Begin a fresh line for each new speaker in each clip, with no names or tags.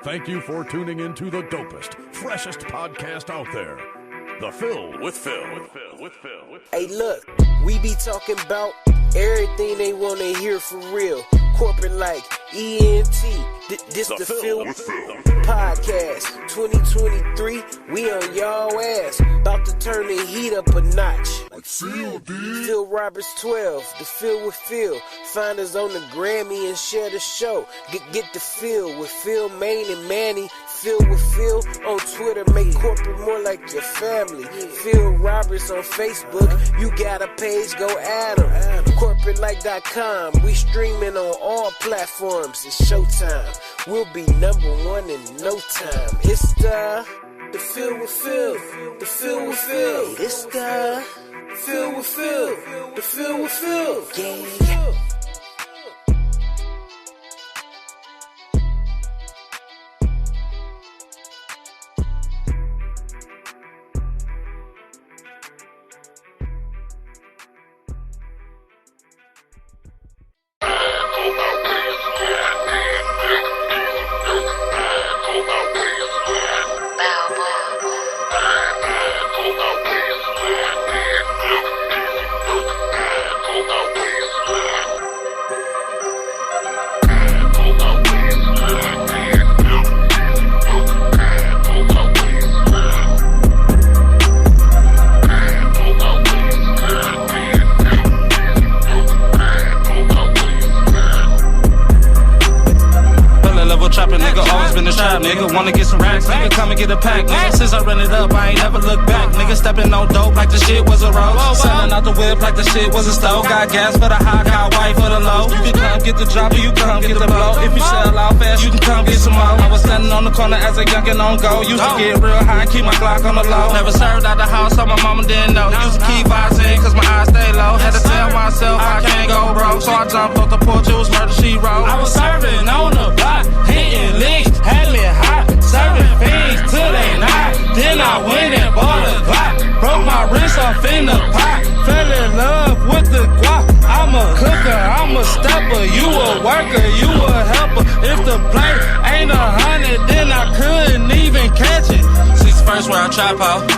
Thank you for tuning in to the dopest, freshest podcast out there. The Fill with Phil.
Hey, look, we be talking about everything they want to hear for real. CorporateLike, ENT, this the Fill with Phil podcast. 2023, we on y'all ass. About to turn the heat up a notch. Like Phil Roberts 12, the Fill with Phil. Find us on the Grammy and share the show. Get the Phil with Phil, Maine, and Manny. Phil with Phil on Twitter, make corporate more like your family. Phil Roberts on Facebook, you got a page, go add 'em. CorporateLike.com, we streaming on all platforms. It's showtime. We'll be #1 in no time. It's the Fill with Phil, the Fill with Phil. It's the Fill with Phil, the Fill with Phil. Yeah.
Nigga wanna get some racks, nigga come and get a pack, nigga. Since I run it up, I ain't never look back. Nigga stepping on dope like the shit was a road. Selling out the whip like the shit was a stove. Got gas for the high, got white for the low. You can come get the drop or you come get the blow. If you sell out fast, you can come get some more. I was standing on the corner as a youngin' on go. Used to get real high, keep my Glock on the low. Never served out the house, so my mama didn't know. Used to keep vibes in, cause my eyes stay low. Had to tell myself I can't go broke, so I jumped off the porch, it was murder she wrote. I was serving on the block, hitting licks, had me hot. Serving fiends till they not. Then I went and bought a Glock. Broke my wrist off in the pot. Fell in love with the guap. I'm a cooker, I'm a stepper. You a worker, you a helper. If the play ain't 100, then I couldn't even catch it. 61st where I trap out.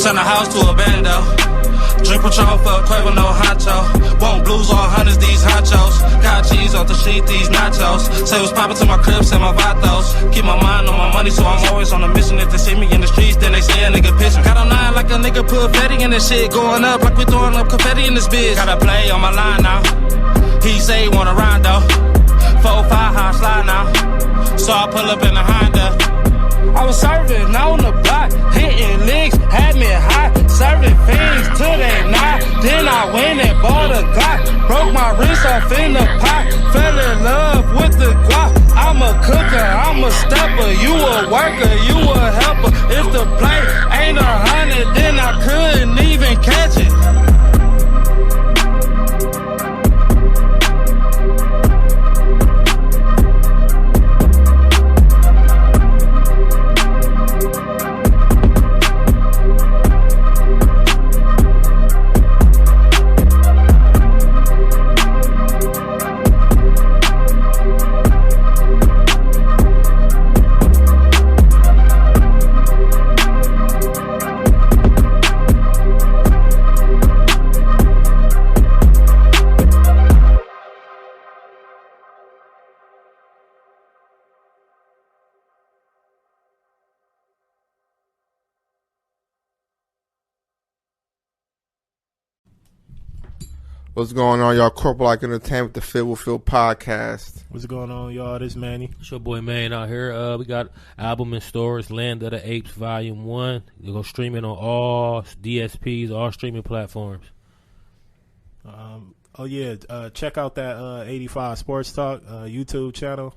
Turn the house to a bando. Drink Patron for a Quavo, no honcho. Want blues or hundreds, these honchos. Got cheese off the sheet, these nachos. Say what's poppin' to my Crips and my Vatos. Keep my mind on my money, so I'm always on a mission. If they see me in the streets, then they say a nigga pissing. Got on 9 like a nigga put Fetty in this shit. Going up like we throwing up confetti in this bitch. Gotta play on my line now. He say he wanna ride though. 4-5 high slide now. So I pull up in the Honda. I was serving on the block, hitting licks, had me hot, serving fiends till they not. Then I went and bought a Glock, broke my wrist off in the pot, fell in love with the guap. I'm a cooker, I'm a stepper, you a worker, you a helper. If the play ain't 100, then I couldn't even catch it.
What's going on, y'all? CorporateLike Entertainment, the Fill with Phil podcast.
What's going on, y'all? This Manny.
It's your boy Man out here. We got album in stores, Land of the Apes Volume 1. You're going to stream it on all DSPs, all streaming platforms.
Check out that 85 Sports Talk YouTube channel.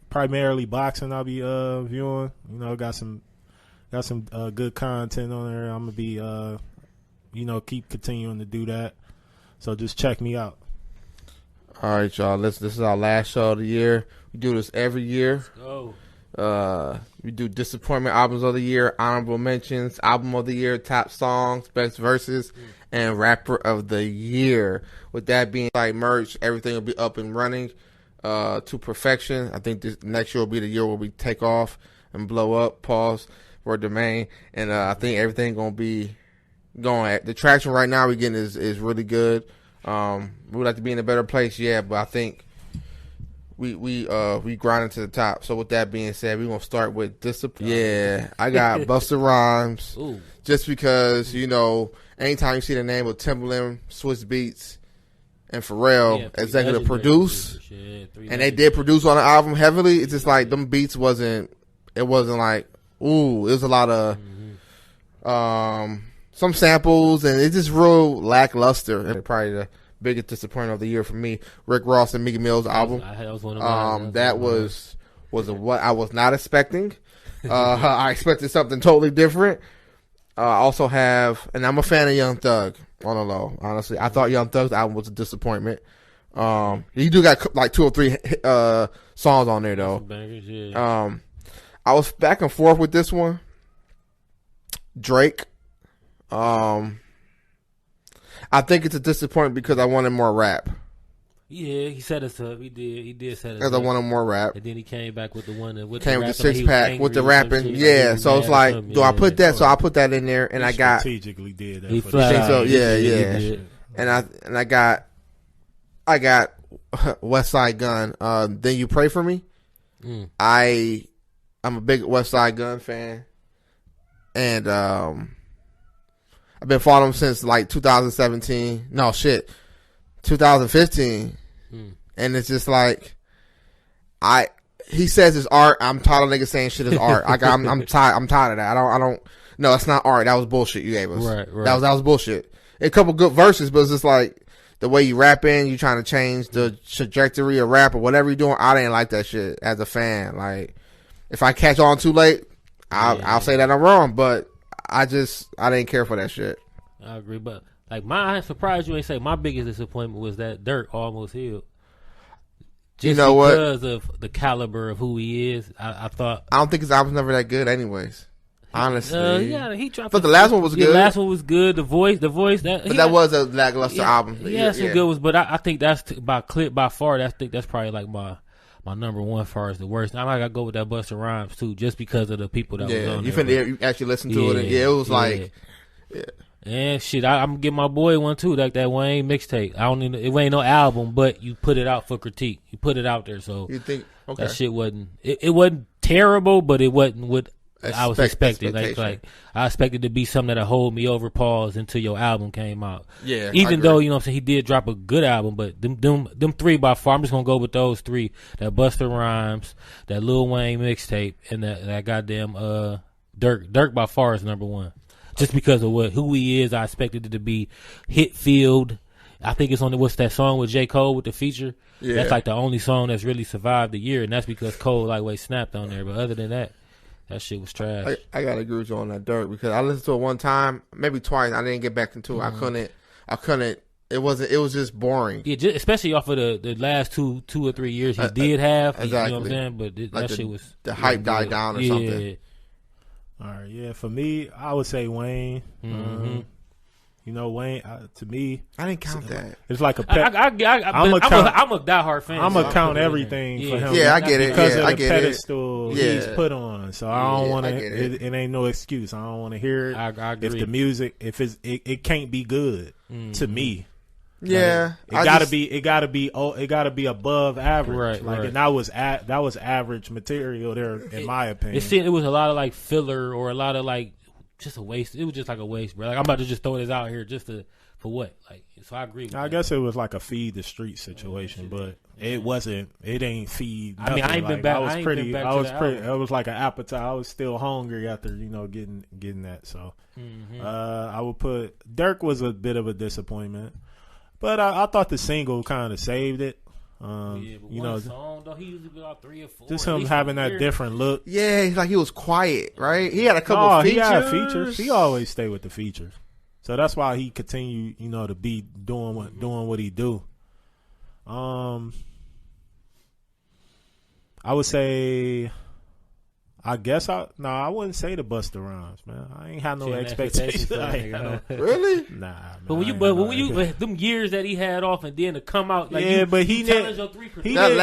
Primarily boxing I'll be viewing. You know, got some good content on there. I'm going to be, keep continuing to do that. So just check me out.
All right, y'all. This is our last show of the year. We do this every year.
Let's go.
We do disappointment albums of the year, honorable mentions, album of the year, top songs, best verses, and rapper of the year. With that being like merch, everything will be up and running. to perfection. I think this next year will be the year where we take off and blow up. Pause for domain, and I think everything gonna be going. The traction right now we getting is really good. We would like to be in a better place, yeah, but I think we grinding to the top. So with that being said, we're gonna start with discipline. Yeah, I got Busta Rhymes.
Ooh.
Just because, anytime you see the name of Timbaland, Swiss Beats, and Pharrell executive produce, and they did produce on the album heavily, it's just like them beats wasn't like, ooh, it was a lot of some samples, and it's just real lackluster. And probably the biggest disappointment of the year for me, Rick Ross and Meek Mill's album. That was what I was not expecting. I expected something totally different. I also have, and I'm a fan of Young Thug on the low. Honestly, I thought Young Thug's album was a disappointment. He do got like 2 or 3 songs on there though.
Bangers, yeah.
I was back and forth with this one. Drake. I think it's a disappointment because I wanted more rap.
Yeah, he set us up. He did set us up.
Because I wanted more rap.
And then he came back with the one that
came with the 6-pack with the rapping. Yeah, so it's like, do I put that? So I put that in there, and I got
strategically did that.
He
for
flat out.
so. Yeah. And I got Westside Gunn. Then You Pray For Me. I'm a big Westside Gunn fan, and I've been following him since like 2017. No shit, 2015. And it's just like, he says it's art. I'm tired of niggas saying shit is art. I'm tired of that. I don't. No, it's not art. That was bullshit you gave us.
Right.
That was bullshit. A couple good verses, but it's just like the way you rapping, you trying to change the trajectory of rap or whatever you're doing. I didn't like that shit as a fan. Like, if I catch on too late, I'll say that I'm wrong. But I didn't care for that shit.
I agree, but like I'm surprised you ain't say my biggest disappointment was that Dirk almost healed. Just because of the caliber of who he is, I thought.
I don't think his album's never that good, anyways. Honestly,
he dropped.
But the last one was good.
The last one was good. The voice. That.
But that was a lackluster album.
Yeah, some good ones. But I think that's by far. I think that's probably like my number one as far as the worst. I gotta go with that Busta Rhymes too, just because of the people that was on there.
You actually listened to it, and it was like. Yeah.
And shit, I'm gonna give my boy one too, like that Wayne mixtape. It ain't no album, but you put it out for critique. You put it out there, so
you think okay.
That shit wasn't. It wasn't terrible, but it wasn't what I was expecting. Like I expected to be something that'll hold me over pause until your album came out.
Yeah.
Even though what I'm saying, he did drop a good album, but them 3 by far. I'm just gonna go with those 3: that Busta Rhymes, that Lil Wayne mixtape, and that goddamn Dirk by far is number 1. Just because of who he is, I expected it to be hit field. I think it's on what's that song with J.Cole with the feature? Yeah. That's like the only song that's really survived the year, and that's because Cole lightweight snapped on there. But other than that shit was trash.
I gotta agree with you on that Dirk because I listened to it one time, maybe twice. I didn't get back into it. I couldn't. It was just boring.
Yeah, especially off of the last two or 3 years he did have.
Exactly.
You know what I'm saying? But that shit was
the hype died down or something.
All right, yeah. For me, I would say Wayne. Wayne, to me,
I didn't count that.
It's like a
pet. I'm a diehard fan.
I'm gonna count everything for him.
Yeah, I get it.
Because of
the
pedestal he's put on. So I don't want to. It ain't no excuse. I don't want to hear it.
I agree.
If the music, it can't be good to me.
Yeah,
it gotta be above average.
Right.
And that was average material there, in my opinion.
It was a lot of like filler or a lot of like just a waste. It was just like a waste, bro. Like I'm about to just throw this out here for what? Like, so I agree with
I guess it was like a feed the street situation, but it wasn't. It ain't feed. Nothing.
I mean, I ain't been back.
It was like an appetite. I was still hungry after getting that. So I would put Dirk was a bit of a disappointment. But I thought the single kind of saved it.
Song though, he usually got 3 or 4.
Just him having that different look.
Yeah, he's like he was quiet, right? He had a couple features.
He had features. He always stay with the features, so that's why he continued, to be doing what he do. I would say I guess I wouldn't say the Busta Rhymes, man. I ain't had no expectations.
Really?
Nah.
But when you them years that he had off and then to come out, like
but he
challenged your 3
that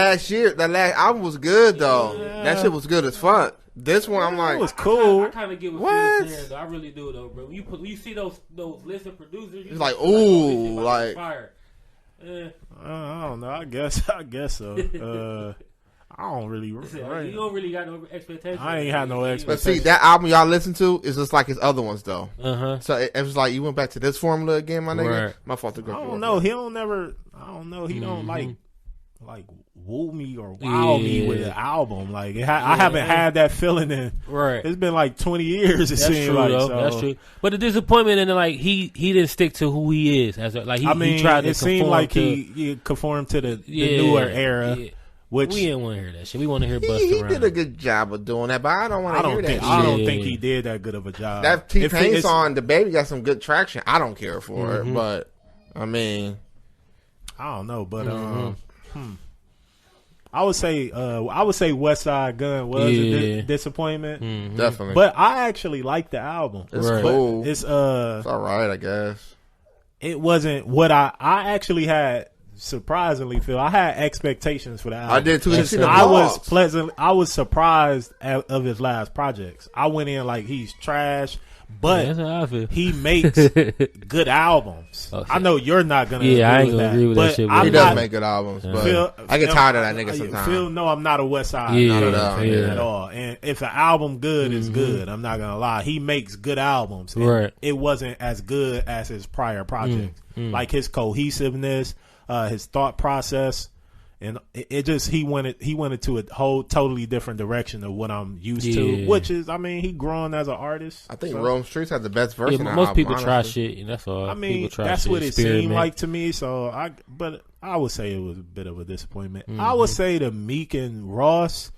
last album was good though. Yeah. That shit was good as fuck. This one, I'm like,
it was cool.
I kind of get what you're saying, though. I really do, though, bro. When you see those lists of producers,
it's like, ooh, like
fire. I don't know. I guess so. I don't really.
You don't really got no expectations.
I ain't had no expectations.
But see, that album y'all listen to is just like his other ones, though.
So
it was like you went back to this formula again, my nigga.
Right.
My fault to go.
I don't know. He don't never. I don't know. He don't like woo me or wow me with an album. Like I haven't had that feeling in.
Right.
It's been like 20 years. It seems like so.
That's true. But the disappointment in like he didn't stick to who he is as he tried to.
It seemed like he conformed to the newer era. Yeah. Which
we didn't want to hear that shit. We want to hear Busta
He
Rhymes.
did a good job of doing that, but I don't want to hear that shit.
I don't think he did that good of a job.
That T-Pain song, The Baby, got some good traction. I don't care for it, but I mean,
I don't know, but I would say Westside Gunn was a disappointment.
Definitely.
But I actually like the album.
It's cool.
It's
all right, I guess.
It wasn't what I actually had. Surprisingly, Phil, I had expectations for the album.
I did too.
I was surprised of his last projects. I went in like he's trash, but he makes good albums. I know you're not gonna.
Yeah, I ain't gonna agree with that shit.
He does make good albums, but Phil, I get tired of that nigga sometimes.
Phil, no, I'm not a Westside at all. And if an album good is good, I'm not gonna lie. He makes good albums. Right. It wasn't as good as his prior projects, like his cohesiveness. His thought process, and it just he went to a whole totally different direction of what I'm used to, which is, I mean, he growing as an artist.
I think Rome Streets had the best version.
Yeah, most people try shit, and that's all.
I mean, that's what it seemed like to me. So but I would say it was a bit of a disappointment. I would say the Meek and Ross,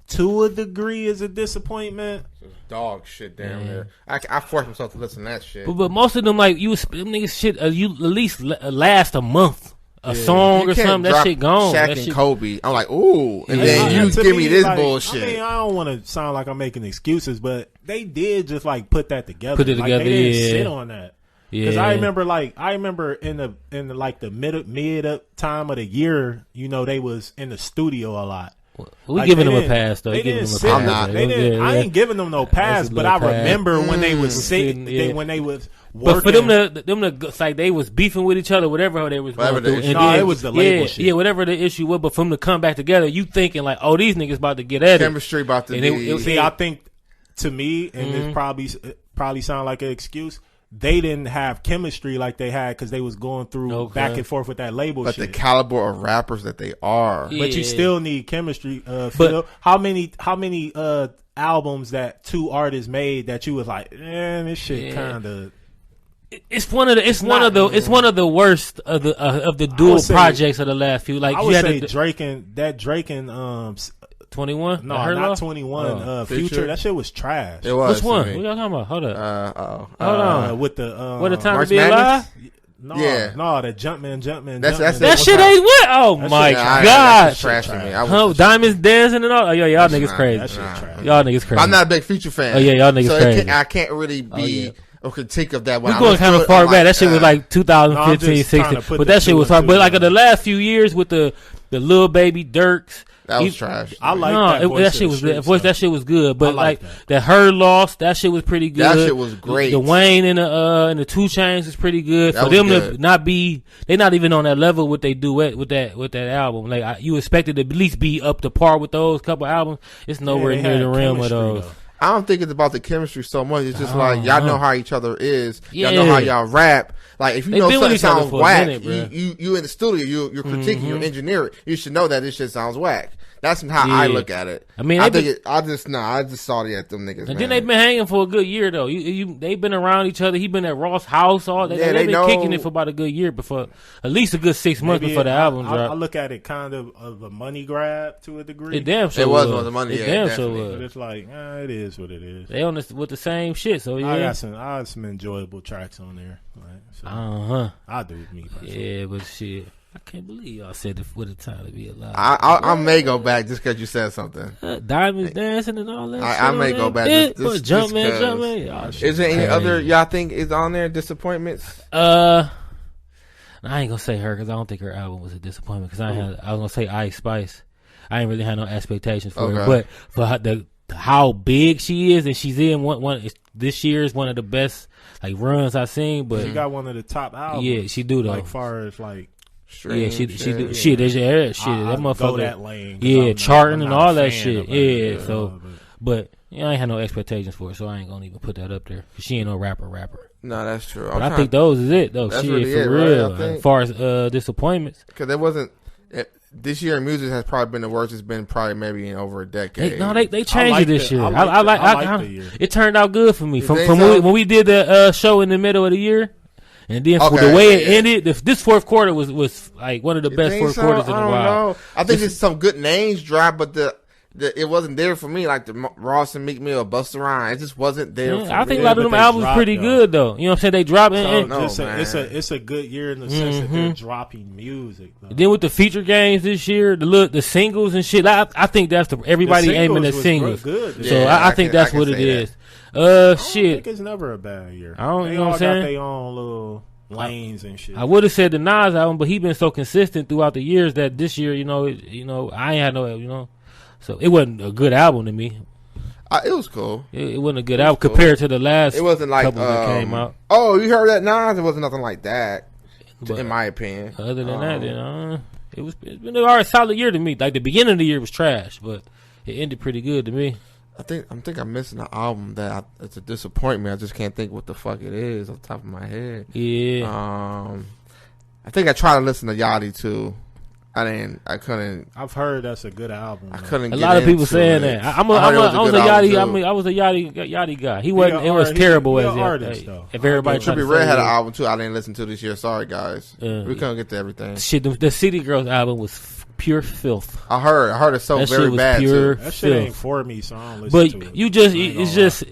to a degree, is a disappointment.
Dog shit down there. I forced myself to listen to that shit.
But most of them, like them niggas, shit. You at least last a month. A song or something, that shit gone.
Shaq and Kobe. I'm like, ooh. And then you give me this bullshit.
I mean, I don't want to sound like I'm making excuses, but they did just like put that together.
Put it together,
they didn't sit on that. Because I remember in the like the mid up time of the year, you know, they was in the studio a lot.
We giving them a pass though.
They didn't sit. I ain't giving them no pass, but I remember when they was sitting, when they was working.
But for them to, it's like they was beefing with each other, whatever they was going through.
It was the label shit.
Yeah, whatever the issue was. But for them to come back together, you thinking like, oh, these niggas about to get at it.
Chemistry about to be.
See, I think to me, and it probably sound like an excuse. They didn't have chemistry like they had because they was going through back and forth with that label shit.
But the caliber of rappers that they are.
Yeah. But you still need chemistry. Phil, how many albums that two artists made that you was like, man, this shit kind of.
It's one of the worst of the dual projects of the last few. Like
I would say Drake and
21?
No, not 21. Future. That shit was trash.
It was.
Which one? What y'all talking about? Hold up. Hold on.
With the
What a Time to Be Alive?
No, the Jumpman.
That shit ain't what? Oh my god!
That's trash to me.
Diamonds dancing and all. Oh yeah, y'all niggas crazy.
That shit trash.
Y'all niggas crazy.
I'm not a big Future fan.
Oh yeah, y'all niggas crazy.
I can't really be a critique of that.
We're going kind of far back. That shit was like 2015, 16. But that shit was hard. But like the last few years with the Lil Baby Durks.
That was trash.
I like that shit was
that shit was good, but like that Her Lost, that shit was pretty good.
That shit was great.
The Wayne and the 2 Chainz is pretty good. For them to not be, they not even on that level with they duet with that album. Like you expected to at least be up to par with those couple albums. It's nowhere near the realm of those.
I don't think it's about the chemistry so much. It's just like y'all know how each other is. Y'all know how y'all rap. Like if you know something sounds whack, you in the studio, you're critiquing, you're engineering. You should know that this shit sounds whack. That's how I look at it. I mean, I just saw it at them niggas.
And then they've been hanging for a good year though. They've been around each other. He been at Ross' house all day. They've been kicking it for about a good year before, at least a good 6 months before the album dropped.
I look at it kind of a money grab to a degree.
It damn sure
it was on the money.
It damn sure was.
But it's like it is what it is.
They on this with the same shit. So yeah,
I got some enjoyable tracks on there. Right? So, I do me personally.
Yeah, but shit. I can't believe y'all said it for the time to be alive.
I may go back just because you said something.
Diamonds dancing and all that.
I may go back. Jumpman. Is there any other y'all think is on there? Disappointments?
I ain't gonna say her because I don't think her album was a disappointment. Because I was gonna say Ice Spice. I ain't really had no expectations for her, but for how big she is, and she's in one this year is one of the best like runs I've seen. But
she got one of the top albums.
Yeah, she do though.
Like far as like.
Yeah, she do. Shit, there's your shit. That motherfucker.
Go that lane.
Yeah, charting and all that shit. Yeah, so, but I ain't had no expectations for her, so I ain't gonna even put that up there. Cause she ain't no rapper.
No, that's true.
But I think those is it though.
That's
Shit,
really
for
it,
real.
right?
As far as disappointments,
because there wasn't. This year, music has probably been the worst. It's been probably maybe in over a decade.
They changed it this year. I like the year. It turned out good for me. From when we did the show in the middle of the year. And then for the way it ended, this fourth quarter was like one of the best fourth quarters in a while.
I think it's some good names dropped, but it wasn't there for me. Like the Ross and Meek Mill, Busta Rhymes, it just wasn't there. For
I think
me.
A lot of them albums pretty good though. You know what I'm saying? They drop
it's a good year in the sense that they're dropping music. Though.
Then with the feature games this year, the singles and shit. I think that's everybody aiming at singles.
Good.
So I think that's what it is.
Shit. I think it's never a bad year.
I don't,
they
you know what I'm saying?
got their own little lanes and shit.
I would have said the Nas album, but he been so consistent throughout the years that this year, I ain't had no, so it wasn't a good album to me.
It was cool.
It wasn't a good album compared to the last.
It wasn't like
couple that came out.
Oh, you heard that Nas? It wasn't nothing like that, in my opinion.
Other than that, then it's been an alright solid year to me. Like the beginning of the year was trash, but it ended pretty good to me.
I think I'm missing an album that it's a disappointment. I just can't think what the fuck it is off the top of my head.
Yeah.
I think I tried to listen to Yachty too. I couldn't.
I've heard that's a good album.
I couldn't.
A lot of people saying that. I was a Yachty guy. He wasn't. It was terrible as
artist though.
If everybody
Trippie Redd had an album too. I didn't listen to this year. Sorry guys. We couldn't get to everything.
Shit, the City Girls album was pure filth.
I heard it's so
that
very
shit was
bad
pure
too. That
shit
ain't for me, so I don't listen to it.
It's just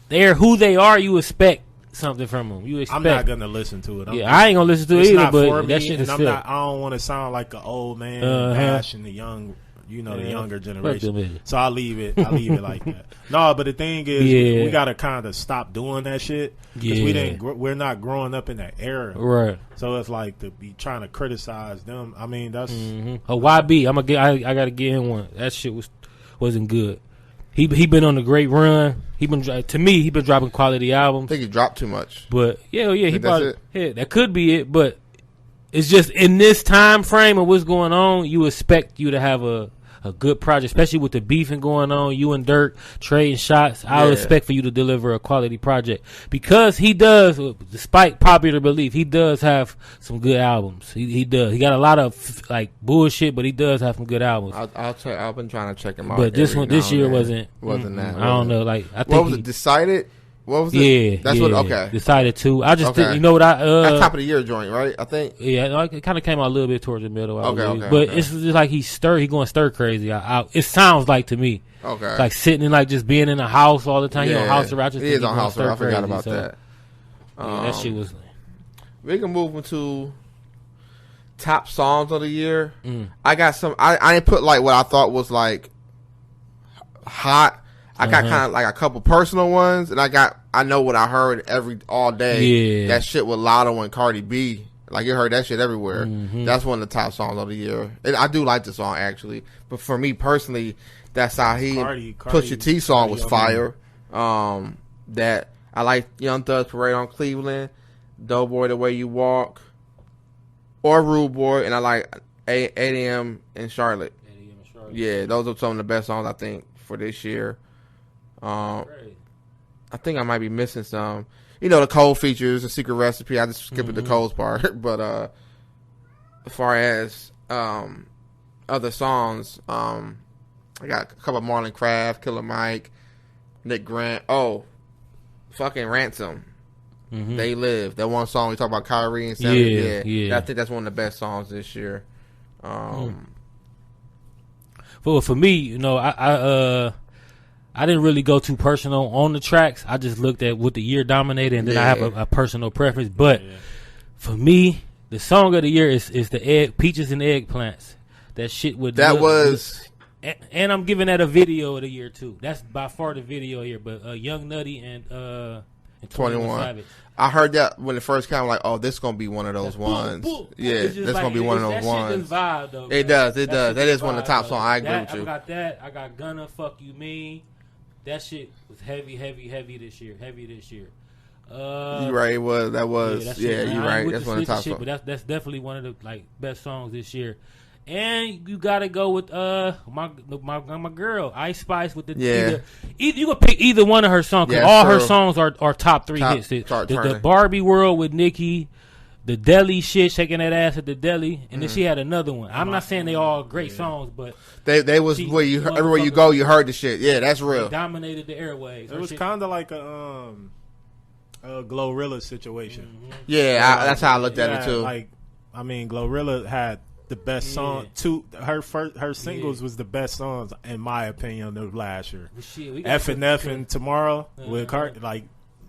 they're who they are. You expect something from them.
I'm not gonna listen to it.
I ain't gonna listen to it either. But that shit is filth.
I don't want to sound like an old man bashing the young. The younger generation. So I leave it like that. No, but the thing is, we gotta kind of stop doing that shit because we're not growing up in that era,
right?
So it's like to be trying to criticize them. I mean, that's
a YB. I gotta get him one. That shit wasn't good. He been on a great run. He been dropping quality albums.
I think he dropped too much.
But that could be it. But it's just in this time frame of what's going on, you expect you to have a good project, especially with the beefing going on. You and Dirk trading shots. I would expect for you to deliver a quality project because he does, despite popular belief, he does have some good albums. He does. He got a lot of like bullshit, but he does have some good albums.
I'll check. I've been trying to check him out.
But this year wasn't that. I don't know. Like I think
what was it? Decided. What was it?
Yeah,
that's what. Okay,
decided to. I just think, you know what I
that's top of the year joint, right? I think.
Yeah, it kind of came out a little bit towards the middle.
But
it's just like he going stir crazy. It sounds like to me.
Okay,
it's like sitting and like just being in a house all the time.
Yeah,
you know, house around.
He is on house around. I forgot about that.
That shit was.
We can move into top songs of the year. I got some. I didn't put like what I thought was like hot. I got kind of like a couple personal ones, and I know what I heard all day.
Yeah.
That shit with Lotto and Cardi B. Like you heard that shit everywhere. That's one of the top songs of the year. And I do like the song actually, but for me personally, that Saheed Pusha T song was fire. That I like Young Thug's Parade on Cleveland, Doughboy The Way You Walk, or Rude Boy, and I like 8 AM in Charlotte. Yeah, those are some of the best songs I think for this year. I think I might be missing some. You know, the Cole features, the Secret Recipe. I just skipped the Cole's part. But as far as other songs, I got a couple of Marlon Craft, Killer Mike, Nick Grant. Oh, fucking Ransom. They Live. That one song we talk about Kyrie and Sam. Yeah. I think that's one of the best songs this year.
For me, you know, I didn't really go too personal on the tracks. I just looked at what the year dominated, and then I have a personal preference. But for me, The song of the year is the Peaches and Eggplants. That shit would.
That was.
And I'm giving that a video of the year too. That's by far the video here. But Young Nutty and 21 Savage.
I heard that when it first came. I'm like, oh, this is gonna be one of those ones. Yeah, this is gonna be one of those ones.
Shit just vibe, though,
it does. That is one of the top songs. I agree with you.
I got that. I got Gunna, Fuck You Mean. That shit was heavy this year.
You're right. It was. That was. Yeah, you're right. That's one of the top songs.
But that's definitely one of the best songs this year. And you gotta go with my girl Ice Spice with the either you can pick either one of her songs because all her songs are top 3 hits. The Barbie World with Nicki, the Deli shit, shaking that ass at the deli, and then she had another one. I'm not saying they all great songs, but
they was where you everywhere you go you heard the shit. Yeah, that's real.
They dominated the airwaves.
It was kind of like a Glorilla situation.
Mm-hmm. Yeah, that's how I looked at it too.
Like, I mean, Glorilla had the best song. Her singles was the best songs in my opinion of last year. F and Tomorrow with Cart, like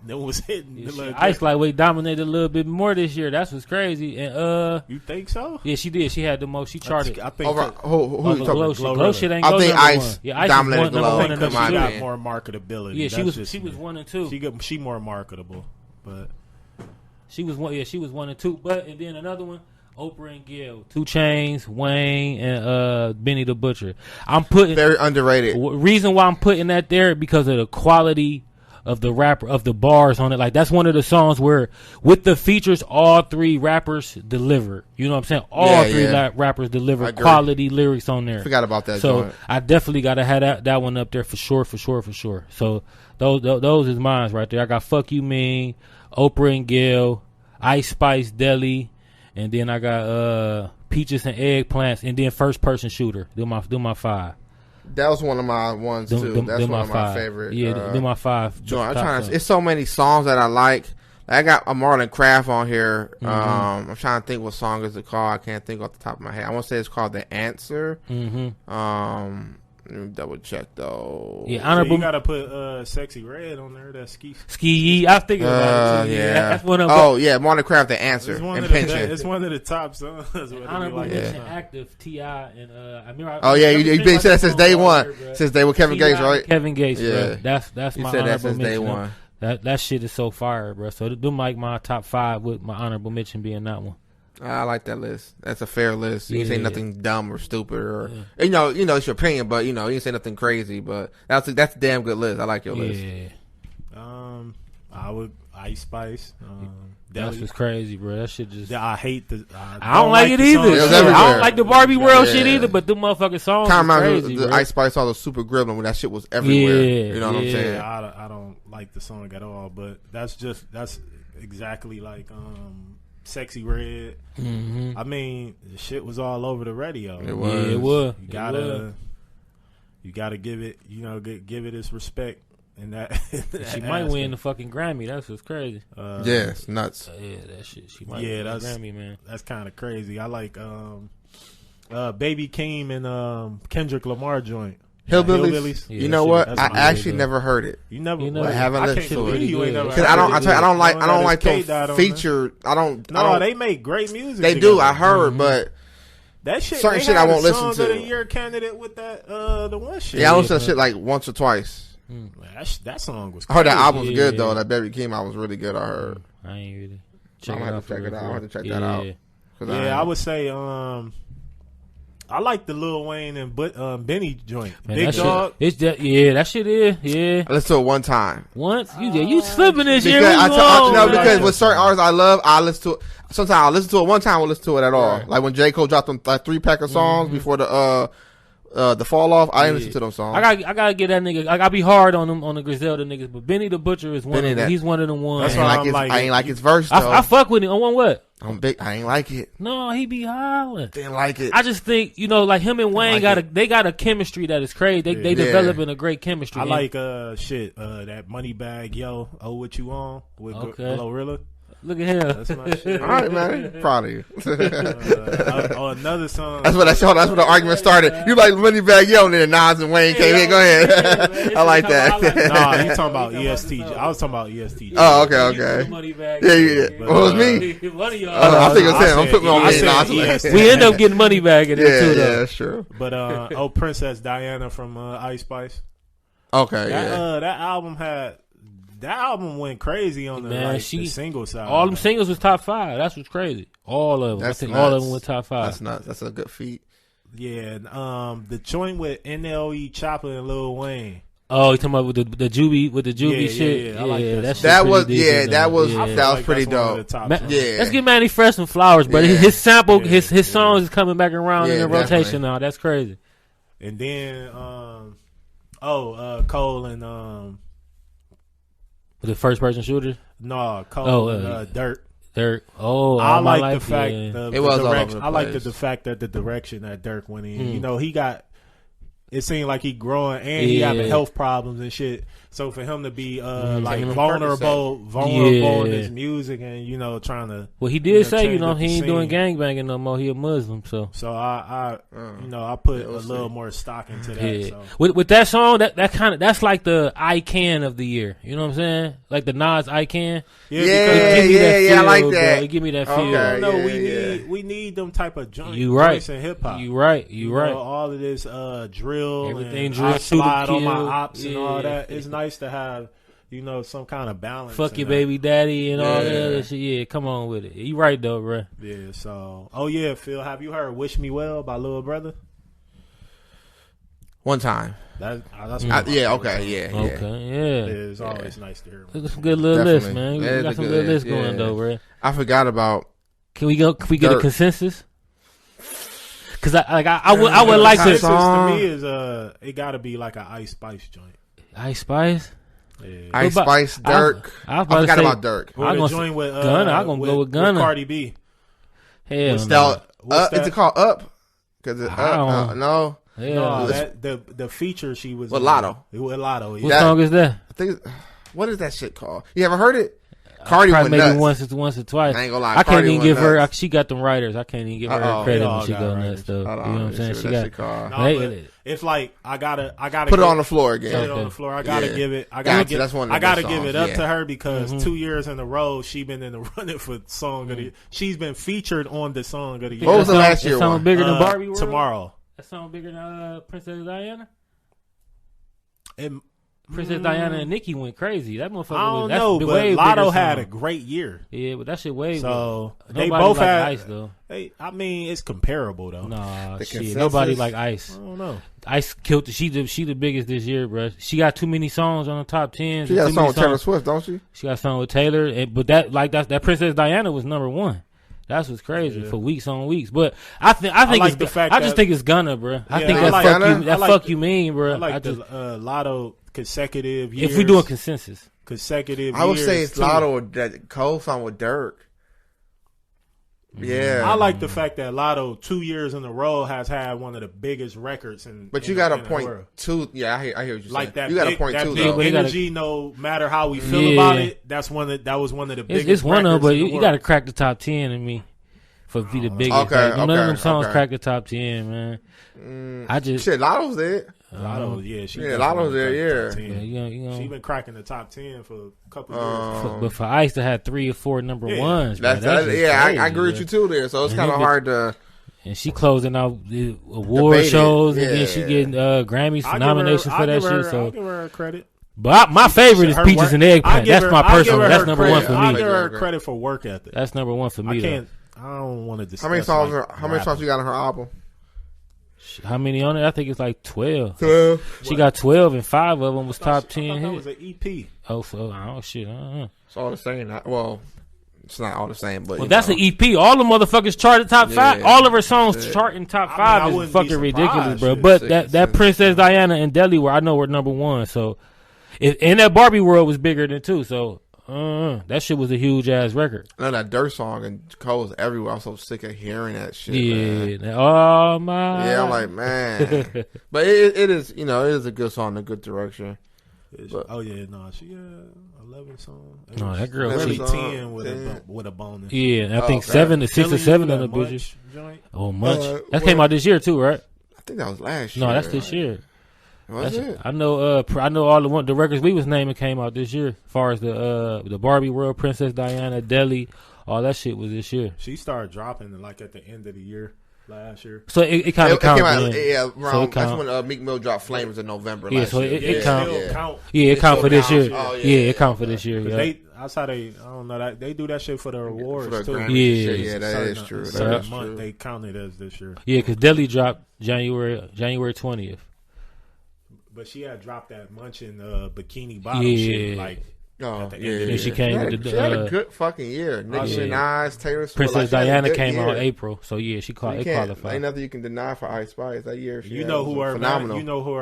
it was hitting.
Ice Lightweight dominated a little bit more this year. That's what's crazy. And
you think so?
Yeah, she did. She had the most. She charted.
I think
who you talking about?
Glow shit ain't.
I think Ice
dominated
dominated Glow.
She got more marketability.
Yeah, she was 1 and 2.
She more marketable, but
she was 1. Yeah, she was 1 and 2. But and then another one. Oprah and Gail, 2 Chainz, Wayne, and Benny the Butcher. I'm putting
very underrated.
Reason why I'm putting that there because of the quality of the rapper of the bars on it. Like that's one of the songs where with the features, all 3 rappers delivered. You know what I'm saying? All 3 rappers delivered quality lyrics on there.
Forgot about that.
So
joint.
I definitely gotta have that one up there for sure. So those is mine right there. I got Fuck You Mean, Oprah and Gail, Ice Spice Deli. And then I got Peaches and Eggplants, and then First Person Shooter. Do my 5.
That was one of my ones too. That's one of my favorite.
Yeah, do my 5.
I'm trying to. It's so many songs that I like. I got a Marlon Craft on here.
Mm-hmm.
I'm trying to think what song is it called. I can't think off the top of my head. I want to say it's called The Answer.
Mm-hmm.
Let me double check though.
Yeah, honorable.
So you gotta put Sexy Red on there. That's
Ski. I was thinking about it too.
Yeah,
that's one of.
Marlon Craft, The Answer, and Pension.
It's one of the top songs.
Honorable mention, Active, T.I. and I remember.
You've been said that since day one. Since they were Kevin Gates, right?
Kevin Gates,
yeah.
Bro. That's my honorable mention.
Day one.
That shit is so fire, bro. So them like my top 5 with my honorable mention being that one.
I like that list. That's a fair list. You can say nothing dumb or stupid or you know it's your opinion, but you can say nothing crazy. But that's a damn good list. I like your list.
I would Ice Spice.
That's just crazy, bro. That shit just.
I hate the.
I don't like it either. I don't like the Barbie World shit either. But the motherfucking songs.
Kind of
crazy,
the Ice Spice, all the Super Grillin' when that shit was everywhere. You know what I'm saying?
I don't like the song at all. But that's exactly like Sexy Red.
Mm-hmm.
I mean, the shit was all over the radio.
It was.
Yeah, it was.
You gotta give it. Give it its respect. And that
she might win the fucking Grammy. That's what's crazy.
It's nuts.
Yeah, that shit. She might win the Grammy, man.
That's kind of crazy. I like Baby Keem and Kendrick Lamar joint.
Hillbillies.
Yeah,
you know what? I actually never heard it.
You never.
I haven't listened to it.
You ain't never.
Because I don't like those featured.
They make great music.
They do. I heard, but.
That shit,
certain shit I won't listen to.
Of the year candidate with that the one shit.
Yeah, I listened to shit like once or twice.
That song was.
I heard that album was good though. That Baby Keem album was really good. I heard.
I ain't really.
I'm gonna have to check it out. I have to check that out.
Yeah, I would say I like the Lil Wayne and Benny joint.
Man,
Big Dog.
That shit is. Yeah.
I listened to it one time.
Once? You slipping this year.
Because with certain artists I love, I listen to it. Sometimes I'll listen to it one time, I won't listen to it at all. Right. Like when J.Cole dropped them 3-pack of songs before the fall off, I didn't listen to those songs.
I gotta get that nigga. I gotta be hard on them on the Griselda niggas, but Benny the Butcher is one of them. He's one of them ones.
That's why I ain't like his verse though.
I fuck with him on what?
I ain't like it.
No, he be hollering.
Didn't like it.
I just think like him and Wayne got a chemistry that is crazy. They developing a great chemistry.
I like that Money Bag Yo. Oh, what you on with Glorilla?
Look at him.
That's my shit.
All right, man. Proud of you.
Another song.
That's what the argument started. You like Moneybagg Yo, and then Nas and Wayne came in. Go ahead. I like that.
Nah, you talking about EST. I was talking about EST.
Oh, okay. Yeah. Well, it was me.
One of y'all.
I think it was him. I'm putting on me.
EST.
We end up getting Moneybagg in there too, though.
Yeah, that's true.
But Princess Diana from Ice Spice.
Okay,
That album went crazy on the single side.
All them singles was top 5. That's what's crazy. All of them. I think all of them were top 5.
That's nuts. That's a good feat.
Yeah. The joint with NLE Chopper and Lil Wayne.
Oh, you talking about with the Juvie shit?
Yeah, I like that.
That was pretty dope.
Let's give Manny Fresh some flowers, but his sample, his songs is coming back around in the rotation now. That's crazy.
And then, Cole and
the first person shooter.
No, Cole and Dirt.
Oh,
I like the fact
I
like the fact that the direction that Dirk went in. You know, it seemed like he growing and he having health problems and shit. So for him to be like vulnerable in his music and trying to
he did say he ain't doing gangbanging no more. He a Muslim, so
I put a little more stock into that.
Yeah.
So.
With that song, that's like the I Can of the year. You know what I'm saying? Like the Nas I Can.
I like that.
Bro. Give me that feel.
Okay, we need them type of joints in hip hop.
You right.
All of this drill,
everything
and
drill,
I slide on my
kill.
ops and all that. It's nice to have some kind of balance.
Fuck your baby daddy and all that other shit. Yeah, come on with it. You right though, bro.
Yeah. So, Phil, have you heard "Wish Me Well" by Lil Brother?
One time.
Okay. It's always nice to hear.
It's a good little list, man. We got some good lists going though, bro.
I forgot about.
Can we get a consensus? Because I would like to.
To me is it got to be like an Ice Spice joint.
Ice Spice.
Yeah. Ice Spice, Dirk. I forgot about Dirk.
I'm gonna join with
Gunn. I'm gonna go with Gunn.
Cardi B.
Hell, is it called Up? Because no.
No, the feature she was
with Lotto.
With Lotto.
What song is that?
I think. What is that shit called? You ever heard it? Cardi went
maybe
nuts.
once or twice.
I ain't gonna lie.
I can't even give her.
Nuts.
She got them writers. I can't even give her credit when she go nuts though. You know what I'm saying? She got.
It's like I gotta
put it on the floor again.
Put it on the floor. I gotta give it. I gotta give it up to her because 2 years in a row she been in the running for song of the year. She's been featured on the song of the year.
What was the last year one?
Bigger than Barbie World?
Tomorrow.
That song bigger than Princess Diana?
Princess
Diana and Nicki went crazy. That motherfucker.
I don't know, but Lotto had a great year.
Yeah, but that shit way.
So
they
both
like
had
Ice though.
I mean, it's comparable though.
Nah, shit. Nobody like Ice.
I don't know.
Ice killed. She the biggest this year, bro. She got too many songs on the top 10.
She got a song with Taylor Swift, don't she?
She got a song with Taylor, but that Princess Diana was number 1. That's what's crazy for weeks on weeks. But I think it's the fact I just think it's Gunna, bro. I think fuck you mean, bro.
I like the Lotto consecutive years.
If we doing consensus,
consecutive.
I would say it's Lotto or that Cole song with Dirk. Yeah,
I like the fact that Lotto 2 years in a row has had one of the biggest records
But you got a point two. Yeah, I hear what you're saying.
Like that,
you got a point two though.
Energy, no matter how we feel about it, that was one of the biggest.
It's one of them, but you got to crack the top 10 in me for be the biggest.
Okay,
none of them songs crack the top 10, man. I just
Lotto's there.
Lotto's
there.
Yeah, she been cracking the top 10 for a couple years.
But for Ice to have 3 or 4 number ones,
I agree with you too there. So it's kind of hard to.
And she closing out the award shows, and then she getting Grammys nominations for that shit. So
I'll give her credit.
But my favorite is Peaches and Eggplant. That's my personal. That's number 1 for me.
I'll give her credit for work ethic.
That's number 1 for me.
I don't want to discuss.
How many songs you got on her album?
How many on it? I think it's like 12. 12. She got 12, and 5 of them was top 10.
That was an EP.
Oh shit!
It's all the same. Well, it's not all the same, but
that's an EP. All the motherfuckers charted top 5. All of her songs charting top 5 is fucking ridiculous, bro. But that Princess Diana and Deli were number 1. So, and that Barbie World was bigger than 2. So. That shit was a huge ass record.
No, that Dirt song and Cole's everywhere. I'm so sick of hearing that shit.
Yeah,
man.
Oh my.
Yeah, I'm like, man. But it is, it is a good song, a good direction.
Oh yeah, no, she 11 songs.
No, that girl
really
really
10 with a bonus.
Yeah, I think 6 or 7 of the bitches. Oh, Munch. That came out this year too, right?
I think that was last year.
No, that's this year.
Was it?
I know. I know all the records we was naming came out this year. As far as the Barbie World, Princess Diana, Deli, all that shit was this year.
She started dropping like at the end of the year. Last year,
so it kind of counts.
Yeah, around, that's when Meek Mill dropped Flames in November.
Yeah,
last
so
year.
it counts. Yeah, it counts for this year.
Oh,
it counts for this year. Yeah.
That's how I don't know that they do that shit for the awards
for the
too.
Grammy. Yeah, that is true.
Certain month they count it as this year.
Yeah, because Deli dropped January 20th.
But she had dropped that Munchin bikini bottom shit like.
Oh,
yeah. She came with
she had a good fucking year. Nicki Minaj, Taylor Swift.
Princess Diana came out in April, so yeah, she qualified.
Ain't nothing you can deny for Ice Spice that year.
You know who her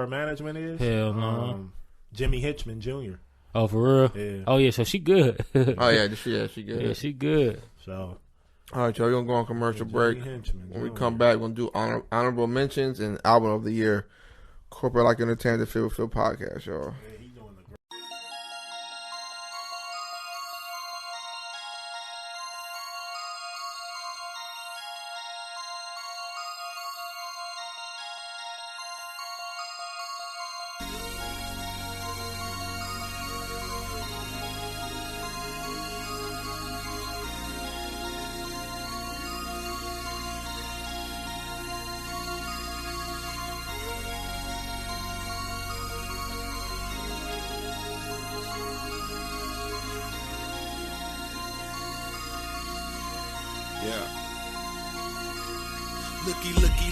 management is?
Hell no.
Jimmy Hitchman Jr.
Oh, for real?
Yeah.
Oh yeah, so she good.
Oh yeah, she good.
Yeah, she good.
So.
All right, y'all. We're gonna go on commercial break. When we come back, we're gonna do honorable mentions and album of the year. Corporate Like Entertainment, the Fill with Phil podcast, y'all.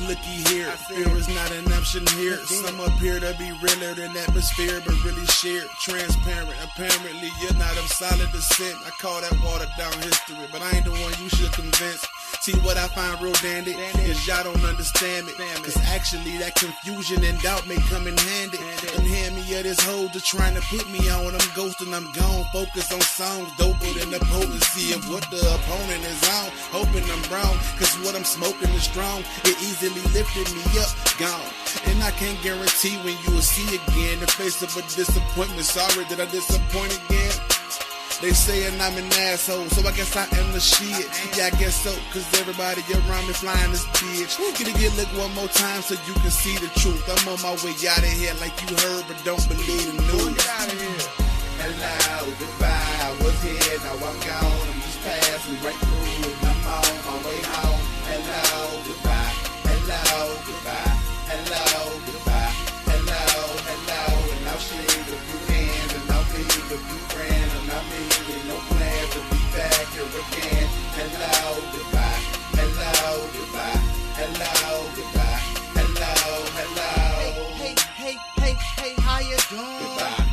Looky here. Fear is not an option here. Some appear to be realer than atmosphere, but really shared. Transparent. Apparently, you're not of solid descent. I call that watered down history, but I ain't the one you should convince. See, what I find real dandy is y'all don't understand it. Cause actually, that confusion and doubt may come in handy. And hand me of this hoe to trying to put me on. I'm ghosting, I'm gone. Focus on songs doper than the potency of what the opponent is on. Hoping I'm wrong, cause what I'm smoking is strong. It easily lifted me up, gone. And I can't guarantee when you will see again. The face of a disappointment. Sorry that I disappoint again. They saying I'm an asshole, so I guess I am the shit. Yeah, I guess so, cause everybody around me flying this bitch. Get a good look one more time so you can see the truth. I'm on my way out of here like you heard, but don't believe the news. Get out of here. Hello, goodbye, I was here, now I'm gone. I'm just passing right through and I'm on my way home. Hello, goodbye, hello, goodbye, hello, goodbye, hello, hello. And I'll shake a few hands and I'll leave a few friends. I'm leaving, no plan to be back here again. Hello, goodbye. Hello, goodbye. Hello, goodbye. Hello, hello. Hey, how you doing? Goodbye.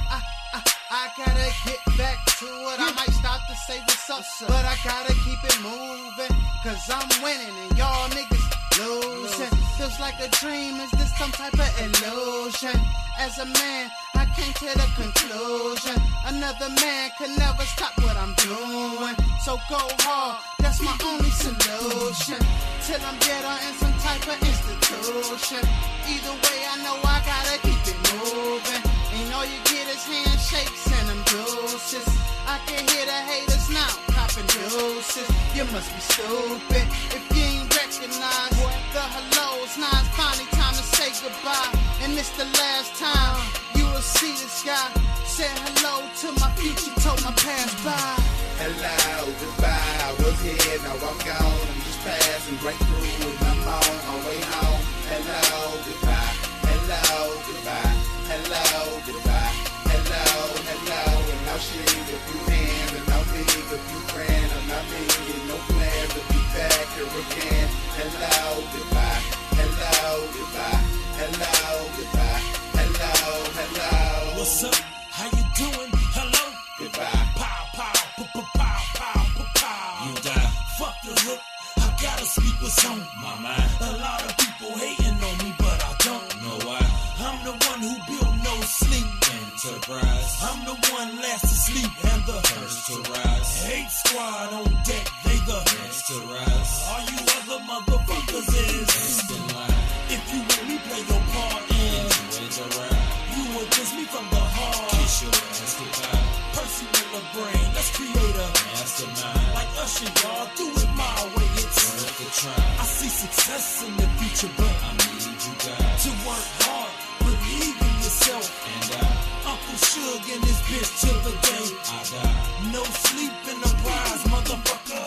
I gotta get back to it. I might stop to say what's up, but I gotta keep it moving. Cause I'm winning and y'all niggas losing. Feels like a dream, is this some type of illusion? As a man, I came to the conclusion another man could never stop what I'm doing. So go hard, that's my only solution. Till I'm dead or in some type of institution. Either way, I know I gotta keep it moving. And all you get is handshakes and them deuces. I can hear the haters now, copping deuces. You must be stupid if you ain't recognize the hellos. Now it's finally time to say goodbye. And it's the last time you will see this guy. Said hello to my future, told my past bye. Hello, goodbye, I was here, now I'm gone. I'm just passing right through and I'm on my way home. Hello, goodbye, hello, goodbye, hello, goodbye, hello, hello. And I'll shake a few hands and I'll leave a few friends. And I'm making no plans to be back here again. Hello, goodbye, hello, goodbye, hello, goodbye, hello, hello. What's up? How you doing? Hello? Goodbye. Pow, pow, pow, pow, pow, pow. You die. Fuck the hook. I gotta speak what's on my mind. A lot of people hating on me, but I don't know why. I'm the one who built no sleep enterprise. I'm the one last to sleep and the first to rise. Hate squad on deck, they the next to rise. All you other motherfuckers is next in line. If you let me play your part in you will diss me from the heart. Kiss
Kiss your ass goodbye. Personal brain, let's create a mastermind. Like Usher, y'all, do it my way. It's worth a try. I see success in the future, but I need you guys to work hard, believe in yourself. And Uncle Suge and his bitch till the day I die. No sleep in the prize, motherfucker.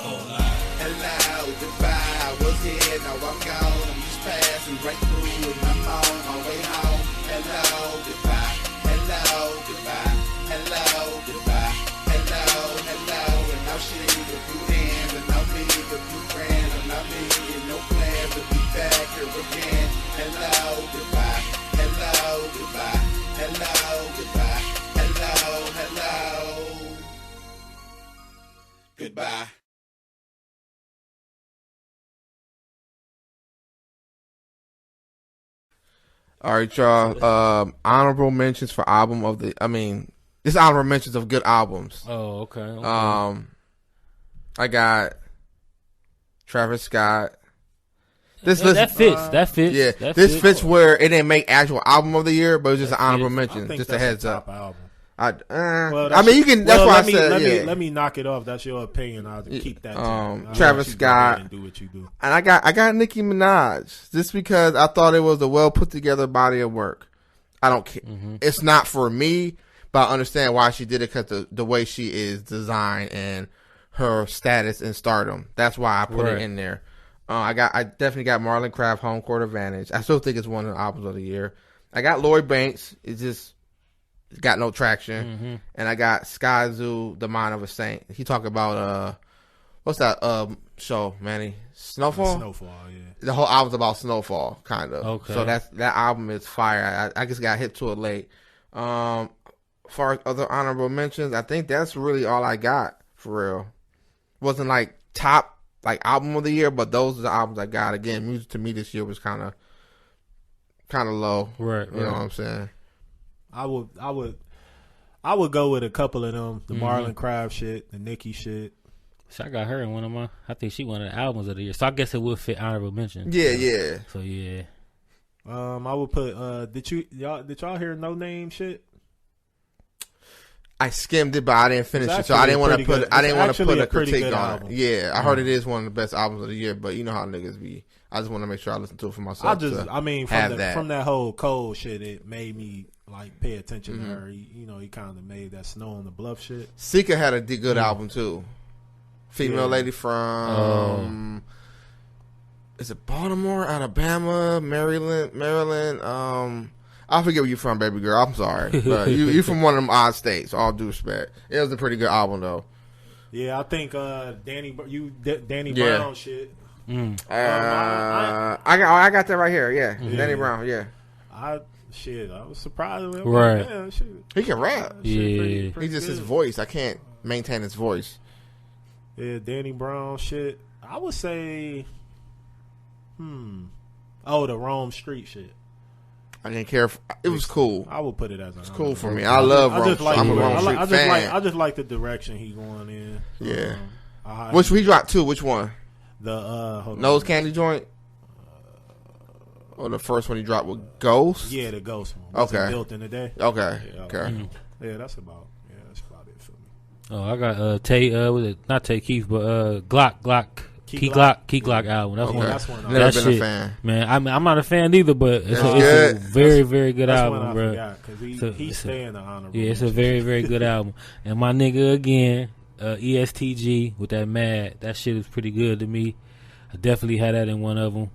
Hello, goodbye. I was here, now I'm gone. I'm just passing right through, and I'm on my way home. Hello, goodbye. Hello, goodbye. Hello, goodbye. Hello, hello. And I'll shake a few hands, and I'll leave a few friends, and I'll leave no plans to be back here again. Hello, goodbye. Hello, goodbye. Hello, goodbye. Hello, hello. Goodbye.
All right, y'all. Honorable mentions for album of the. I mean, this honorable mentions of good albums.
Oh, okay.
I got Travis Scott. This
Yeah,
list,
that fits. That fits.
yeah,
that
this fits where it didn't make actual album of the year, but it was just an honorable
I
mention,
think
just a
that's
heads
the top
up.
album.
I mean, you can. That's why I said,
let me knock it off. That's your opinion. I'll keep that.
Travis
let you go ahead
Scott.
and do what you do.
And I got Nicki Minaj just because I thought it was a well put together body of work. I don't care.
Mm-hmm.
It's not for me, but I understand why she did it because the way she is designed and her status and stardom. That's why I put it in there. I definitely got Marlon Craft, Home Court Advantage. I still think it's one of the albums of the year. I got Lloyd Banks. It's just got no traction.
Mm-hmm.
And I got Sky Zoo, The Mind of a Saint. He talk about what's that show, Manny? Snowfall?
Snowfall, yeah.
The whole album's about snowfall, kind of.
Okay.
So that album is fire. I just got hit to it late. As far as other honorable mentions, I think that's really all I got for real. Wasn't like top like album of the year, but those are the albums I got. Again, music to me this year was kind of low.
Right.
You know what I'm saying?
I would go with a couple of them. The Marlon Craft shit, the Nicki shit.
So I got her in one of my. I think she one of the albums of the year. So I guess it would fit honorable mention.
Yeah.
So yeah.
I would put. Did y'all hear No Name shit?
I skimmed it, but I didn't finish it, so I didn't want to put. I didn't want to put a critique on
album.
it. Yeah, I heard it is one of the best albums of the year, but you know how niggas be. I just want to make sure I listen to it for myself.
From that whole Cole shit, it made me like pay attention to her. He kind of made that Snow on the Bluff shit.
Sika had a good album too. Female lady from is it Baltimore, Alabama, Maryland? I forget where you're from, baby girl. I'm sorry, but you from one of them odd states. All due respect, it was a pretty good album though.
Yeah, I think Danny Brown shit.
I got that right here. Yeah, Danny Brown. Yeah,
I was surprised.
Right.
Damn, shit.
He can rap.
Yeah.
Pretty
He just
good.
his voice. I can't maintain his voice.
Yeah, Danny Brown shit. I would say, the Rome Street shit.
I didn't care. It was cool.
I would put it as
It's cool for me. I love Rome Street. I'm a Rome Street fan.
I just like the direction he going in.
Yeah. Which we dropped two. Which one?
The
Nose Candy joint. Or the first one he dropped with Ghost.
Yeah, the Ghost one.
Okay.
Built in the day.
Okay.
Yeah,
Okay.
Yeah, that's about it for me.
Oh, I got Tay. Was it not Tay Keith, but Glock. Key Glock album. That's one.
Never been a fan.
Man, I'm not a fan either, but it's a very, very good album, bro.
Because he's staying the honorable.
Yeah, it's a very, very good album. And my nigga again, ESTG with that Mad. That shit is pretty good to me. I definitely had that in one of them.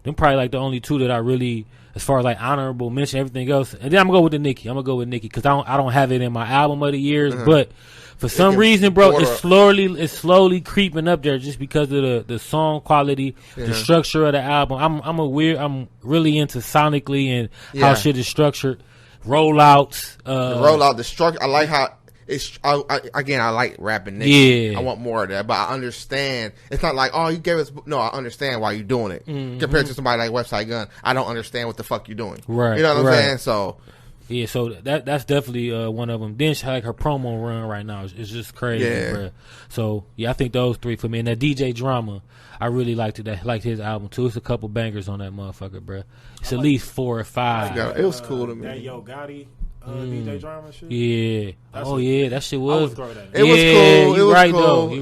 Them probably like the only two that I really, as far as like honorable mention, everything else. And then I'm gonna go with the Nicki. I'm gonna go with Nicki because I don't have it in my album of the years, but for some reason, bro, it's slowly creeping up there just because of the song quality, the structure of the album. I'm really into sonically and how shit is structured. Rollouts,
the structure. I like how it's. I like rapping. Nicki.
Yeah,
I want more of that, but I understand. It's not like you gave us. No, I understand why you're doing it. Compared to somebody like Westside Gunn, I don't understand what the fuck you're doing.
Right,
you know what I'm saying? So.
Yeah, so that's definitely one of them. Then she like her promo run right now is just crazy, bro. So yeah, I think those three for me. And that DJ Drama, I really liked it. I liked his album too. It's a couple bangers on that motherfucker, bro. It's at least 4 or 5.
It was cool to me.
That Yo Gotti DJ Drama shit.
Yeah.
That's
that shit
I
was.
would throw that in.
It was cool. It was
right
cool.
though.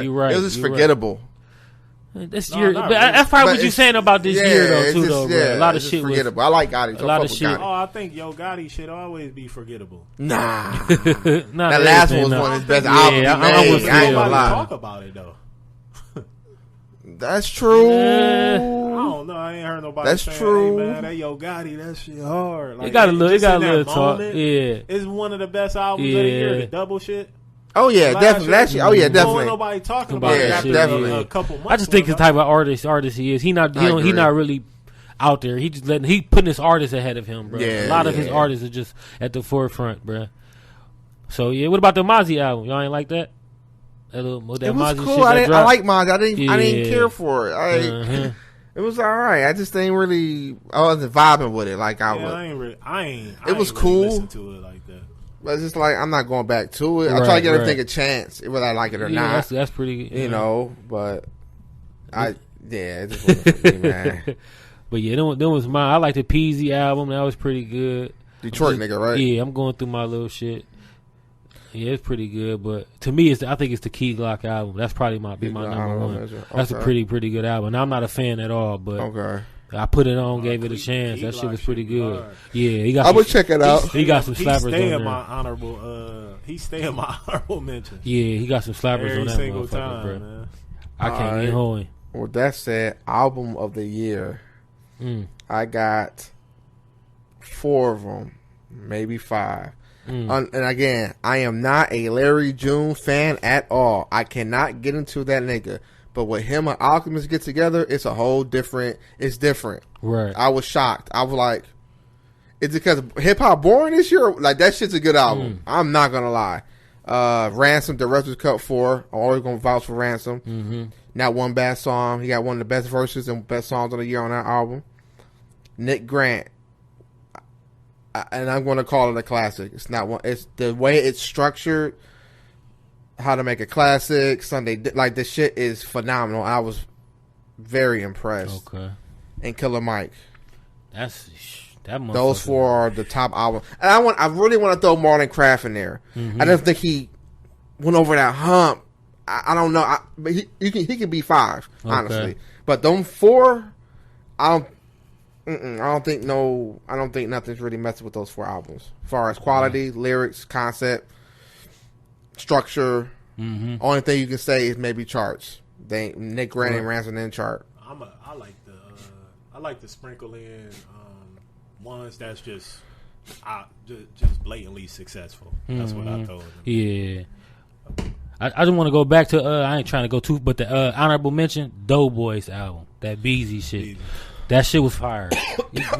You right.
It was just forgettable.
That's
No,
year.
not
But
really.
that's probably
But
what you
it's-
saying about this year though
it's
too
just-
though. Bro. A lot of
it's just
shit was.
forgettable. I like Gotti.
A lot of shit.
Oh, I think Yo Gotti should always be forgettable.
Nah.
Not
That last one
everything,
was
no.
one of his best
Yeah,
albums.
I'm
I
with
ain't
Phil.
gonna
Nobody
lie.
talk about it though.
That's true.
I don't know. I ain't heard nobody.
That's
saying,
true.
Hey, man, that Yo Gotti, that shit hard. Like,
It got a little. It
just
got a
in that
little talk.
moment,
Yeah.
It's one of the best albums of the year.
Yeah.
The double shit.
Oh yeah,
Last
definitely.
year,
That shit. Oh yeah,
Ain't
definitely.
nobody talking
About
about
that
it after
shit,
definitely.
a couple months.
I just think the
went
type
by.
of artist he is. He not
agree.
not really out there. He just he putting his artists ahead of him, bro.
Yeah,
a lot of his
yeah.
artists are just at the forefront, bro. So yeah, what about the Mozzie album? Y'all ain't like that? That
It was
Mozzie
cool.
shit that
I
dropped?
like mine. I didn't
Yeah.
care for it.
Uh-huh.
It was all right. I just ain't really. I wasn't vibing with it like I
Yeah,
was.
I ain't.
It was
ain't
cool.
Really listen to it like that.
But it's just like I'm not going back to it. I
Right,
try to give
right.
everything a chance, whether I like it or
Yeah,
not.
that's pretty good.
You know, but it just wasn't for me, man.
But yeah, them was mine. I like the Peasy album. That was pretty good.
Detroit nigga, right?
Yeah, I'm going through my little shit. Yeah, it's pretty good, but to me, I think it's the Key Glock album. That's probably my number one. That's a pretty good album. Now, I'm not a fan at all, but
Okay.
I put it on, gave it a chance. That shit was pretty good. Yeah, he got.
I would check it out.
He got some slappers on
He
there.
stay in my honorable mention.
Yeah, he got some slappers
Every
on that
single
motherfucker,
time,
bro.
man.
I can't
Alright.
get home.
With that said, album of the year, I got 4 of them, maybe 5. And again, I am not a Larry June fan at all. I cannot get into that nigga. But with him and Alchemist get together, it's a whole different. It's different.
Right.
I was shocked. I was like, "Is it because hip hop boring this year? Like that shit's a good album." I'm not gonna lie. Ransom, Director's Cut 4. I'm always gonna vouch for Ransom. Not one bad song. He got one of the best verses and best songs of the year on that album. Nick Grant. And I'm going to call it a classic. It's not one. It's the way it's structured. How to make a classic. Sunday, like the shit is phenomenal. I was very impressed.
Okay.
And Killer Mike.
That motherfucker.
Those 4 are the top album. And I really want to throw Marlon Craft in there. I don't think he went over that hump. I don't know. But he can be 5, honestly. But them 4, I don't think nothing's really messing with those 4 albums. As far as quality, lyrics, concept, structure. Only thing you can say is maybe charts. Nick Grant and Ransom didn't chart.
I like the sprinkle in ones that's just blatantly successful. That's what I told him.
Yeah. I just want to go back to I ain't trying to go too, but the honorable mention Doughboy's album, that Beezy shit. That shit was fire.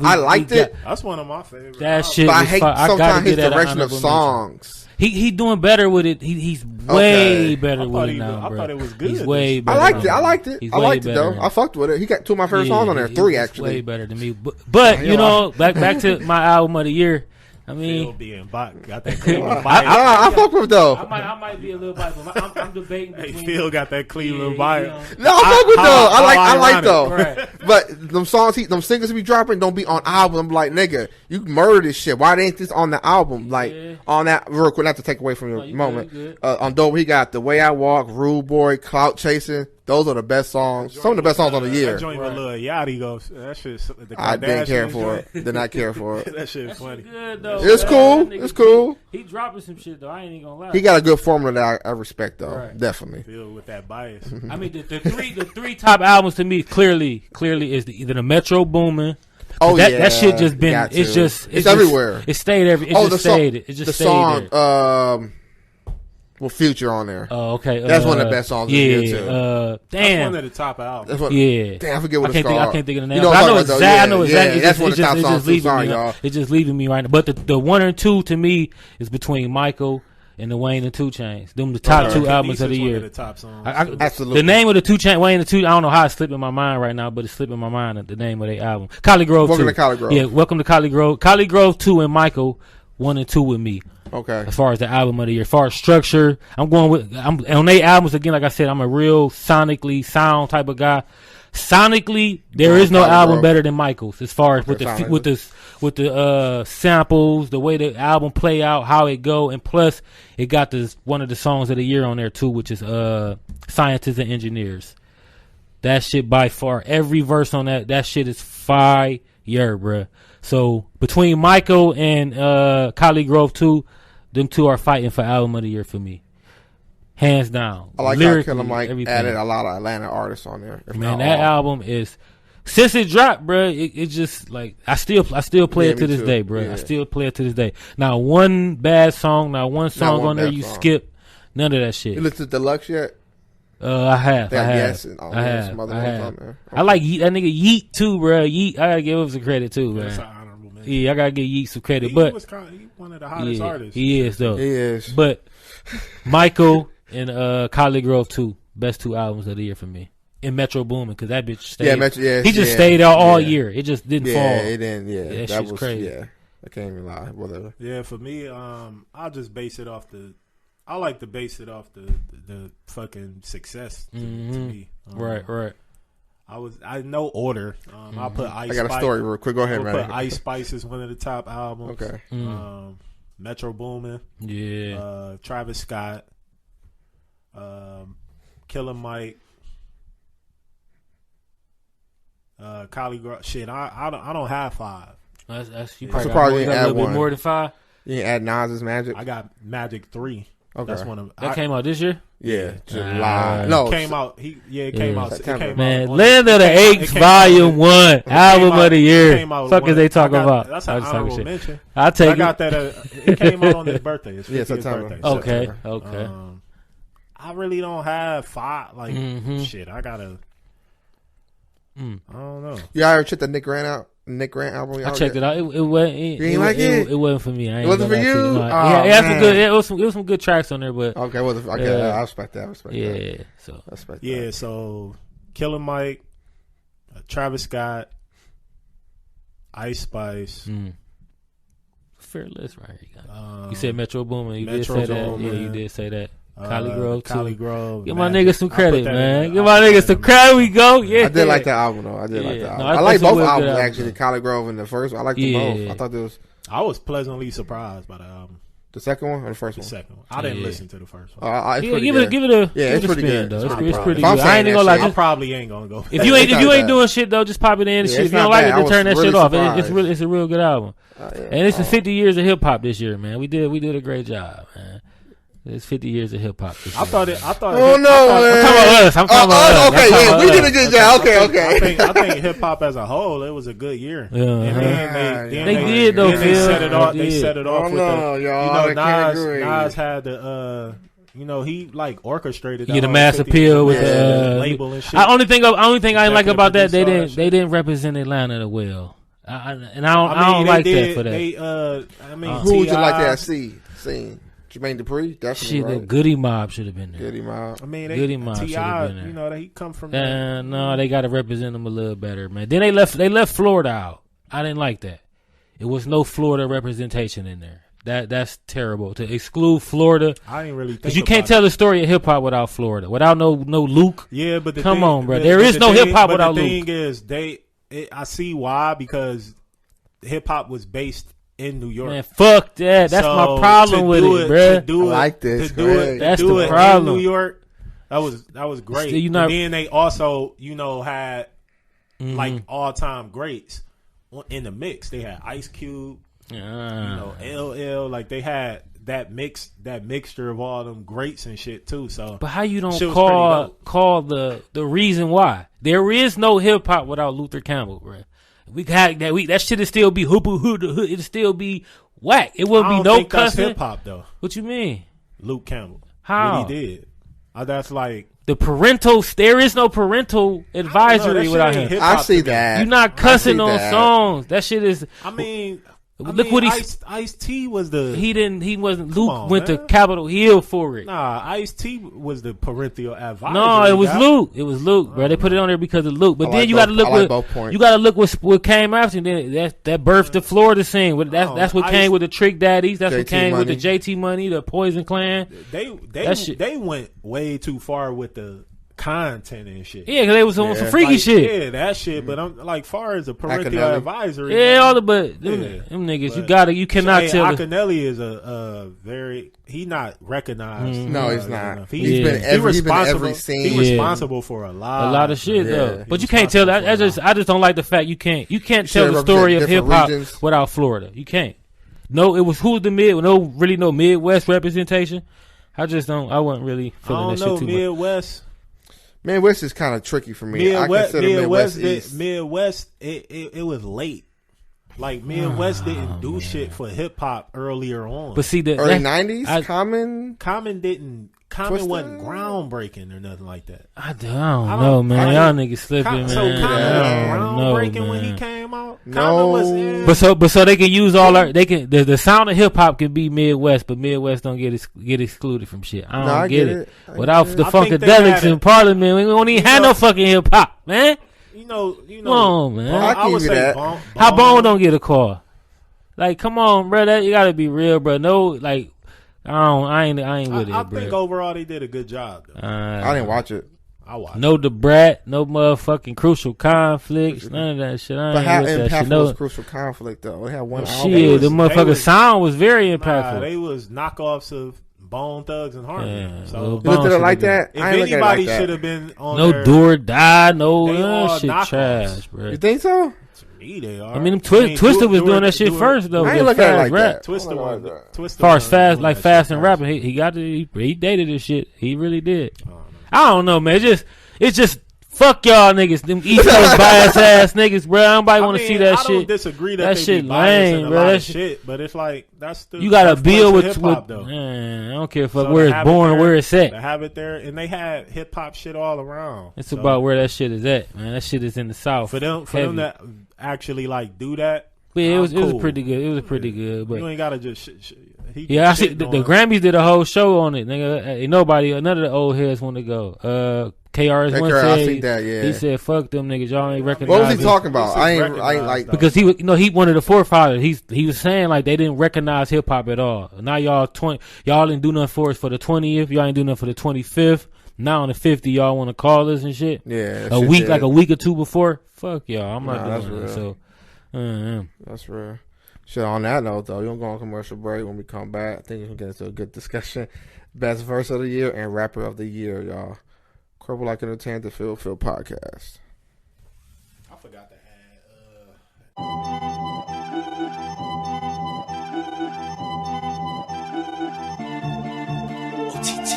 I liked it.
That's one of my favorites.
That shit
But
was
I hate
fire. I gotta
sometimes his
get that
direction of
honorable
songs.
He doing better with it. He's way better with it now,
I
bro.
thought it was good.
He's way
I
better.
liked it.
now,
I liked
bro.
it.
He's
I
way
liked it though.
better
I fucked with it. He got 2 of my favorite songs on there. 3
he's
actually.
way better than me. But you know, back to my album of the year. I mean,
got that Cleveland
I fuck with it though.
I might be a little biased, but I'm debating
Hey,
between.
Phil got that Cleveland bias.
No, I fuck with though. I like though.
Right.
But them songs, them singles he be dropping don't be on album. I'm like, nigga, you murder this shit. Why ain't this on the album? Like on that real quick, not to take away from your moment.
good.
On Dope, he got The Way I Walk, Rude Boy, Clout Chasing. Those are the best songs. Some of the best songs on the year.
That joint with Lil Yachty goes. That shit.
I didn't care for it. Did not care for it.
That shit funny.
Good though.
It's cool. It's cool.
He dropping some shit though. I ain't even gonna lie.
He got a good formula that I respect though.
Right.
Definitely.
Phil with that bias.
I mean, the three top albums to me clearly is either the Metro Boomin.
Oh
that,
yeah,
that shit just been.
got
It's
to.
just.
It's everywhere.
It stayed every. It just stayed. It just
the
stayed
song.
there.
With Future on there.
Oh, okay.
That's one of the best songs of the year too.
Damn.
That's one of the top albums.
That's what,
Yeah.
Damn, I forget what it's called.
I can't think of the name.
You know
but I know
what I'm talking about, though.
exactly.
Yeah, that's one of the top songs too. Sorry, y'all.
It's just leaving me right now. But the 1 and 2 to me is between Michael and the Wayne and 2 Chainz. Them the top 2 albums of the year.
The top songs.
Absolutely.
The name of the 2 Chainz, Wayne and 2. I don't know how it's slipping my mind right now, but it's slipping my mind at the name of their album. Collie Grove 2.
Welcome to Collie Grove.
Yeah, Welcome to Collie Grove. Collie Grove 2 and Michael 1 and 2 with me.
Okay.
As far as the album of the year, as far as structure, I'm on their albums again. Like I said, I'm a real sonically sound type of guy. Sonically, there is no
Collie
album
Grove.
better than Michael's as far as with
sonically.
the samples, the way the album play out, how it go, and plus it got this one of the songs of the year on there too, which is Scientists and Engineers. That shit by far, every verse on that shit is fire, bruh. So between Michael and Collie Grove 2, them two are fighting for album of the year for me. Hands down.
I like
Lyrically,
how Killer Mike
everything.
added a lot of Atlanta artists on there.
Man, that album is since it dropped, bro. It just like I still play it to this day, bro.
Yeah.
I still play it to this day. Not one bad song, not one song on there you skip. None of that shit.
You listened to Deluxe yet?
I have.
Yes,
Some
other ones on there. Okay.
I like Yeet, that nigga Yeet too, bro. Yeet, I gotta give him some credit too, man.
That's an honorable mention.
Yeah, I gotta give Yeet some credit,
He
but
was he one of the hottest artists.
he is though.
He is.
But Michael and Collie Grove 2, best 2 albums of the year for me. And Metro Boomin, because that bitch stayed. He just stayed out all year. It just didn't fall.
Yeah, it didn't. Yeah,
that was crazy.
Yeah, I can't even lie. Whatever.
Yeah, for me, I'll just base it off I like to base it off the fucking success to me.
Right.
I know order. I'll put Ice.
I got a story real quick. Go ahead, man.
Put Ice Spice is one of the top albums.
Okay.
Metro Boomin.
Yeah.
Travis Scott. Killer Mike. Collie Grove. Shit, I don't have 5.
That's you
I'm
probably
surprised you
got
didn't
a
add
little bit
one.
more than 5.
You didn't add Nas's Magic?
I got Magic 3.
Okay.
That's one of
That came out this year?
Yeah, July. No,
it came out. It came out.
September.
It came
Man,
out
Land of the Apes Volume 1, album of the year. Fuck is they talking about?
That's an honorable mention.
I'll take
I got that. It came out on his birthday. His 50th
September.
birthday.
Okay.
I really don't have 5. Like shit, I gotta. I don't know.
You ever checked the Nick Grant album?
I checked it out. It wasn't.
You ain't like it?
It wasn't for me. I ain't
It wasn't
gonna
for
lie to
you?
No,
Oh,
it had some
man.
good. It was some good tracks on there, but
Okay, I respect that.
yeah. So
I respect
Yeah,
that.
so Killer Mike, Travis Scott, Ice Spice.
fair list right here. You said Metro Boomin. You
Metro
did say that.
Boomin.
Yeah, you did say that. Collie Grove too.
Collie Grove.
Give my
Magic.
niggas some
I
credit,
put that
man.
in
Give my niggas some credit. We go. Yeah,
I did like that album though. I did like
Yeah.
that
No,
album.
I
I like
thought it
both
was a good
albums
album,
actually.
though.
The Collie Grove and the first one. I liked them both. I thought it was
I was pleasantly surprised by the album.
the second one or the first
The
one.
second one. I didn't
Yeah.
listen to the first one.
It's
Yeah,
pretty
give
good.
it a
Yeah, it's
give it a
pretty
spin,
good.
though.
It's
It's
not
pretty
bad.
good.
If I'm
I ain't
saying
gonna
that
lie.
shit,
I
Just,
probably ain't gonna go.
if you ain't
bad.
doing shit though, just pop it in and
Yeah,
shit.
it's
If you don't
not
like
bad.
it,
I
then
was
turn that
really
shit off.
surprised.
It's a real good album.
Yeah.
And it's the 50 years of hip hop this year, man. We did a great job, man. It's 50 years of hip hop this year.
I thought.
Oh no, man.
I'm talking about us. I'm talking about us.
Okay,
I'm talking
yeah,
about
we
us.
did a good job. Okay.
I think hip hop as a whole, it was a good year.
Yeah,
And then
They did, though,
then they
Phil.
set it off.
They
They
did.
set it off
Oh,
with
no,
the.
y'all, I can't agree.
Nas had the. He like orchestrated.
Yeah, the
whole
mass
50
appeal with
the label and shit.
only thing I ain't like about that they
Executive
didn't represent Atlanta well. I don't
they
like
did,
that for that.
They,
Who would you like
T.I.
to have scene? Jermaine Dupri, definitely.
Shit, the
Right?
Goody Mob should have been there.
Goody Mob.
I mean,
Goody Mob should have
T.I.
been there.
He come from.
No, they got to represent them a little better, man. Then they left Florida out. I didn't like that. It was no Florida representation in there. That's terrible to exclude Florida.
I didn't really think
Because you can't tell the story of hip hop without Florida, without no Luke.
Yeah, but
Come on, bro. There is no hip hop without
Luke.
Luke.
The thing is, I see why, because hip hop was based in New York.
Man, fuck that. That's my problem with it, bro.
To do
I like this.
To do it,
Great.
That's
to do
the
it
problem.
in New York. That was great.
Still, you not-
But then they also, had like all time greats in the mix. They had Ice Cube, LL. Like they had that mixture of all them greats and shit too. So,
But how you don't
shit was pretty
call the reason why there is no hip hop without Luther Campbell, bro? We got that shit would still be it'd still be whack. It wouldn't be no cussing.
hip hop though.
What you mean?
Luke Campbell.
How?
What he did. That's like
The parental, there is no parental advisory without him.
I see that.
You're not cussing
I see
on
that.
songs. That shit is.
I mean,
Look what he.
Ice-T was the.
He wasn't. Luke
on,
went to
man.
Capitol Hill for it.
Nah, Ice-T was the parental advisor.
No, it was Luke. It was Luke, bro. They put it on there because of Luke. But
I
then
like
you got to
both-
look
I like
what
both points.
you got to look what came after. And then that birthed the Florida scene. That's what came with the Trick Daddies. That's what
JT
came with the
Money.
JT Money, the Poison Clan.
They
That shit.
they went way too far with the content and shit.
Yeah, because they was on some freaky shit.
Yeah, that shit. But I'm like, far as a parental
Akinelli.
advisory.
Yeah, all the but them niggas,
but,
you cannot tell.
Akinelli is a very he not recognized.
No, he's not.
He's been
every scene.
He's responsible for a lot
of shit though. But you can't tell that. I just don't like the fact you can't tell the story of hip hop without Florida. You can't. No, it was who's the mid. No Midwest representation. I wasn't really feeling that shit too
Midwest.
much.
Midwest is kind of tricky for me. I consider
Midwest. It was late. Like Midwest didn't do shit for hip hop earlier on.
But see, the
early '90s,
Common wasn't groundbreaking or nothing like that.
I don't know, man. Y'all niggas slipping, man.
So Common was groundbreaking when he came out.
No,
but so they can use all our the sound of hip hop can be Midwest, but Midwest don't get excluded from shit. I don't get it. Without the funkadelics in Parliament, we don't even have no fucking hip hop, man.
You know.
Come on, man.
I would say
how Bone don't get a call? Like, come on, bro. That you gotta be real, bro. No, like. I ain't with it,
I
bro.
think overall they did a good job, though.
I didn't watch it.
I watched
no The Brat, no motherfucking Crucial Conflicts, none of that shit.
But how impactful was Crucial Conflict, though? They had one album.
Shit, the motherfucking sound was very impactful.
They was knockoffs of Bone Thugs and Harmony.
Yeah,
so
you looked at it like that?
If anybody should have been on
no Do or Die, no shit trash, bro.
You think so?
They are.
I mean, Twister was doing that shit first though.
I ain't looking at it like that.
Twister.
As far as fast and rapping, he dated this shit. He really did. I don't know, man. It's just fuck y'all niggas. Them East Coast bias ass niggas, bro. Nobody want to see that shit.
I don't disagree that they
shit
be lame, bro.
That
shit, but it's like that's the
you got to build with
hip-hop, though.
Man, I don't care where it's born, where it's at.
They have it there, and they had hip hop shit all around.
It's about where that shit is at, man. That shit is in the South.
For them to actually like do that.
But yeah, it was pretty good. It was pretty good. But
you ain't gotta just.
I see the Grammys did a whole show on it, nigga. None of the old heads want to go. KRS One said,
I think that, yeah.
He said, "Fuck them niggas, y'all ain't recognize."
What was he talking about? I ain't like
because he wanted the forefathers. He was saying like they didn't recognize hip hop at all. Now y'all didn't do nothing for us for the 20th. Y'all ain't do nothing for the 25th. Now on the 50th, y'all want to call us and shit.
Yeah,
a week or two before. Fuck y'all, I'm not doing it. So
that's real. Shit. On that note, though, you're gonna go on commercial break. When we come back, I think we'll get into a good discussion. Best verse of the year and rapper of the year, y'all. CorporateLike Entertainment, the Phil podcast.
I forgot to add.
OTT,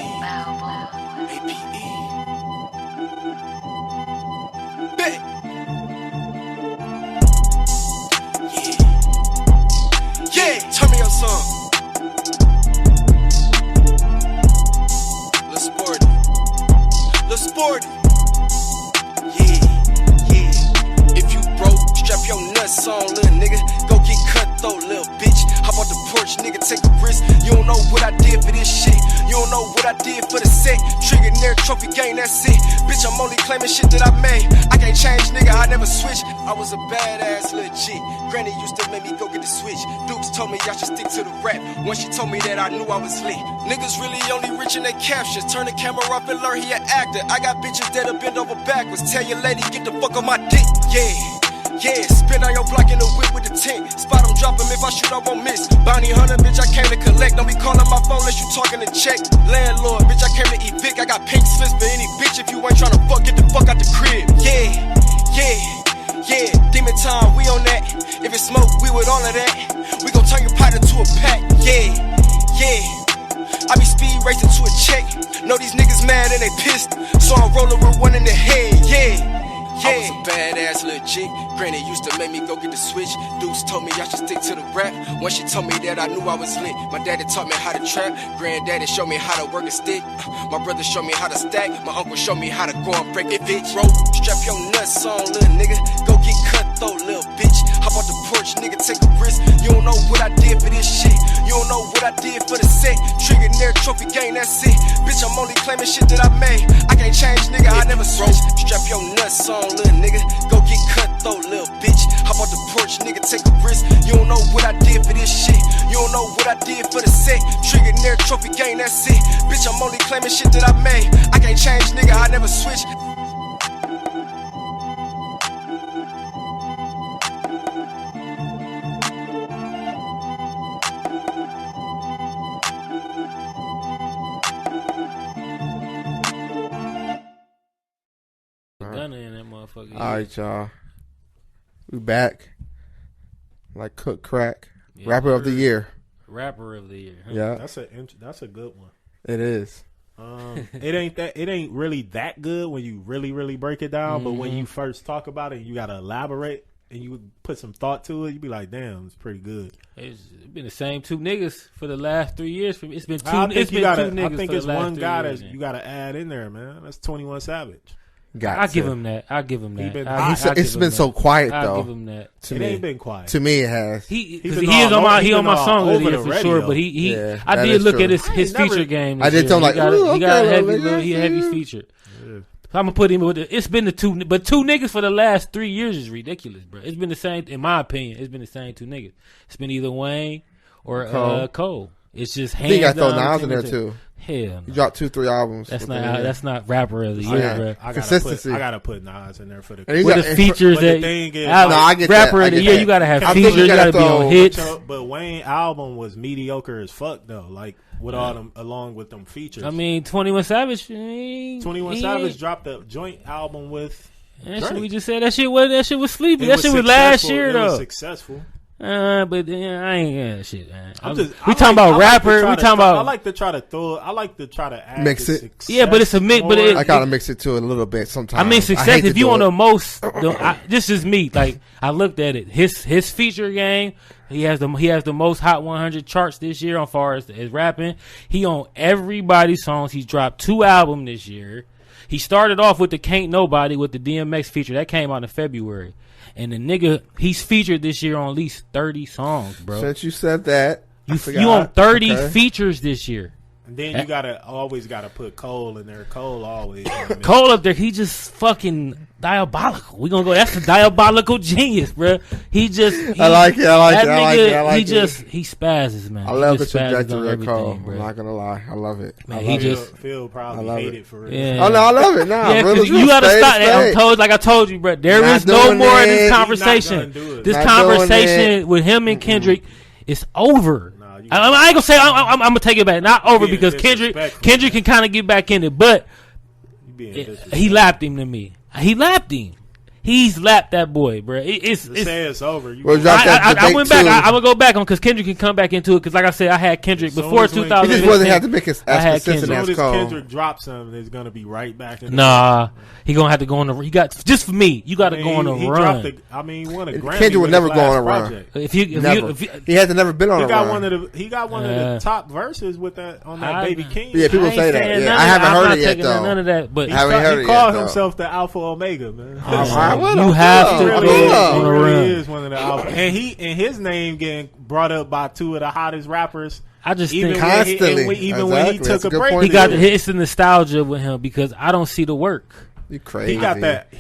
APE, Bet. Yeah, turn me up some. Let's sport it. Yeah. If you broke, strap your nuts on, little nigga. Go get cutthroat, little bitch. Hop off the porch, nigga, take a risk. You don't know what I did for this shit. You don't know what I did for the set. Trigger near trophy game, that's it. Bitch, I'm only claiming shit that I made. I can't change, nigga, I never switch. I was a badass little chick. Granny used to make me go get the switch. Dukes told me I should stick to the rap. When she told me that, I knew I was lit. Niggas really only rich in their captions. Turn the camera off and learn he an actor. I got bitches that'll bend over backwards. Tell your lady, get the fuck on my dick. Yeah, spin on your block in the whip with the tent. Spot him, drop him, if I shoot I won't miss. Bounty hunter, bitch, I came to collect. Don't be calling my phone unless you talking to check. Landlord, bitch, I came to evict. I got pink slips for any bitch. If you ain't tryna fuck, get the fuck out the crib. Yeah, demon time, we on that. If it's smoke, we with all of that. We gon' turn your pot into a pack. Yeah, I be speed racing to a check. Know these niggas mad and they pissed, so I'm rolling with one in the head. Yeah. I was a badass little chick. Granny used to make me go get the switch. Dukes told me I should stick to the rap. When she told me that, I knew I was lit. My daddy taught me how to trap. Granddaddy showed me how to work a stick. My brother showed me how to stack. My uncle showed me how to go and break it, bitch. Bro, strap your nuts on, little nigga. Go get cutthroat, little bitch. Hop
Hop off the porch, nigga, take a risk. You don't know what I did for this shit. You don't know what I did for the set. Trigger near trophy game, that's it. Bitch, I'm only claiming shit that I made. I can't change, nigga, I never switch. Strap your nuts on, little nigga. Go get cutthroat, little bitch. Hop off the porch, nigga, take a risk. You don't know what I did for this shit. You don't know what I did for the set. Trigger near trophy game, that's it. Bitch, I'm only claiming shit that I made. I can't change, nigga, I never switch.
Gunn in that motherfucker.
All right, y'all. We back. Like cook crack.
Yeah,
Rapper of the year.
Rapper of the year. Huh?
Yeah,
That's a good one.
it is.
It ain't really that good when you really break it down, but when you first talk about it, you gotta elaborate and you put some thought to it. You be like, damn, it's pretty good.
It's been the same two niggas for the last 3 years. It's been two.
I think
two niggas.
I think
for
it's
the last
one
3
guy
years,
that you gotta add in there, man. That's 21 Savage.
I give him that. I give him that.
It's been so quiet though.
I give him that.
It ain't been quiet.
To me, it has.
He is on my song of the year for sure. But
Yeah,
I
that
did
is
look
true.
at his feature game.
I did tell him like,
he got a heavy,
yeah.
heavy feature. Yeah. I'm gonna put him with it's been the two niggas for the last 3 years is ridiculous, bro. It's been the same, in my opinion. It's been the same two niggas. It's been either Wayne or Cole. It's just hands down.
I think I throw Nas in there too.
Hell no.
You dropped 2-3 albums.
That's not rapper of the year, bro.
Consistency.
I gotta put Nas in there for the
features that.
I
get
rapper
that.
of the year, you gotta have features. You gotta be on hits.
But Wayne album was mediocre as fuck though. Like with all them, along with them features.
I mean, 21 Savage.
21 Savage dropped a joint album with.
We just said that shit was sleepy. That shit was last year though.
It was successful.
But I ain't that shit, man.
We
talking about rapper. We talking about.
I like to try to add
mix it.
Yeah, but it's a mix. But
I gotta mix it to a little bit sometimes.
I mean, success. If you want the most, this is me. Like I looked at it. His feature game. He has the most Hot 100 charts this year on far as rapping. He on everybody's songs. He's dropped 2 albums this year. He started off with the Can't Nobody with the DMX feature that came out in February. And the nigga, he's featured this year on at least 30 songs, bro.
Since you said that,
you on 30 features this year.
And then you always gotta put Cole in there. Cole always.
Cole up there, he just fucking diabolical. We gonna go. That's a diabolical genius, bro. He
I like it.
He spazzes, man.
I love the trajectory of Cole. Bro. I'm not gonna lie, I love it.
Man,
Phil probably hate it for real.
Yeah.
Oh no, I love it. Nah,
you gotta stop that. I told you, bro. There is no more in this conversation. This conversation with him and Kendrick is over. I ain't gonna say I'm gonna take it back. Not over because Kendrick can kind of get back in it, but he lapped him to me. He lapped him. He's lapped that boy, bro. It's
over.
I went back. I'm gonna go back on because Kendrick can come back into it. Because like I said, I had Kendrick before 2000.
He just wasn't have to make it as consistent as Cole.
Kendrick drops something, it's gonna be right back.
Nah, he gonna have to go on the. He got just for me. You got to go on a run.
He won a Grammy.
Kendrick would never go on a run.
If
he has never been on a run.
He got one of the top verses with that on that Baby King.
Yeah, people say that. Yeah, I haven't heard it yet though.
None of that, but
he called himself the Alpha Omega, man.
You have to go on a run.
He is one of the alpha, and his name getting brought up by 2 of the hottest rappers.
I just
think constantly,
when he took a break,
he got it's the nostalgia with him because I don't see the work.
You crazy?
He got that.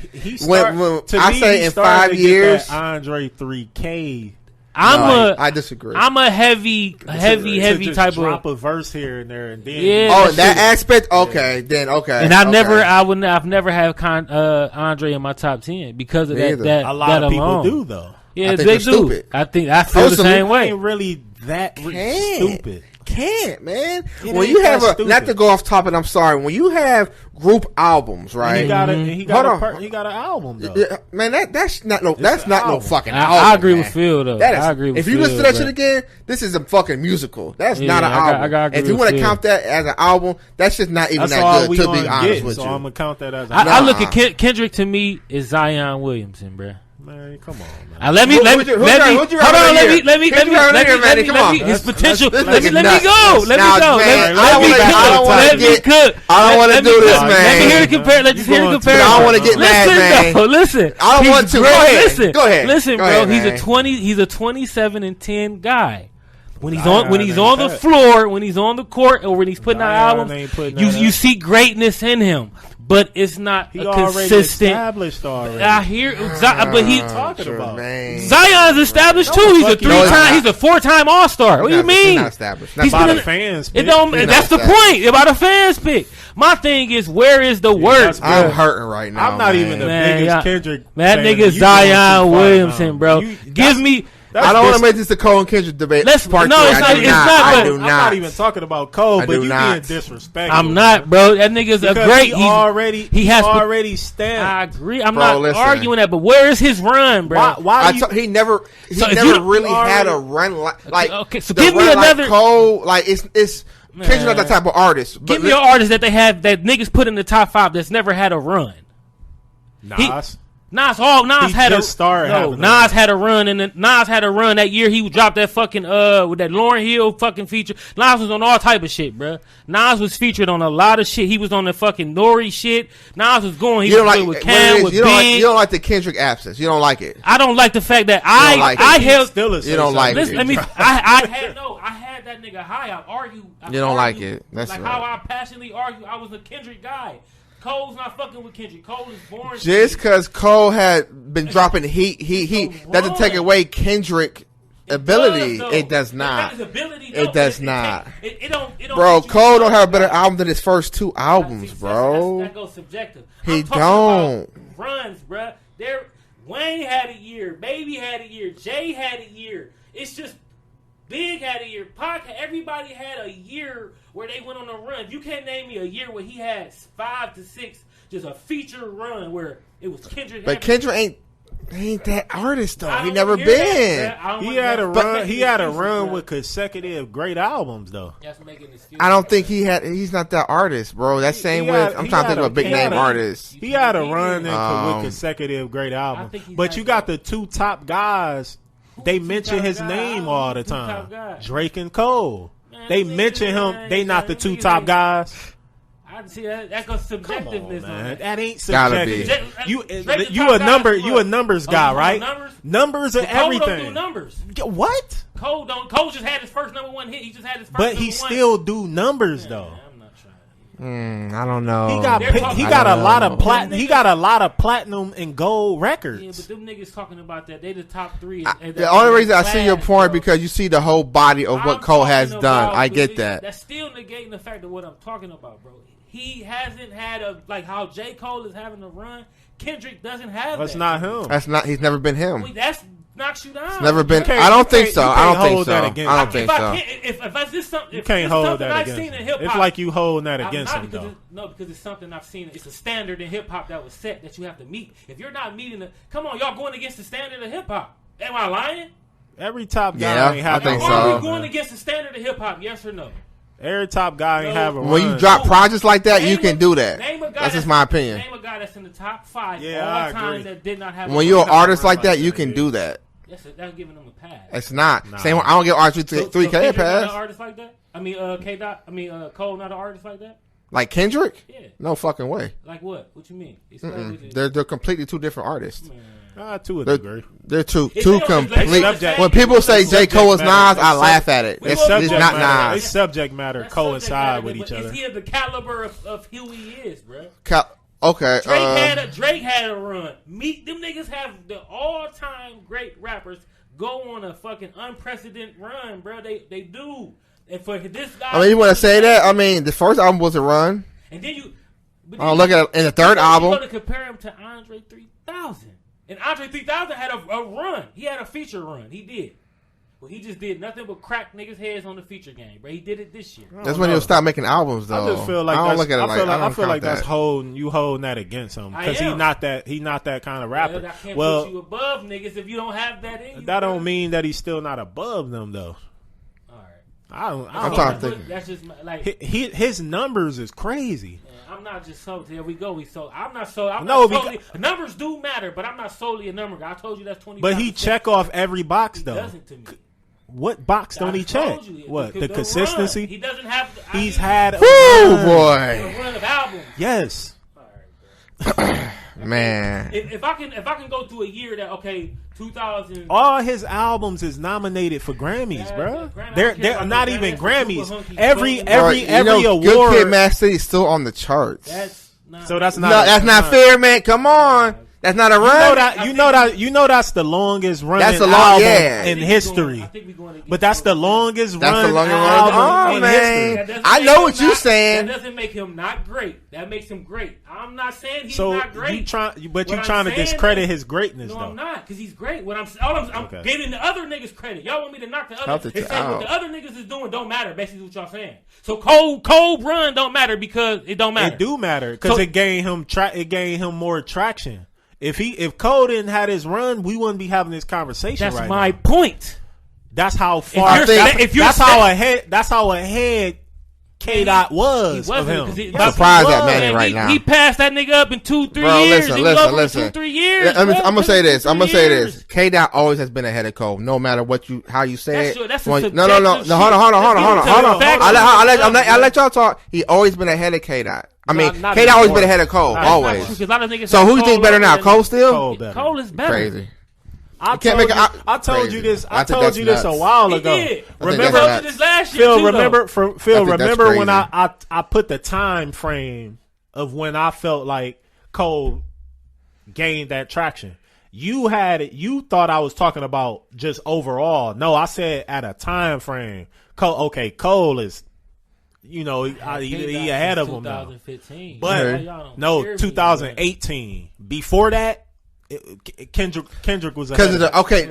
I say in 5 years,
Andre 3K.
I disagree.
I'm a heavy type of
drop a verse here and there and then.
That aspect. Okay, then okay.
And I've never had Andre in my top 10 because of that.
A lot of people
alone.
Do though.
Yeah, they do.
Stupid.
I feel the same way.
Ain't really that stupid.
Can't, man. When you have not to go off topic, I'm sorry. When you have group albums, right?
He got an album though.
Yeah, man, that's not no fucking album.
I agree with Phil though.
I agree with Phil. If you listen to that shit again, this is a fucking musical. That's not an album. If you want to count that as an album, that's just not even that good. To be honest with you,
so I'm gonna count that as.
I look at Kendrick. To me is Zion Williamson, bro.
Man, come on, man.
Let me
His
potential.
Let me
go.
I don't want to do this, man.
Let me hear the compare. Let's just hear the comparison.
I don't want to get mad, man.
Listen.
I don't want to. Go ahead.
Listen, bro. He's a 27-10 guy. When he's on the floor, when he's on the court, or when he's putting out albums, you see greatness in him. But it's not
he
a
already
consistent.
Established already.
I hear, but he's
talking about.
Zion's established too. He's a 3-time. He's a 4-time All-Star. What do you mean?
He's not established.
He's by the fans.
It don't. That's the point. About a fans pick. My thing is, where is the work?
I'm hurting right now.
I'm not even the biggest Kendrick.
That nigga Zion Williamson, bro. Give me.
I don't want to make this a Cole and Kendrick debate.
It's not.
I'm not even talking about Cole, but you being disrespectful.
I'm not, bro. That nigga's a great.
He has already stamped.
I agree. I'm not arguing that, but where is his run, bro?
He never really had a run like.
Okay, so give me another
Cole. Like it's Kendrick's not that type of artist.
Give me an artist that they have that niggas put in the top 5 that's never had a run.
Nas.
Nas had a run, and Nas had a run that year. He dropped that fucking with that Lauryn Hill fucking feature. Nas was on all type of shit, bro. Nas was featured on a lot of shit. He was on the fucking Nori shit. Nas was going. He was with Cam, with Big.
You don't like the Kendrick absence. You don't like it.
I don't like the fact that I held.
You don't like it.
Let me. I had that nigga high. I argue.
You don't like it. That's
like
right.
how I passionately argue. I was a Kendrick guy. Cole's not fucking with Kendrick. Cole is boring.
Just because Cole had been dropping heat, doesn't take away Kendrick ability. It does not. It does not. Bro, Cole don't have a better album than his first 2 albums, bro.
That goes subjective.
He don't.
Runs, bro. Wayne had a year. Baby had a year. Jay had a year. It's just Big had a year. Pac, everybody had a year where they went on a run. You can't name me a year where he had 5 to 6, just a feature run where it was Kendrick.
But Kendrick ain't that artist though. He never been.
He had a run. He had a run with consecutive great albums though.
I don't think he's not that artist, bro. That same way. I'm trying to think of a big name artist.
He had a run with consecutive great albums. But you got the 2 top guys. They mention his name all the time. Drake and Cole. They mention him. They not the 2 top guys.
I see that goes subjectiveness on that.
That ain't subjective. You a numbers guy, right? Numbers are everything.
Cole don't do numbers.
What?
Cole just had his first #1 hit. He just had his first.
But he still do numbers though.
I don't know.
He got a lot of platinum and gold records.
Yeah, but them niggas talking about that. They the top 3.
The only reason I see your point because you see the whole body of what Cole has done. I get that.
That's still negating the fact of what I'm talking about, bro. He hasn't had like how J.Cole is having a run. Kendrick doesn't have.
That's not him.
That's not. He's never been him.
That's knocks you down.
It's never been. I don't think so. I don't think so.
If this something,
you can't hold that
I've
against
seen
him.
in hip hop,
it's like you holding that against him, though.
No, because it's something I've seen. It's a standard in hip hop that was set that you have to meet. If you're not meeting the, come on, y'all going against the standard of hip hop. Am I lying?
Every top guy ain't have
I think
a
so.
Are we going against the standard of hip hop? Yes or no?
Every top guy ain't have a run.
When you drop projects like that, you can do that. That's just my opinion.
Name a guy that's in the top 5 all time that did not have.
When you're an artist like that, you can do that.
That's giving them a pass.
It's not. Same. I don't give artists 3K a pass.
Not an artist like that. I mean, Cole not an artist like that.
Like Kendrick?
Yeah.
No fucking way.
Like what? What you mean?
They're completely 2 different artists.
To a degree.
They're two complete. When people say J. Cole is Nas, I laugh at it. It's not Nas.
They subject matter coincide with each other.
Is he the caliber of who he is, bro?
Okay.
Drake had a run. Them niggas have the all-time great rappers go on a fucking unprecedented run, bro. They do. And for this guy,
I mean, you want to say that? I mean, the first album was a run.
And then you.
Look at it in the third album.
You go to compare him to Andre 3000. And Andre 3000 had a run. He had a feature run. He did. Well, he just did nothing but crack niggas' heads on the feature game, bro. He did it this year.
That's when he'll stop making albums, though.
I just feel like I feel like that's holding that against him because he's not that kind of rapper.
I can't put you above niggas if you don't have that in you.
That don't mean that he's still not above them, though.
All right.
I'm trying to think.
That's just like his numbers is crazy.
I'm not just sold. Here we go. I'm not sold. Numbers do matter, but I'm not solely a number guy. I told you that's 20.
But he check off every box though.
Doesn't to me.
What box don't he check? What the consistency?
Run. He doesn't have.
He's had.
Boy.
A run of albums.
Yes.
Man.
If I can go through a year that 2000.
All his albums is nominated for Grammys, bro. They're not even Grammys. Every award.
Good Kid, Mad City is still on the charts.
That's not
fair, man. Come on. That's not a run.
You know that's the longest running album in history. But that's the longest running album in history.
I know what you're saying.
That doesn't make him not great. That makes him great. I'm not saying he's not great.
You're trying to discredit his greatness, though.
No, I'm not, because he's great. I'm giving the other niggas credit. Y'all want me to knock the other? What the other niggas is doing don't matter. Basically, what y'all saying. So Cole run don't matter because it don't matter.
It do matter because it gave him more traction. If Cole didn't have his run, we wouldn't be having this conversation.
That's my point.
That's how far. That's how ahead K-Dot was of him.
I'm surprised at Manny right now.
He passed that nigga up in 2-3 years.
Listen.
2-3 years.
I'm gonna say this. K-Dot always has been ahead of Cole, no matter how you say it.
That's
no. Hold on. I'll let y'all talk. He always been ahead of K-Dot. K-Dot always been ahead of Cole, always. So who you think better now? Cole still?
Cole is better.
Crazy.
I told you this a while ago.
Remember this last year,
Phil, remember when I put the time frame of when I felt like Cole gained that traction. You thought I was talking about just overall. No, I said at a time frame. Cole is, he ahead of him now.
2015.
But no, 2018. Before that, Kendrick was ahead.
Okay.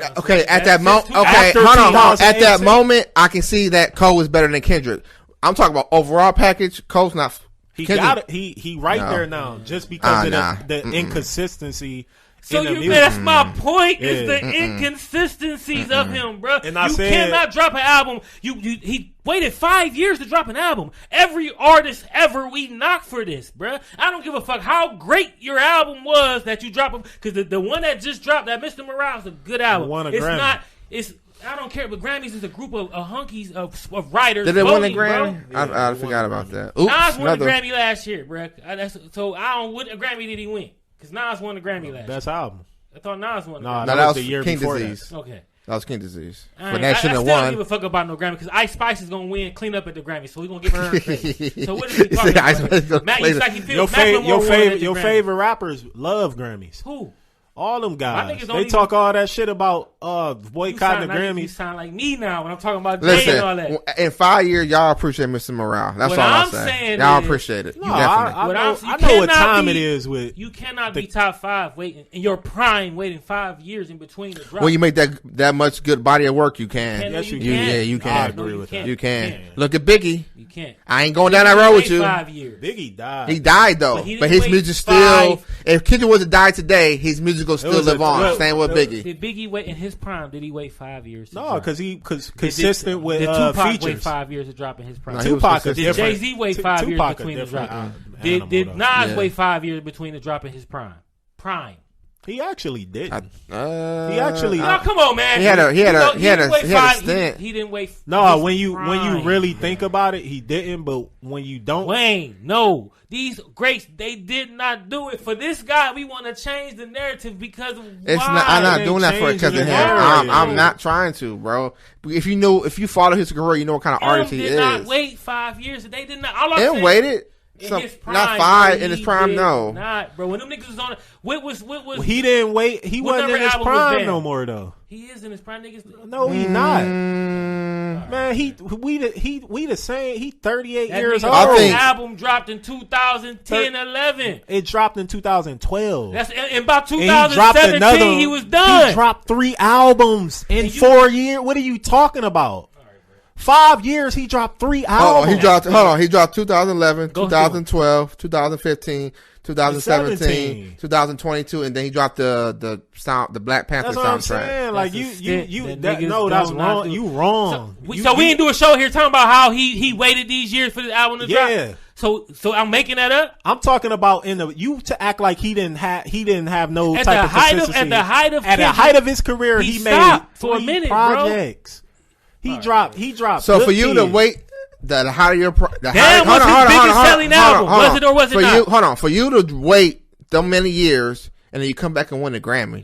At that moment, hold on. At that moment, I can see that Cole was better than Kendrick. I'm talking about overall package. Cole's not.
He got it. He there now, just because of the inconsistency.
That's my point. Is the inconsistencies of him, bro. And you cannot drop an album. He waited 5 years to drop an album. Every artist ever we knock for this, bro. I don't give a fuck how great your album was that you dropped, because the one that just dropped, that Mr. Morale, is a good album. I don't care, but Grammys is a group of hunkies of writers.
Did they win a Grammy? I forgot about that. Oops,
Nas won a Grammy last year, bro. What a Grammy did he win? Because Nas won the Grammy last year.
Best album.
I thought Nas won.
No, that was the year
King
before
Disease.
That.
Okay.
That was King Disease.
But that shouldn't have won. I still don't give a fuck about no Grammy, because Ice Spice is going to win clean up at the Grammy, so we're going to give her credit. So what is he talking about? Matt, it's like he feels
your favorite rappers love Grammys.
Who?
All them guys. They talk all that shit about boycotting the Grammys.
You sound like me now when I'm talking about Jay and all that.
In 5 years, y'all appreciate Mr. Morale. That's all I'm saying. Y'all appreciate it.
No, I know what time it is with.
You cannot be top 5 waiting in your prime, waiting 5 years in between the drop.
When you make that much good body of work, you can.
Yes, you can.
Yeah, you can.
I agree with that.
You can. Look at Biggie.
You can't.
I ain't going down that road with you.
5 years.
Biggie died.
He died though, but his music still. If Kendrick was to die today, his music will still live on. Same with Biggie.
Did Biggie wait in his prime? Did he wait 5 years?
No, because consistent with
did Tupac
features.
wait 5 years to drop in his prime?
Tupac is
did
different.
Jay-Z wait 5 years between the drop? Did Nas wait 5 years between the drop and his prime?
He actually didn't.
Come on, man.
He had a stint.
He didn't wait.
No, when you really think about it, he didn't. But when you don't,
Wayne, no, these greats, they did not do it for this guy. We want to change the narrative because of
I'm not doing that because of him. I'm not trying to, bro. If you follow his career, you know what kind of artist he is.
Did not wait 5 years. They did not.
They waited. Not 5 in his prime, no.
Not, bro. When them niggas was on it, what was
he didn't wait. He wasn't in his prime no more though.
He is in his prime, niggas.
No, he not. Man, we the same. He 38 years old.
I think album dropped in 2010, 11.
It dropped in 2012.
That's in about 2017. He was done.
He dropped 3 albums in 4 years. What are you talking about? 5 years, he dropped 3 albums.
He dropped 2011, 2012, 2015, 2017, 2022, and then he dropped the Black Panther
soundtrack. That's what I'm saying. That's wrong. You wrong.
So we didn't do a show here talking about how he waited these years for the album to drop. So I'm making that up.
I'm talking about to act like he didn't have no type of consistency.
At the height
of his career, he made
for a minute,
projects. Bro. He dropped.
So for you to wait. The higher was his biggest
selling album. Was it or was it not?
For you to wait them many years and then you come back and win a Grammy,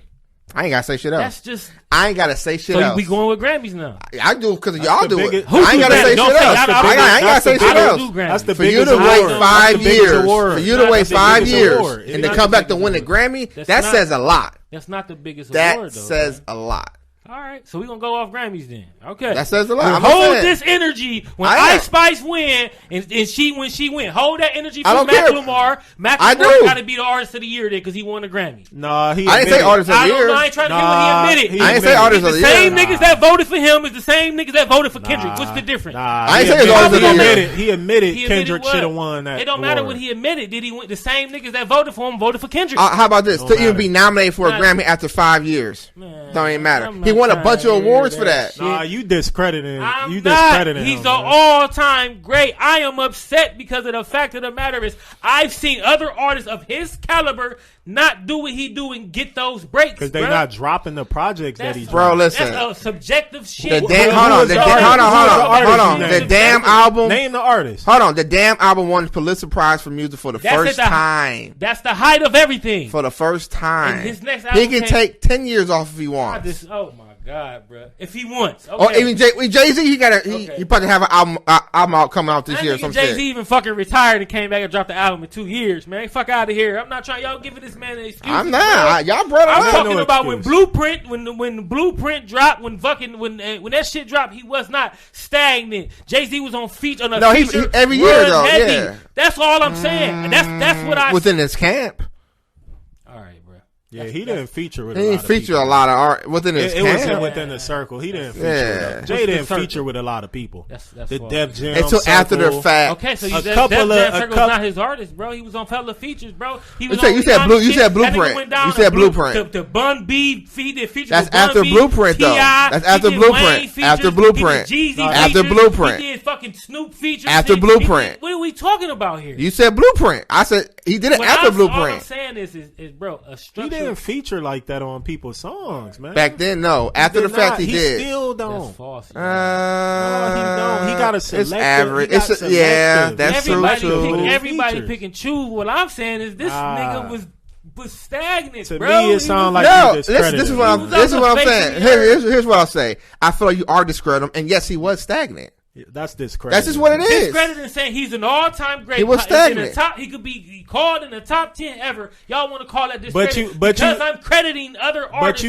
I ain't gotta say shit else. I ain't gotta say shit else.
So we going with Grammys now?
I do because y'all do it. I ain't gotta say shit else. I ain't gotta say shit else.
That's the
for you to wait 5 years. For you to wait 5 years and then come back to win a Grammy, that says a lot.
That's not the biggest award, though.
That says a lot.
All right, so we're going to go off Grammys then. Okay.
That says a lot.
Hold this energy when Ice Spice win and when she win. Hold that energy for Macklemore. Macklemore got to be the artist of the year then because he won a Grammy.
No,
I didn't say artist of the year.
I ain't trying to hear what he admitted.
I didn't say artist of the year.
The same niggas that voted for him is the same niggas that voted for Kendrick. What's the difference?
I ain't say artist of the year.
He admitted Kendrick should have won that.
It don't matter what he admitted. Did he win? The same niggas that voted for him voted for Kendrick.
How about this? To even be nominated for a Grammy after 5 years. Don't even matter. He won a bunch of awards for that.
Nah, you discrediting.
He's an all-time great. I am upset because of the fact of the matter is I've seen other artists of his caliber not do what he do and get those breaks
because they're not dropping the projects that he's.
Bro, listen.
That's a subjective shit.
Hold on. The damn album.
Name the artist.
Hold on. The damn album won the Pulitzer Prize for music for the first time.
That's the height of everything.
For the first time.
And his next album
he can take 10 years off if he wants.
Oh my God, bro! If he wants,
or even Jay-Z, he probably have an album out coming out this year. Some
Jay-Z even fucking retired and came back and dropped the album in 2 years, man. Fuck out of here! I'm not trying. Y'all giving this man an excuse.
I'm not. Y'all brought it up.
I'm talking about when Blueprint, when Blueprint dropped, when that shit dropped, he was not stagnant. Jay-Z was on feature on a feature.
He every year though.
Heavy.
Yeah,
that's all I'm saying. And that's what I
within his camp.
Yeah, he didn't feature with.
He didn't feature a lot of art within his.
It was within the circle. He didn't feature. Jay didn't feature with a lot of people.
That's
the Def Jam
until after the fact.
Okay, so you Def Jam Circle's not his artist, bro. He was on fellow features, bro.
You said Blueprint. You said Blueprint.
The Bun B, he did features.
That's after Blueprint, though. That's after Blueprint. After Blueprint. After Blueprint.
He did fucking Snoop features.
After Blueprint.
What are we talking about here?
You said Blueprint. I said he did it after Blueprint. All
I'm saying is bro, a structure.
He didn't feature like that on people's songs, man.
Back then, no. After the fact, he did.
He still don't.
That's false.
No, he don't. He got a selective.
It's average. That's true.
Everybody pick and choose. What I'm saying is this nigga was stagnant,
to
bro.
Me, it sounds like
this is what I'm saying. Here's what I'll say. I feel like you are discrediting him, and yes, he was stagnant.
That's discredit.
That's just what it is.
Discrediting saying he's an all-time great.
He was stagnant.
He could be called in the top 10 ever. Y'all want to call that discredit? Because I'm crediting other artists.
But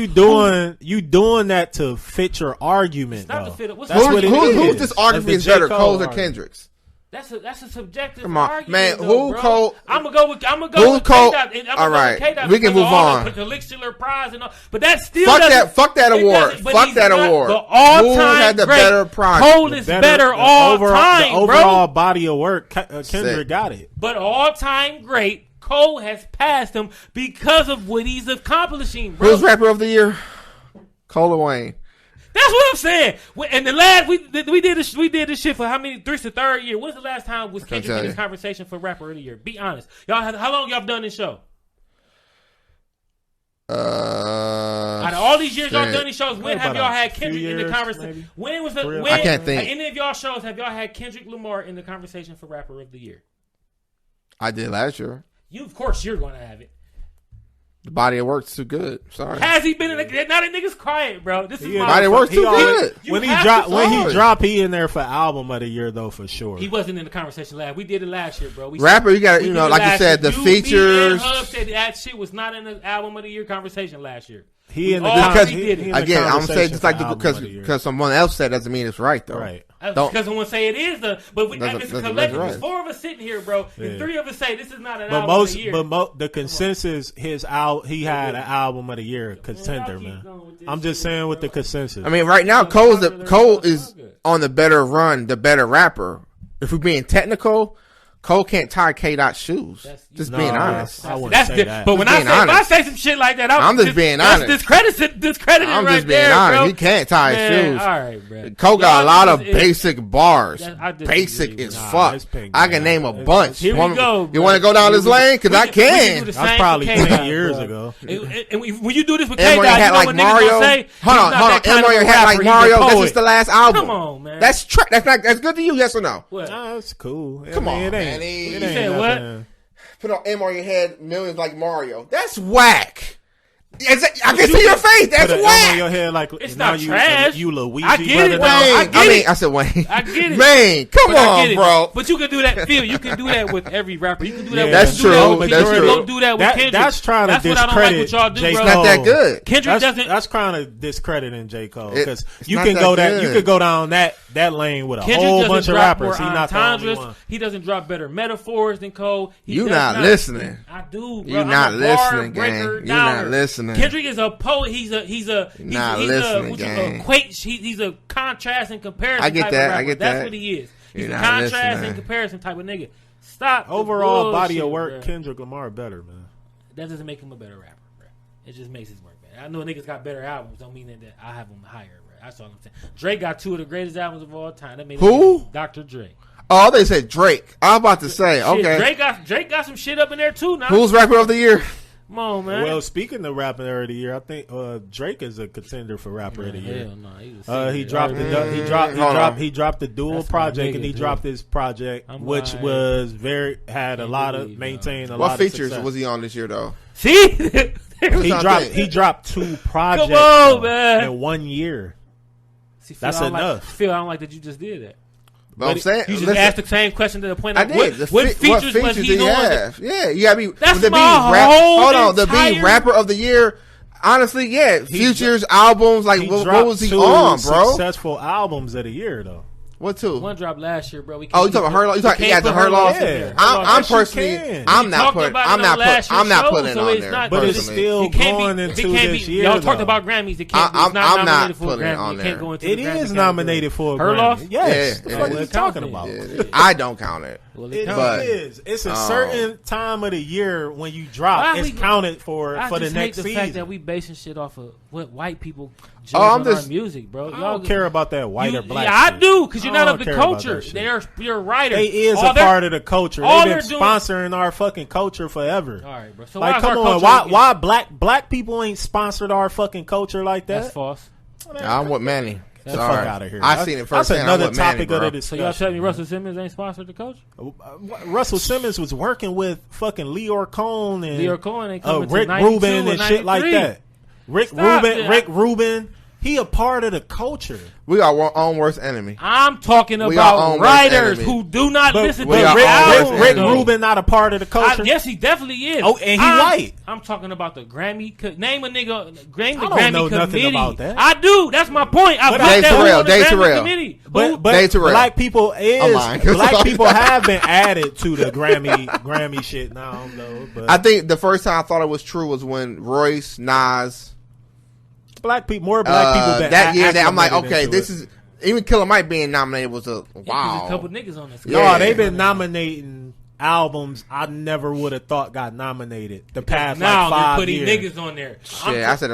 you doing that to fit your argument.
Not to fit it.
That's what it is.
Who's this argument is better, Cole's or Kendrick's?
That's a subjective
argument.
Man,
who Cole?
I'm gonna go with Cole.
All right, we can move on.
The Elixir Prize and all, but that's still
fuck that award. Fuck that award.
The all-time
had the
great.
Better prize?
Cole is better all time,
the overall body of work, Kendrick got it.
But all-time great, Cole has passed him because of what he's accomplishing, bro.
Who's rapper of the year? Cole or Wayne?
That's what I'm saying. And the last we did this shit for how many? This the third year. When's the last time was Kendrick in this conversation for rapper of the year? Be honest, y'all. How long y'all done this show? Out of all these years y'all done these shows, when have y'all had Kendrick in the conversation? When was
I can't think.
Any of y'all shows have y'all had Kendrick Lamar in the conversation for rapper of the year?
I did last year.
Of course, you're going to have it.
The body of work's too good. Sorry.
Has he been in the... Now that nigga's quiet, bro. This is my...
Body of work's too good.
When he drop, he in there for album of the year, though, for sure.
He wasn't in the conversation last. We did it last year, bro.
Rapper, you got to, like you said, the features.
Hub said that shit was not in the album of the year conversation last year.
He in the
again, I'm saying just like because someone else said doesn't mean it's right, though.
Right.
Because I want to say it is but it's a collective.
right.
There's 4 of us sitting here, bro, and 3 of us say this is not an album
most,
of the year.
But the consensus, he had an album of the year contender, man. I'm just saying with the consensus.
I mean, right now Cole is on the better run, the better rapper. If we're being technical, Cole can't tie K-Dot's shoes. Just being honest.
I wouldn't say that.
But when if I say some shit like that,
I'm just being honest.
Discredited
I'm
right
just being
there,
honest.
bro.
He can't tie his shoes.
All right, bro.
Cole got a lot of basic bars.
Basic
as fuck. I can name a bunch.
Here we go.
You want to go down this lane? Because I can.
That's probably 20 years ago.
And when you do this with
K-Dot, you know what niggas gonna say? Hold on. Emory had like Mario. That's just the last album.
Come on, man.
That's good to you, yes or no?
Nah, that's cool.
Come on, man.
You said what?
Put on M on your head, millions like Mario. That's whack. I can see your face. That's whack.
On your head like
it's not trash.
You Luigi.
I get it.
I said Wayne.
I get it.
Man, come on, bro.
But you can do that, Phil. You can do that with every rapper. You can do that.
That's true.
Don't do that with Kendrick.
That's trying to discredit.
That's what I don't like what y'all do,
J.
bro.
It's not that good.
Kendrick doesn't.
That's trying to discrediting J. Cole because you can go that. You could go down that lane with a whole bunch of rappers. He's not the only one.
He doesn't drop better metaphors than Cole.
You not listening.
I do.
You not listening, gang. You not listening.
Kendrick is a poet. He's a contrast and comparison.
I get
type
that.
Of rapper.
I get
That's
that.
what he is. He's
You're
a
not
contrast
listening.
and comparison type of nigga. Stop.
Overall body of
bullshit,
work,
bro.
Kendrick Lamar better, man.
That doesn't make him a better rapper, bro. It just makes his work better. I know niggas got better albums. Don't mean that I have them higher, bro. That's all I'm saying. Drake got 2 of the greatest albums of all time. That made
Who?
Dr. Dre.
Oh, they said Drake. I was about to say, okay.
Drake got some shit up in there too now.
Who's rapper of the year?
Come on, man.
Well, speaking of rapper of the year, I think Drake is a contender for rapper of the year.
Hell no,
he dropped the dual project, and he dropped his project, which was had a lot of maintained a lot of
features
success.
was he on this year though?
See,
he dropped 2 projects
Come on, man.
in 1 year.
See, Phil,
That's enough.
Phil, I don't like that you just did that.
But I'm saying,
you just asked the same question to the point.
I
of
did.
What features was he
did he
on?
have? Yeah, you gotta be.
That's
the
my whole
Hold on, the B rapper of the year. Honestly, yeah, features, albums. Like what was he on, bro?
Successful albums of the year, though.
What 2?
One dropped last year, bro.
You talking about her loss? You talking the her loss?
Yeah.
I'm personally, I'm not putting it on there.
But it's still going into this year.
Y'all talked about Grammys.
I'm not putting it on there.
It is nominated for a
Her loss.
Yes, that's what you're talking about.
I don't count it.
It is. It's a certain time of the year when you drop. It's counted for the next season. I hate the fact
that we basing shit off of what white people judge on our music, bro.
I don't care about that white or black.
Yeah, I do, because you're not of the culture. You're writers.
They is a part of the culture. They've been sponsoring our fucking culture forever.
All right, bro. So
like, come on, why black people ain't sponsored our fucking culture like that?
That's false.
I'm with Manny.
Get the fuck out of here.
I seen it first.
That's another topic of the discussion.
So y'all telling me Russell Simmons ain't sponsored the culture?
Russell Simmons was working with fucking Leor Cohn and
Rick
Rubin and shit like that. Rick Rubin. He a part of the culture.
We are our own worst enemy.
I'm talking about writers who do not listen to
Rick Rubin not a part of the culture.
Yes, he definitely is.
Oh, and he white.
I'm talking about the Grammy. Name a nigga. Name the
Grammy
committee.
Nothing about that.
I do. That's my point. I put that on the Grammy committee.
But black people have been added to the Grammy shit now though. But
I think the first time I thought it was true was when Royce, Nas.
More black people
that year. That I'm like, okay, this is even Killer Mike being nominated was a wow.
There's a couple niggas on this.
No, they've been nominating albums I never would have thought got nominated the past
now
like 5
they're
years.
putting niggas on there.
Shit, I said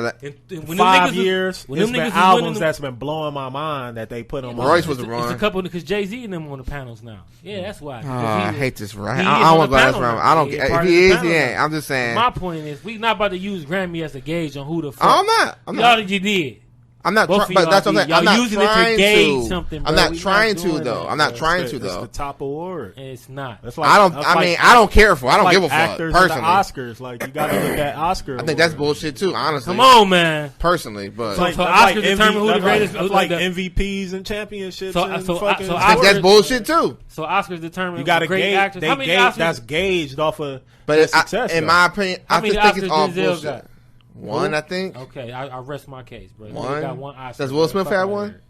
when
5 years.
When
it's
them
been
niggas
albums that's been blowing my mind that they put on.
Royce was the wrong.
It's a couple because Jay-Z and them on the panels now. Yeah, that's why.
I hate this. Right? I don't want to go this round. I don't. If he is, he ain't. I'm just saying.
My point is, we not about to use Grammy as a gauge on who the fuck.
I'm not.
Y'all you did.
I'm not, but that's what I'm saying. I'm not
using
trying
it to gauge something. Bro.
I'm not trying to though. I'm not trying to though.
It's the top award.
It's not.
That's like,
I don't care for. I don't give a fuck.
Actors
personally,
the Oscars. Like you got to look at Oscar.
I think that's bullshit too. Honestly,
come on, man.
Personally, but
so Oscars determine who the greatest.
Like MVPs and championships.
So
that's bullshit too.
So Oscars determine
you got to
great actors.
How many Oscars? That's gauged off of.
But
success.
In my opinion, I just think it's all
Denzel
bullshit. One, I think.
Okay, I rest my case, bro.
One.
Got one Oscar.
Does Will Smith have one?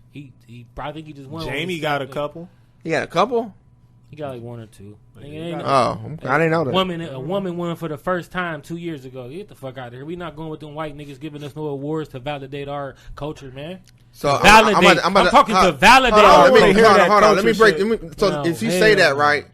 He probably think he just won.
Jamie got a couple.
He got a couple.
He got like 1 or 2.
I didn't know that.
A woman won for the first time 2 years ago. Get the fuck out of here. We not going with them white niggas giving us no awards to validate our culture, man.
So
I'm talking to validate.
Hold on. Let me break. If you say that right,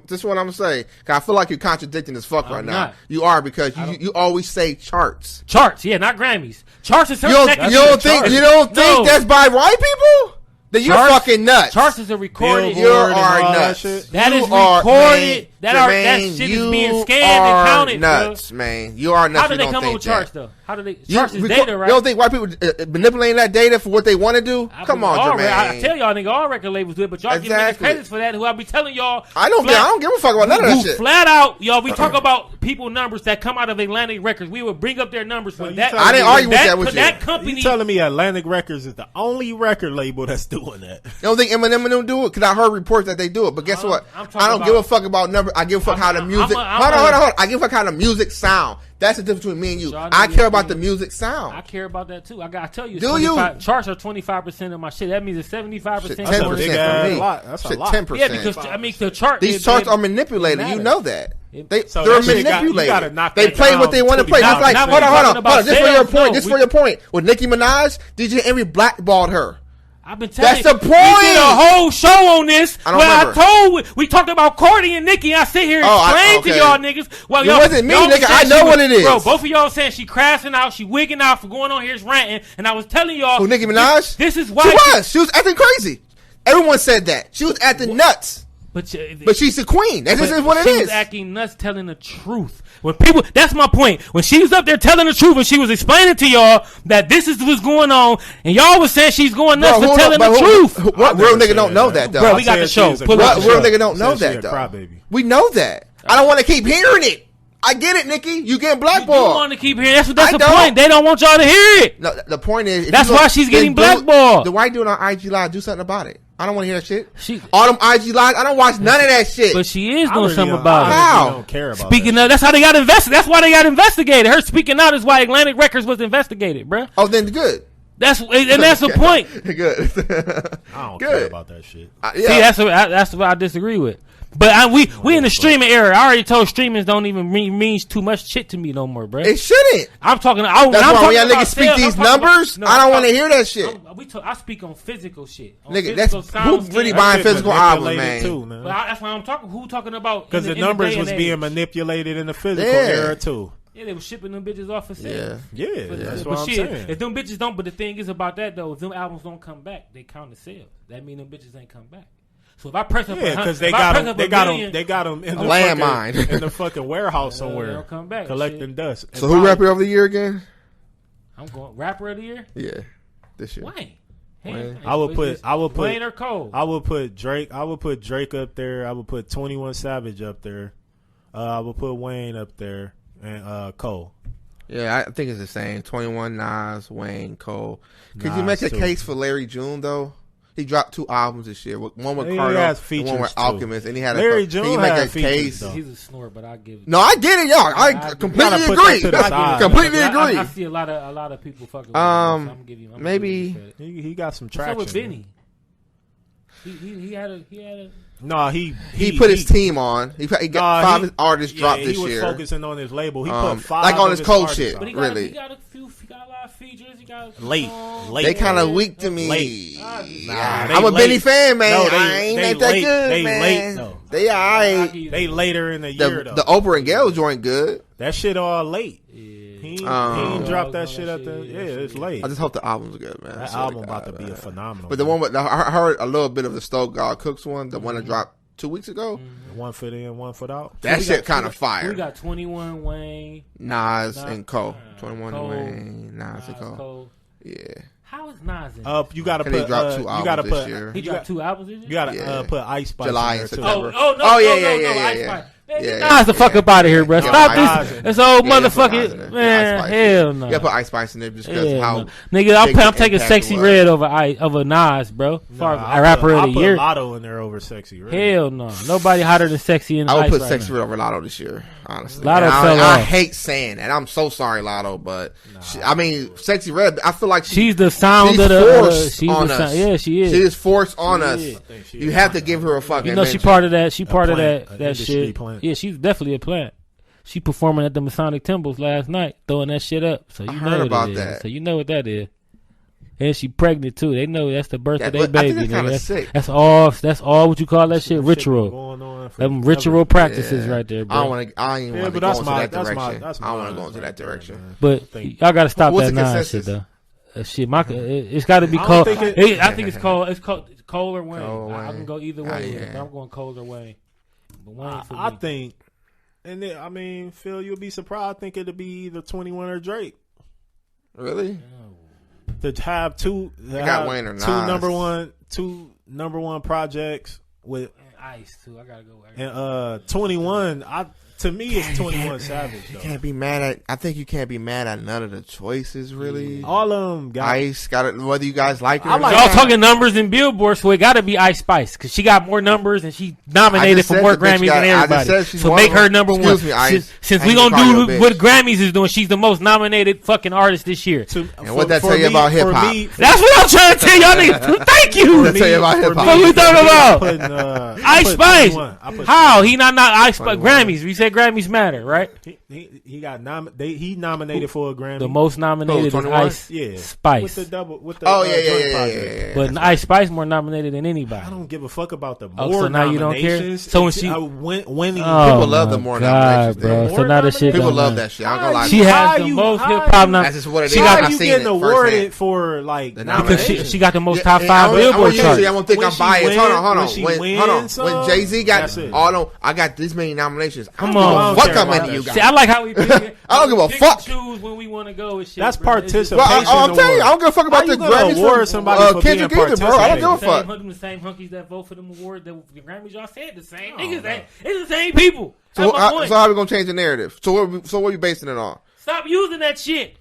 this is what I'm gonna say. Cause I feel like you're contradicting as fuck right now. You are because you always say charts.
Charts, yeah, not Grammys. Charts is
you don't think that's by white people? Then you're fucking nuts.
Charts is a recorded.
You are nuts.
That is recorded. That shit is being scanned and counted.
Nuts,
bro.
Man. You are nuts.
How do they come up with charts though? How do they? Charts is data, right?
You don't think white people manipulating that data for what they want to do? Come on, Jermaine.
I tell y'all, nigga, all record labels do it, but y'all give me credits for that. Who I be telling y'all?
I don't give a fuck about none of that shit.
Flat out, y'all. We talk about people numbers that come out of Atlantic Records. We would bring up their numbers for that.
I didn't argue with that with you.
That company.
You telling me Atlantic Records is the only record label that's doing that?
You don't think Eminem don't do it? Because I heard reports that they do it. But guess what? I don't give a fuck about numbers. I give a fuck how the music. Hold on. I give a fuck how the music sound. That's the difference between me and you. I care about the music sound.
I care about that too. I gotta tell you.
Do you?
Charts are 25% of my shit. That means it's 75%.
10% for me.
That's a lot.
10%.
Yeah, because I mean the chart.
These charts are manipulated. You know that. They're manipulated.
They
play what they want to play. Just like hold on. Just for your point. With Nicki Minaj, DJ Envy blackballed her.
I've been telling you.
That's the point.
We did a whole show on this. We talked about Cardi and Nicki. I sit here and explain to y'all niggas. Well,
it wasn't me, nigga. I know what it is.
Bro, both of y'all saying she crashing out, she wigging out for going on here ranting, and I was telling y'all.
Who, Nicki Minaj?
This is why
she was acting crazy. Everyone said that. She was acting nuts. But she's the queen. That's just what it is.
She was acting nuts, telling the truth. When people, that's my point. When she was up there telling the truth and she was explaining to y'all that this is what's going on, and y'all was saying she's going nuts for telling the truth.
What real nigga don't know that, though?
Bro, we got the show.
What real nigga don't know that, though? We know that. I don't want to keep hearing it. I get it, Nikki. You getting blackballed.
You want to keep hearing. That's the point. They don't want y'all to hear it.
No, the point is
that's why she's getting blackballed.
The white dude on IG Live, do something about it. I don't want to hear that shit. All them IG Lives, I don't watch none of that shit.
But she is doing something about it.
How?
Don't care about
speaking of, that's how they got investigated. That's why they got investigated. Her speaking out is why Atlantic Records was investigated, bro.
Oh, then good.
That's the point.
Good.
I don't care about that shit.
See, that's what I disagree with. But we in the streaming era. I already told streamers don't even means too much shit to me no more, bro.
It shouldn't.
I'm talking.
That's why when y'all niggas speak these numbers, I don't want to hear that shit.
I speak on physical shit.
Nigga, that's who really buying physical albums, man.
Too, man.
That's why I'm talking. Who talking about?
Because the numbers was being manipulated in the physical era too.
Yeah, they were shipping them bitches off for sale.
Yeah, that's what I'm saying.
If them bitches don't, but the thing is about that though, if them albums don't come back, they count the sales. That mean them bitches ain't come back. So if I press up,
because they got them in the
landmine
in the fucking warehouse somewhere,
come back,
collecting dust.
So who rapper of the year again?
I'm going rapper of the year.
Yeah, this year.
Wayne.
I would put
Wayne or Cole.
I would put Drake. I would put Drake up there. I would put 21 Savage up there. I would put Wayne up there and Cole.
Yeah, I think it's the same. 21 Nas, Wayne, Cole. Could you make a case for Larry June though? He dropped 2 albums this year. One with Cardo and one with Alchemist. And he had
Larry June had features,
though. He's a snore, but I give it.
No, I get it, y'all. I completely agree. Completely agree.
I see a lot of people fucking with him. So I'm gonna give you.
Maybe he got some traction.
What's up with Benny? He had a.
No, he
put his team on. He got 5 artists dropped this year.
He was focusing on his label. He put 5
like on his cold
artists
shit.
But he
really,
he got a lot of features. He got
late.
They kind of weak to me.
I'm
a Benny fan, man.
No,
I ain't that good, man. They alright.
They later in the year though.
The Oprah and Gayle joint good.
That shit all late. He ain't dropped that shit up there. Yeah, it's late.
I just hope the album's good, man.
That album about to be a phenomenal.
But the one with I heard a little bit of the Stoke God Cooks one, the one that dropped 2 weeks ago.
1 foot in, 1 foot out.
That shit kind of fire.
We got 21 Wayne,
Nas and Cole. 21 Wayne, Nas and Cole. Yeah.
How is Nas in?
You gotta put.
He dropped 2 albums this year.
He dropped 2 albums this year.
You gotta put Ice Spice.
July
in there
and September.
No, Ice Spice. Nas the fuck up out of here, bro. Stop this. This old motherfucking man. Hell no.
Yeah, put Ice Spice in there just because how.
Nigga, I'm taking Sexy Red over Nas, bro. Rapper of the year.
Lotto in there over Sexy Red.
Hell no. Nobody hotter than Sexy in the
I would put
right
Sexy
now.
Red over Lotto this year, honestly.
Lotto
I hate saying that. I'm so sorry, Lotto, but Sexy Red. I feel like
she's the sound of
the on us.
Yeah, she is.
She is forced on us. You have to give her a fucking.
You know, she part of that. She part of that shit. Yeah, she's definitely a plant. She performing at the Masonic Temples last night, throwing that shit up. So you know about that. So you know what that is. And she pregnant too. They know that's the birth of their baby. That's all. That's all what you call that shit. Ritual. Them ritual practices right there, bro.
I ain't want to go into that direction. I don't want to go into that direction.
But y'all got to stop that nonsense shit though. Shit, it's got to be called. I think it's called. It's called Cole or Wayne. I can go either way. I'm going Cole or Wayne. But Wayne for me.
I think, and then, I mean, Phil, you'll be surprised. I think it'll be either 21 or Drake.
Really?
To have two number one projects with
Ice too. I gotta go.
And 21. To me, it's 21 Savage.
You can't be mad at. I think you can't be mad at none of the choices. Really,
all of them.
Ice got it. Whether you guys like it,
y'all talking numbers and Billboard, so it got to be Ice Spice because she got more numbers and she nominated for more Grammys than everybody. So make her number one. Since we gonna do what Grammys is doing, she's the most nominated fucking artist this year.
And what that tell you about hip hop?
That's what I'm trying to tell y'all niggas. Thank you.
What that tell you about hip hop?
What we talking about? Ice Spice. How he not Ice Spice Grammys? We said Grammys matter, right?
He got he nominated for a Grammy.
The most nominated is Ice Spice.
With the double. With the
yeah.
But Ice Spice more nominated than anybody.
I don't give a fuck about the more
so now you don't care. So when she
winning,
people love the more nominations,
bro. So now the shit.
People love that shit. I'm gonna lie.
She has the most hip hop nominations.
That's just what it is.
How you getting awarded for like
because she got the most top 5 Billboard charts.
I won't think I'm biased. Hold on. When Jay-Z got I got this many nominations.
Come on.
Fuck how many you got.
See, I like how we pick it.
I don't give a fuck.
Choose when we want to go and shit.
That's participation.
I'm telling you, I don't give a fuck about the Grammys. Kendrick either, bro. I don't give a fuck.
The same hunkies that vote for them awards, the Grammys, y'all said the same niggas. It's the same people.
So how are we gonna change the narrative? So what are you basing it on?
Stop using that shit.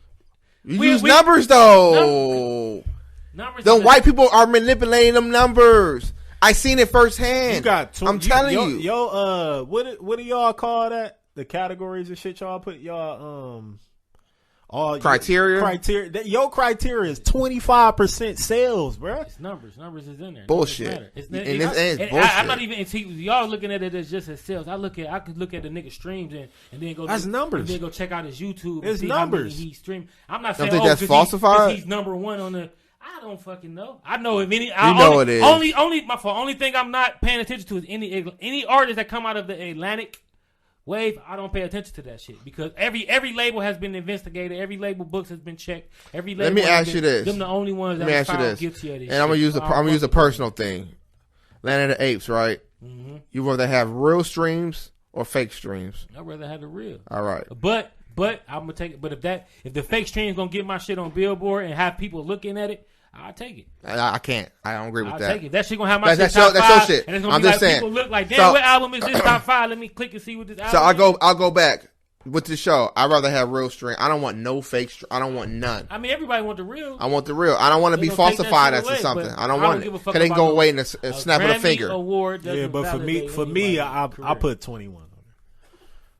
You use numbers though. The white people are manipulating them numbers. I seen it firsthand.
You got
I'm telling you.
Yo, what do y'all call that? The categories and shit y'all put y'all all
criteria.
Your criteria is 25% sales, bro.
It's numbers. Numbers is in there.
Bullshit.
It's
bullshit.
I'm not even. Y'all looking at it as just as sales. I could look at the nigga streams and then go.
That's numbers.
And then go check out his YouTube.
It's numbers.
He stream. I'm not saying.
Don't think that's falsified.
He's number one on the. I don't fucking know. I know if any.
It is.
Only thing I'm not paying attention to is any artist that come out of the Atlantic wave. I don't pay attention to that shit because every label has been investigated. Every label books has been checked. Every label.
Let me ask you this.
Them the only ones that are found guilty of this.
And I'm gonna use a personal thing. Land of the Apes, right? Mm-hmm. You rather have real streams or fake streams?
I'd rather have the real.
All right.
But I'm gonna take it. But if the fake stream's gonna get my shit on Billboard and have people looking at it, I'll take it.
I can't. I don't agree with that.
I'll take it. That shit gonna have my shit
That's
top 5.
your shit.
And it's gonna
I'm
be
just
like
saying.
People look like, damn, what album is this top 5? Let me click and see what this album
is. So I'll go back with the show. I'd rather have real stream. I don't want no fake stream. I don't want none.
I mean, everybody want the real.
I want the real. I don't want to be falsified as to something. I don't want it. Because they can go away and snap of the finger.
Yeah,
but for me, I put 21 on it.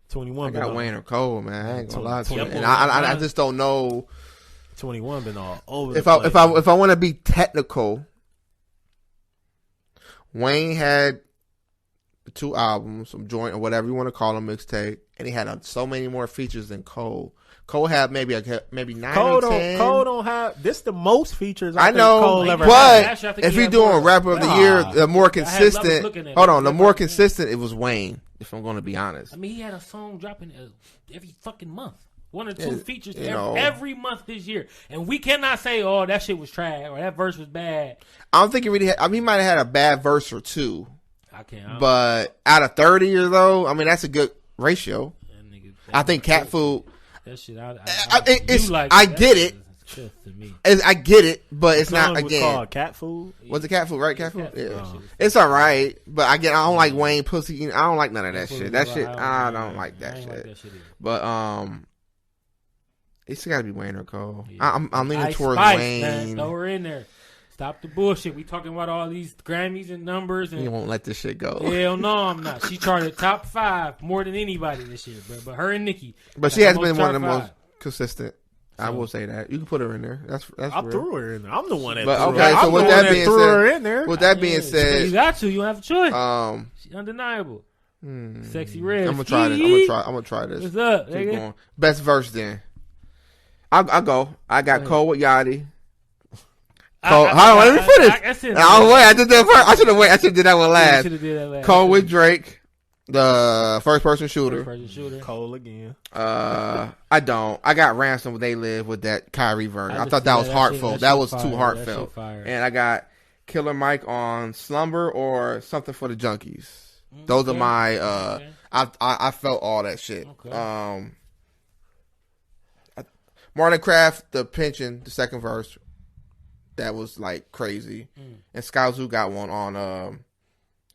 21.
I got Wayne or Cole, man. I ain't gonna lie to you. And I just don't know.
21 been all over.
If I want to be technical, Wayne had 2 albums, some joint or whatever you want to call them, mixtape, and he had so many more features than Cole. Cole had maybe 9 or 10.
Cole don't have this the most features
I know,
Cole ever
but
had.
if you're doing rapper of the year, the more consistent. The more consistent it was Wayne. If I'm going to be honest,
I mean, he had a song dropping every fucking month. 1 or 2 features every month this year. And we cannot say, oh, that shit was trash or that verse was bad.
I don't think he really had, I mean, he might have had a bad verse or 2.
I can't.
But out of 30 or though, I mean, that's a good ratio. I think Cat Food.
That shit,
I get it.
Just to me.
I get it, but it's not
Song was
again.
called Cat Food.
Was it cat food? Right, cat food.
Cat
Yeah,
Food.
it's all right, but I don't like Wayne pussy. I don't like none of that
Cat
shit.
Food
That
was
shit,
wild.
I don't like
I
that
ain't
shit.
like that shit either.
But it's got to be Wayne or Cole.
Yeah.
I'm leaning
Ice
towards
Spice,
Wayne.
man. Throw her in there. Stop the bullshit. We talking about all these Grammys and numbers. And
You won't let this shit go.
hell no, I'm not. She charted top 5 more than anybody this year, bro. But her and Nicki.
But she
got
has
the
been one of the
top
most
5.
consistent. I will say that. You can put her in there. That's
I
real.
threw her in there. I'm the one that
But
threw
okay,
her.
so
I'm
with
the
that
one that
being
threw
said-
her in there.
With that being
You
said,
got to. You don't have a choice. She undeniable. Sexy Red.
I'm gonna try this. I'm gonna try this.
What's up,
Keep
nigga?
going. Best verse then. I'll go. I got Cole with Yachty. Cole, hold on, let me finish. I did that first. I should have did that one last. Cole with Drake, the first person shooter.
Cole again.
I don't. I got Ransom. They Live with that Kyrie verse. I thought that was heartful. That was too heartfelt. And I got Killer Mike on Slumber or Something for the Junkies. Those are my. I felt all that shit.
Okay.
Martin Craft, the pension, the second verse. That was like crazy. And Sky Zoo got one on I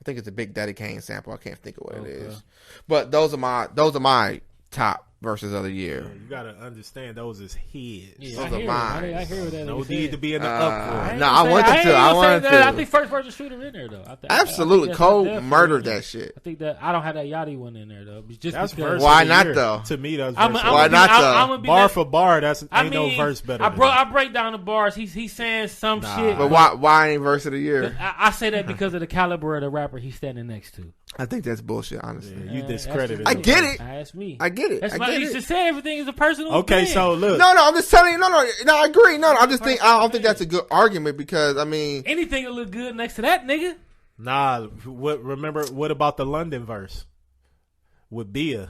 think it's a Big Daddy Kane sample. I can't think of what it is. But those are my top verses of the year.
Yeah, you gotta understand those is his.
Yeah,
Those are mine.
I hear what that
No
nigga
need
said.
to be in the uproar.
No, I wanted to.
I think first person shooter in there though.
Absolutely, Cole murdered that shit.
I think that I don't have that Yachty one in there though. Just
That's
because
verse
Why
of the
not
year.
though?
To me, that's
I'm
verse
a-
of
I'm
the
a be-
Why not,
I'm-
though?
I'm a be
bar
that-
for bar. That's
I
ain't
mean,
no verse better.
I
than that.
break down the bars. He's saying some shit.
But why ain't verse of the year?
I say that because of the caliber of the rapper he's standing next to.
I think that's bullshit, honestly.
You discredited.
I
him.
get it.
Ask me.
I get it.
That's
I
why
get
you
it.
just say everything is a personal.
Okay,
thing.
so look.
No, I'm just telling you. No, I agree. No, I just think I don't think that's a good argument because I mean,
anything will look good next to that nigga.
Nah, what about the London verse with Bia?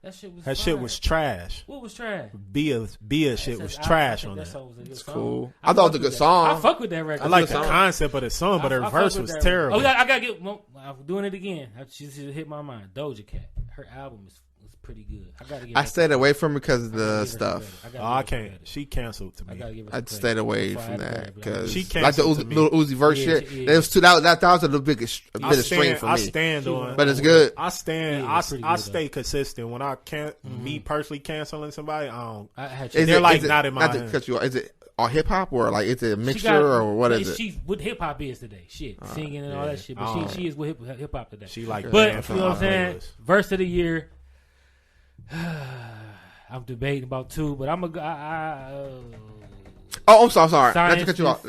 That shit was.
That
fire.
shit was trash.
What was trash?
Bia shit was trash on that.
It's
cool. I thought it was a good song.
I fuck with that record.
I like
good
the
song.
concept of the song, but her
I
verse
fuck
was
with that
terrible.
record. Oh, I gotta get. Well, I'm doing it again. She just hit my mind. Doja Cat. Her album was pretty good. I gotta get.
I stayed away from it because of the stuff.
I can't. She canceled to me.
I stayed away from that because
She
like the
canceled to me.
little Uzi verse shit. It was too, that was a little bit a bit of strain for me.
I stand on,
but it's good.
I stand.
Yeah, it's pretty
I
good,
stay consistent when I can't. Me personally canceling somebody, I don't.
Is
they're
it-
like
is it-
not in my.
Not to
hand.
cut you off. Is it all hip hop or like is it a
She
mixture
got-
or what is it?
She's what hip hop is today. Shit, singing and all that shit. But she is what hip hop today.
She like,
but
banned
you know what I'm
from
saying?
playlist.
Verse of the year. I'm debating about two, but I'm a.
Oh, I'm sorry. Not
Science
to cut you off.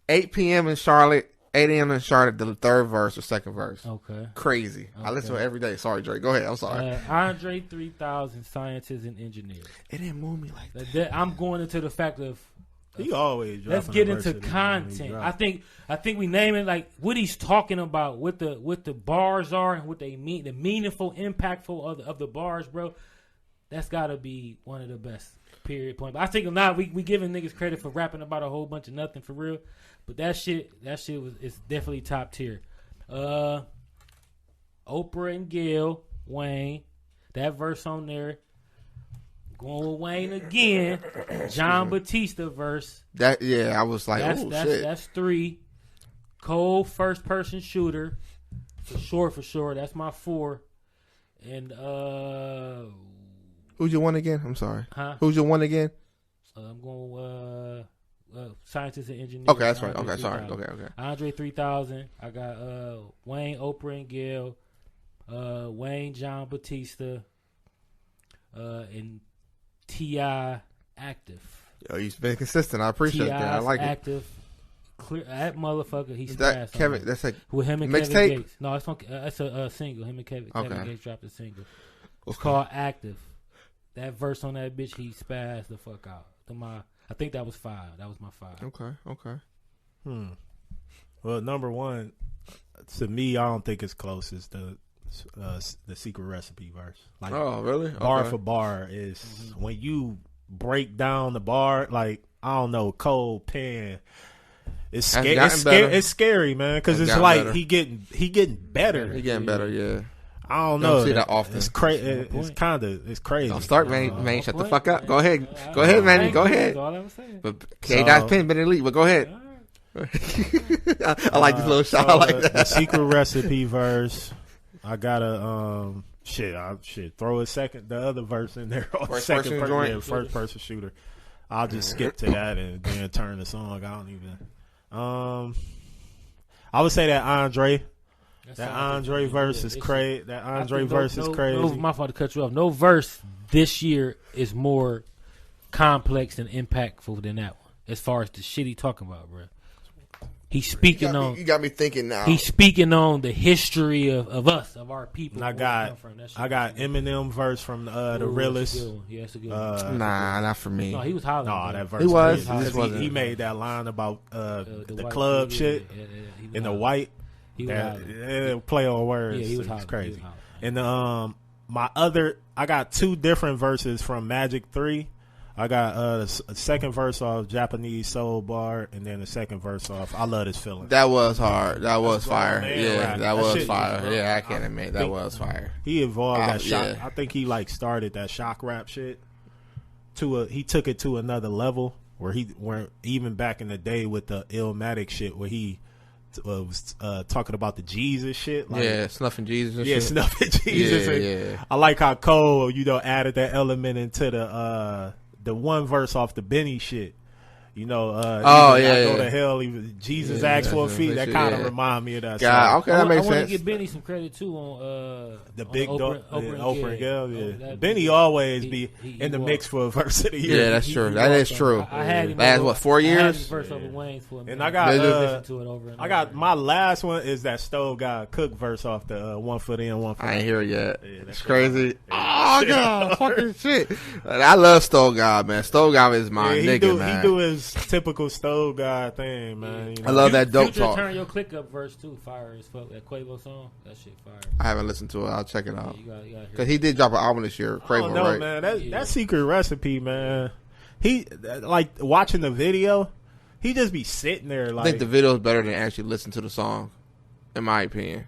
8 p.m. in Charlotte, 8 a.m. in Charlotte, the third verse or second verse.
Okay.
Crazy. I listen to it every day. Sorry, Drake. Go ahead. I'm sorry.
Andre 3000, scientists and engineers.
It didn't move me like that.
I'm going into the fact of.
He always.
Let's
dropping
get
a verse
into
of the year
content.
when he
I think we name it like what he's talking about, what the bars are and what they mean, the meaningful, impactful of the bars, bro. That's gotta be one of the best. Period. Point. But I think not. We giving niggas credit for rapping about a whole bunch of nothing for real. But that shit is definitely top tier. Oprah and Gail, Wayne, that verse on there. Going with Wayne again. John Batista verse.
I was like, oh shit.
That's 3. Cole, first person shooter. For sure. That's my 4. And
who's your one again? I'm sorry.
Huh?
Who's your one again?
I'm going scientists and engineers.
Okay, that's right.
Andre
Okay, sorry.
3000.
Okay.
Andre 3000. I got Wayne, Oprah and Gail. Wayne, John Batista. And T.I. Active.
Yo, you've been consistent. I appreciate that. I like
Active. Clear that motherfucker. He's
that Kevin. That's like
with him and
mixtape?
Kevin Gates. No, it's a single. Him and Kevin Gates dropped a single. It's called Active. That verse on that bitch, he spazzed the fuck out. I think that was 5. That was my 5.
Okay.
Well, number one, to me, I don't think it's close as the Secret Recipe verse. Like,
oh, really?
Bar
Okay.
for bar is when you break down the bar. Like, I don't know, Cole Pen. It's scary. It's scary, man, because it's like
better.
he getting better.
He getting better, yeah.
I don't know.
See that often.
It's crazy. It's crazy.
Don't start, man. Shut the fuck up. Go ahead, man. Go ahead. But K.Dot's pen been elite. But go ahead. I like this little shot. I like that.
The secret recipe verse. I gotta throw the other verse in there.
First
person shooter. I'll just skip to that and then turn the song. I don't even. I would say that Andre. That Andre verse is crazy. That Andre verse is crazy.
No, my fault to cut you off. No verse this year is more complex and impactful than that one. As far as the shit he talking about, bro. He's speaking on.
You got me thinking now.
He's speaking on the history of us, of our people.
And I got Eminem verse from the realest.
Yeah, that's a good
nah, not for me.
No, he was hollering.
No, that verse.
He
made that line about the club shit in the white. Play on words.
Yeah, he was
crazy. And I got two different verses from Magic 3. I got a second verse off Japanese Soul Bar, and then the second verse off I Love This Feeling.
That was hard. That was fire. Yeah, that was fire. Yeah, I can't admit that was fire.
He evolved that shock. I think he started that shock rap shit he took it to another level where even back in the day with the Illmatic shit where he was talking about the Jesus shit.
Snuffing Jesus and shit.
Snuffing Jesus. I like how Cole, added that element into the one verse off the Benny shit. Go to hell. Jesus asked for a feat. That kind of remind me of that.
Okay, that makes sense.
I want to give Benny some credit too on
the big Oprah and Gail. Benny always be in the mix for a verse of the year.
Yeah, that's true. That is true.
I had him
last 4 years?
And I got my last one is that Stove God Cook verse off the 1 foot in, 1 foot out.
I ain't hear it yet. It's crazy. Oh god, fucking shit. I love Stove God, man. Stove God is my nigga, man.
He do his typical Stove God thing, man.
I love that dope
Future
talk.
Turn Your Click Up verse too. Fire as fuck. That Quavo song. That shit fire.
I haven't listened to it. I'll check it out. Because he did drop an album this year. Quavo, right?
Man. That secret recipe, man. He watching the video. He just be sitting there like.
I think the video is better than actually listen to the song, in my opinion.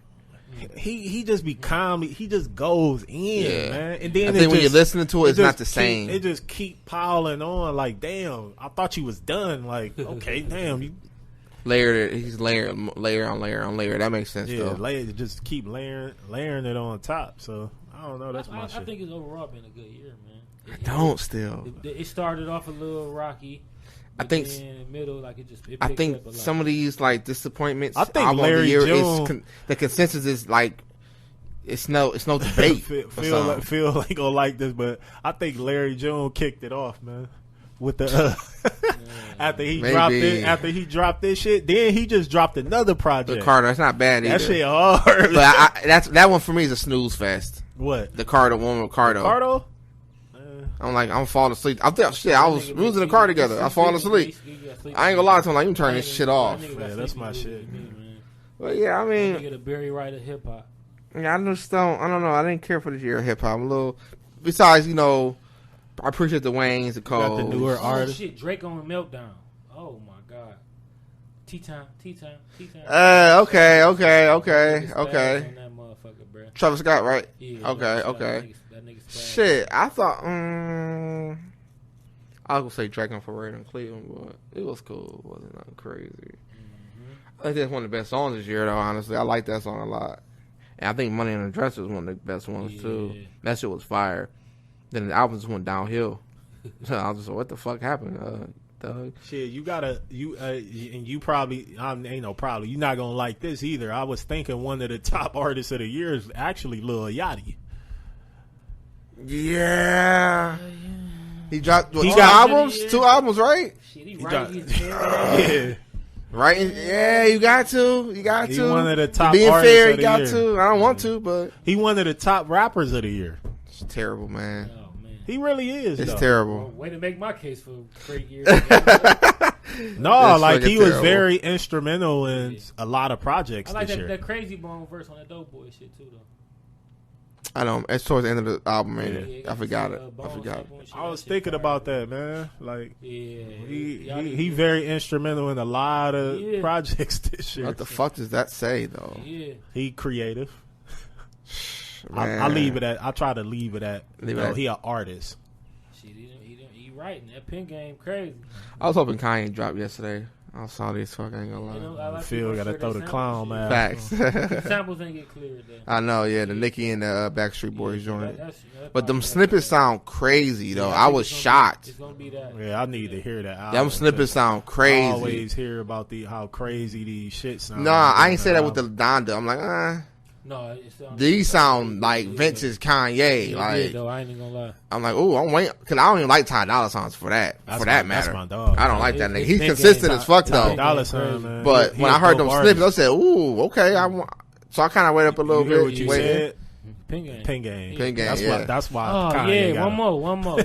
He just be calm. He just goes in, man. And then
I think when you're listening to it, it's not the same.
It just keep piling on. Like, damn, I thought you was done. Like, okay, damn, you
layered it. He's layer on layer on layer. That makes sense.
Yeah,
though.
Just keep layering it on top. So I don't know. That's my shit.
I think it's overall been a good year, man.
It
started off a little rocky.
I think
in the middle,
some of these disappointments.
I think Larry June,
the consensus is it's no debate.
Phil ain't gonna like this, but I think Larry June kicked it off, man. With the after he dropped this shit, then he just dropped another project.
The Carter, that's not bad either.
That shit hard.
But that one for me is a snooze fest.
What?
The Carter one with Carter.
Carter?
I'm falling asleep. We was in the car together. I falling asleep. I ain't gonna lie to him. You can turn this shit off.
Yeah, that's my shit.
Well, yeah, I mean,
get a Barry Wright of hip hop.
Yeah, I don't know. I didn't care for this year of hip hop. I'm a little. Besides, I appreciate the Waynes, the Cole,
the newer artists.
Shit, Drake on Meltdown. Oh my god. T-time.
Okay.
That
Travis Scott, right?
Yeah,
okay.
That nigga's
shit, I thought. I was gonna say Drake on Parade in Cleveland, but it was cool. It wasn't nothing crazy. Mm-hmm. I think that's one of the best songs this year, though. Honestly, I like that song a lot, and I think Money in the Dress was one of the best ones too. That shit was fire. Then the album just went downhill. I was just like, what the fuck happened? Doug.
Shit, you gotta and you probably ain't no problem. You're not gonna like this either. I was thinking one of the top artists of the year is actually Lil Yachty.
Yeah. He dropped two albums, right?
Shit, he
yeah.
Right? Yeah, you got to.
He one of the top
Being
artists
fair,
of the
you got
year.
to. I don't want to, but
he one of the top rappers of the year.
It's terrible, man.
He really is.
It's
though.
terrible.
Way to make my case for great years.
No, like he was very instrumental in a lot of projects.
I like
this year.
that Crazy Bone verse on that Dope Boy shit too, though.
I don't. It's towards the end of the album, man. I forgot it.
I was thinking about that, man. Like, he very instrumental in a lot of projects this year.
What the fuck does that say, though?
Yeah.
He creative.
man.
I leave it at. I try to leave it at.
Leave it at-
he an artist.
Shit, he right. That pen game crazy.
I was hoping Kanye dropped yesterday. I saw this fuck. I ain't gonna lie.
You know, I like
Phil
people
got to
share
throw
their
the
samples
clown
and shit.
man.
Facts.
Samples ain't get cleared though.
I know, yeah, the Nicki and the Backstreet Boys joint.
That's
But them
probably-
snippets sound crazy though.
Yeah,
I
think
was
it's gonna
shocked.
It's gonna be that.
Yeah, I need to hear that.
Them
album,
snippets sound
I
crazy.
always hear about how crazy these shit sound.
Nah, I ain't say that with the Donda. I'm like,
No, it sounds
these sound like Vince's Kanye.
Yeah,
Like,
though, I ain't even gonna lie.
I'm like, oh, I'm waiting because I don't even like Ty Dolla songs for that.
That's
That
my-
matter,
that's my dog.
I don't like that nigga.
It's
He's
big
consistent
game.
as fuck
Ty
though.
Dolla $ign, man.
But
He
when
a
I heard them
dope
snippets, I
artist.
said, ooh, okay. So I kind of wait up a little
You hear
bit.
what you
wait.
said?
Pin game.
Pin game.
Pin game,
That's
yeah.
why. That's why.
Oh
Kanye
yeah,
got
one more.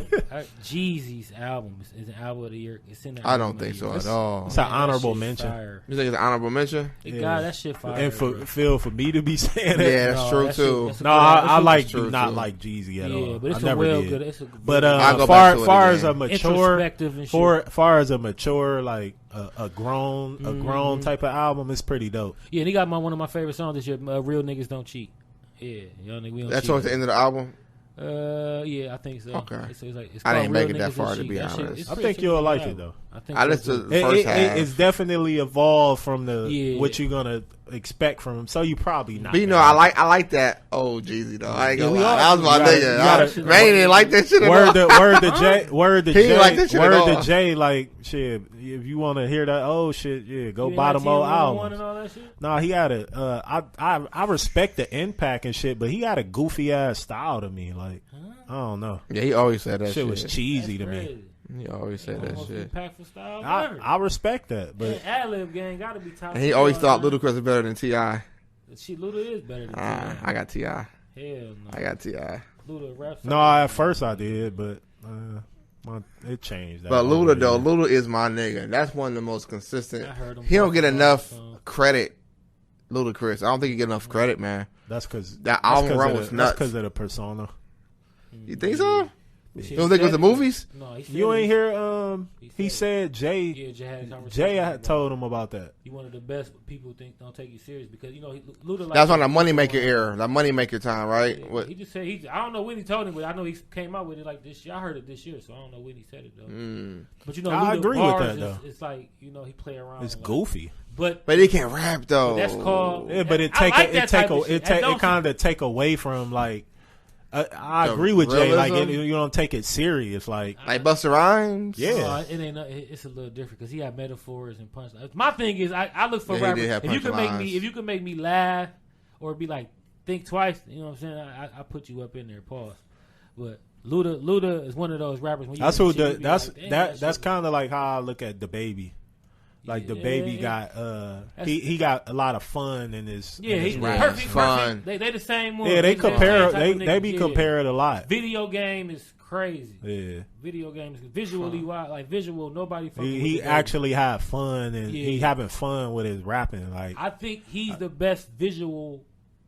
Jeezy's album is an album of the year. It's in the
I
album
don't
of the
think so
year.
at all.
It's an
Man, that
honorable
shit
mention.
fire.
You think it's an honorable mention?
God, that shit fire.
And for
bro.
Phil, for me to be saying that,
Yeah, that's
No,
true
that shit-
too.
that's a
no,
good-
I
that's
like
true,
do not
too.
like Jeezy at
Yeah,
all.
but it's
I
a
never
well
did.
good. It's a
But
I'll go
far
back to it
far as
again.
a mature,
Introspective and shit.
far as a mature like a grown type of album, it's pretty dope.
Yeah, and he got one of my favorite songs this year. Real niggas don't cheat. Yeah, y'all niggas we don't
That's
cheat.
towards the end of the album.
Yeah, I think so.
Okay.
It's like, it's
I didn't
called
make
Real
it that
Niggas
far,
Don't
to
Cheat.
be
That shit-
honest.
it's
I
pretty
think you'll
good
like
album.
it though.
I think
I
so,
listened to
too.
the first half.
It's definitely evolved from the
Yeah.
what you're gonna expect from him. So you probably not.
But you know, I like that old Jeezy though. I ain't gonna
we
lie.
all
That was my
do. You
nigga.
gotta-
Man didn't like that shit at all.
word to
He
J,
ain't like that shit at all.
word to J. Like shit, if you want to hear that old shit, yeah, go
You
buy
ain't
them
like
old
10-1-1
albums.
and all that shit?
No, he had a. I respect the impact and shit, but he had a goofy ass style to me. Like I don't know,
Yeah, he always said that
shit was cheesy
That's
to me.
crazy.
He always said that
Most
shit.
impactful style ever.
I respect that, but
And Ad-Lib gang gotta be top.
And he always thought
little.
Ludacris was better than T.I.
Shit, Luda is better than T.I.
I got T.I.
Hell no.
I got T.I.
Luda raps.
no, at first I did, but it changed. That
But
over
Luda
the
though,
years.
Luda is my nigga. That's one of the most consistent.
I heard him
He don't get
talking
enough
about that
credit. Ludacris, I don't think he get enough credit, man.
That's because
That album run was nuts.
because of the persona.
You think so?
Shit,
You don't think it was the movies?
No, he said
You ain't
it.
hear? He
said
said Jay.
Yeah, Jay had a conversation
Jay
about
had told him about that.
You one of the best, but people think don't take you serious because you know Luda. Like
That's on the Moneymaker era, the Moneymaker time, right?
Yeah,
What?
he just said I don't know when he told him, but I know he came out with it like this year. I heard it this year, so I don't know when he said it though. But you know,
I
Luda
agree with
bars
that, though.
It's like you know he play around.
It's
like,
goofy.
but
But he can't rap though.
that's called.
Yeah, but it
I
take
like
it
that
take
type of shit. That don't-
it kind of take away from like. I
The
agree with Jay. Like
realism?
you don't take it serious. Like
Like Busta Rhymes.
Yeah.
No, it ain't. It's a little different because he had metaphors and punchlines. My thing is, I look for
Yeah, he did
rappers.
have
If you can make me laugh or be like think twice, you know what I'm saying? I put you up in there. Pause. But Luda is one of those rappers. When you
that's
hear
who
shit, you
the
be
that's
like, damn,
that's
shit-
kind of like how I look at the baby. Like the baby
Yeah.
got he got a lot of fun in his
Yeah,
in his
he's
raps.
perfect.
Fun.
They the same one.
Yeah, they
He's that
compare
same type of
they
nigga.
be
Yeah.
compared a lot.
Video game is crazy.
Yeah.
Video games visually wise, like visual. Nobody. fucking with
He
the
actually had fun and he
Yeah.
having fun with his rapping. Like
I think he's the best visual